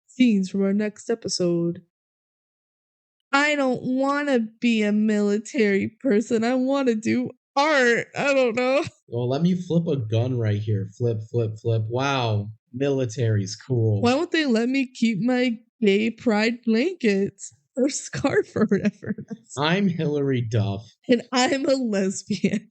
Scenes from our next episode. I don't want to be a military person. I want to do art. I don't know. Well, let me flip a gun right here. Flip, flip, flip. Wow. Military's cool. Why won't they let me keep my gay pride blankets or scarf or whatever? I'm Hillary Duff. And I'm a lesbian.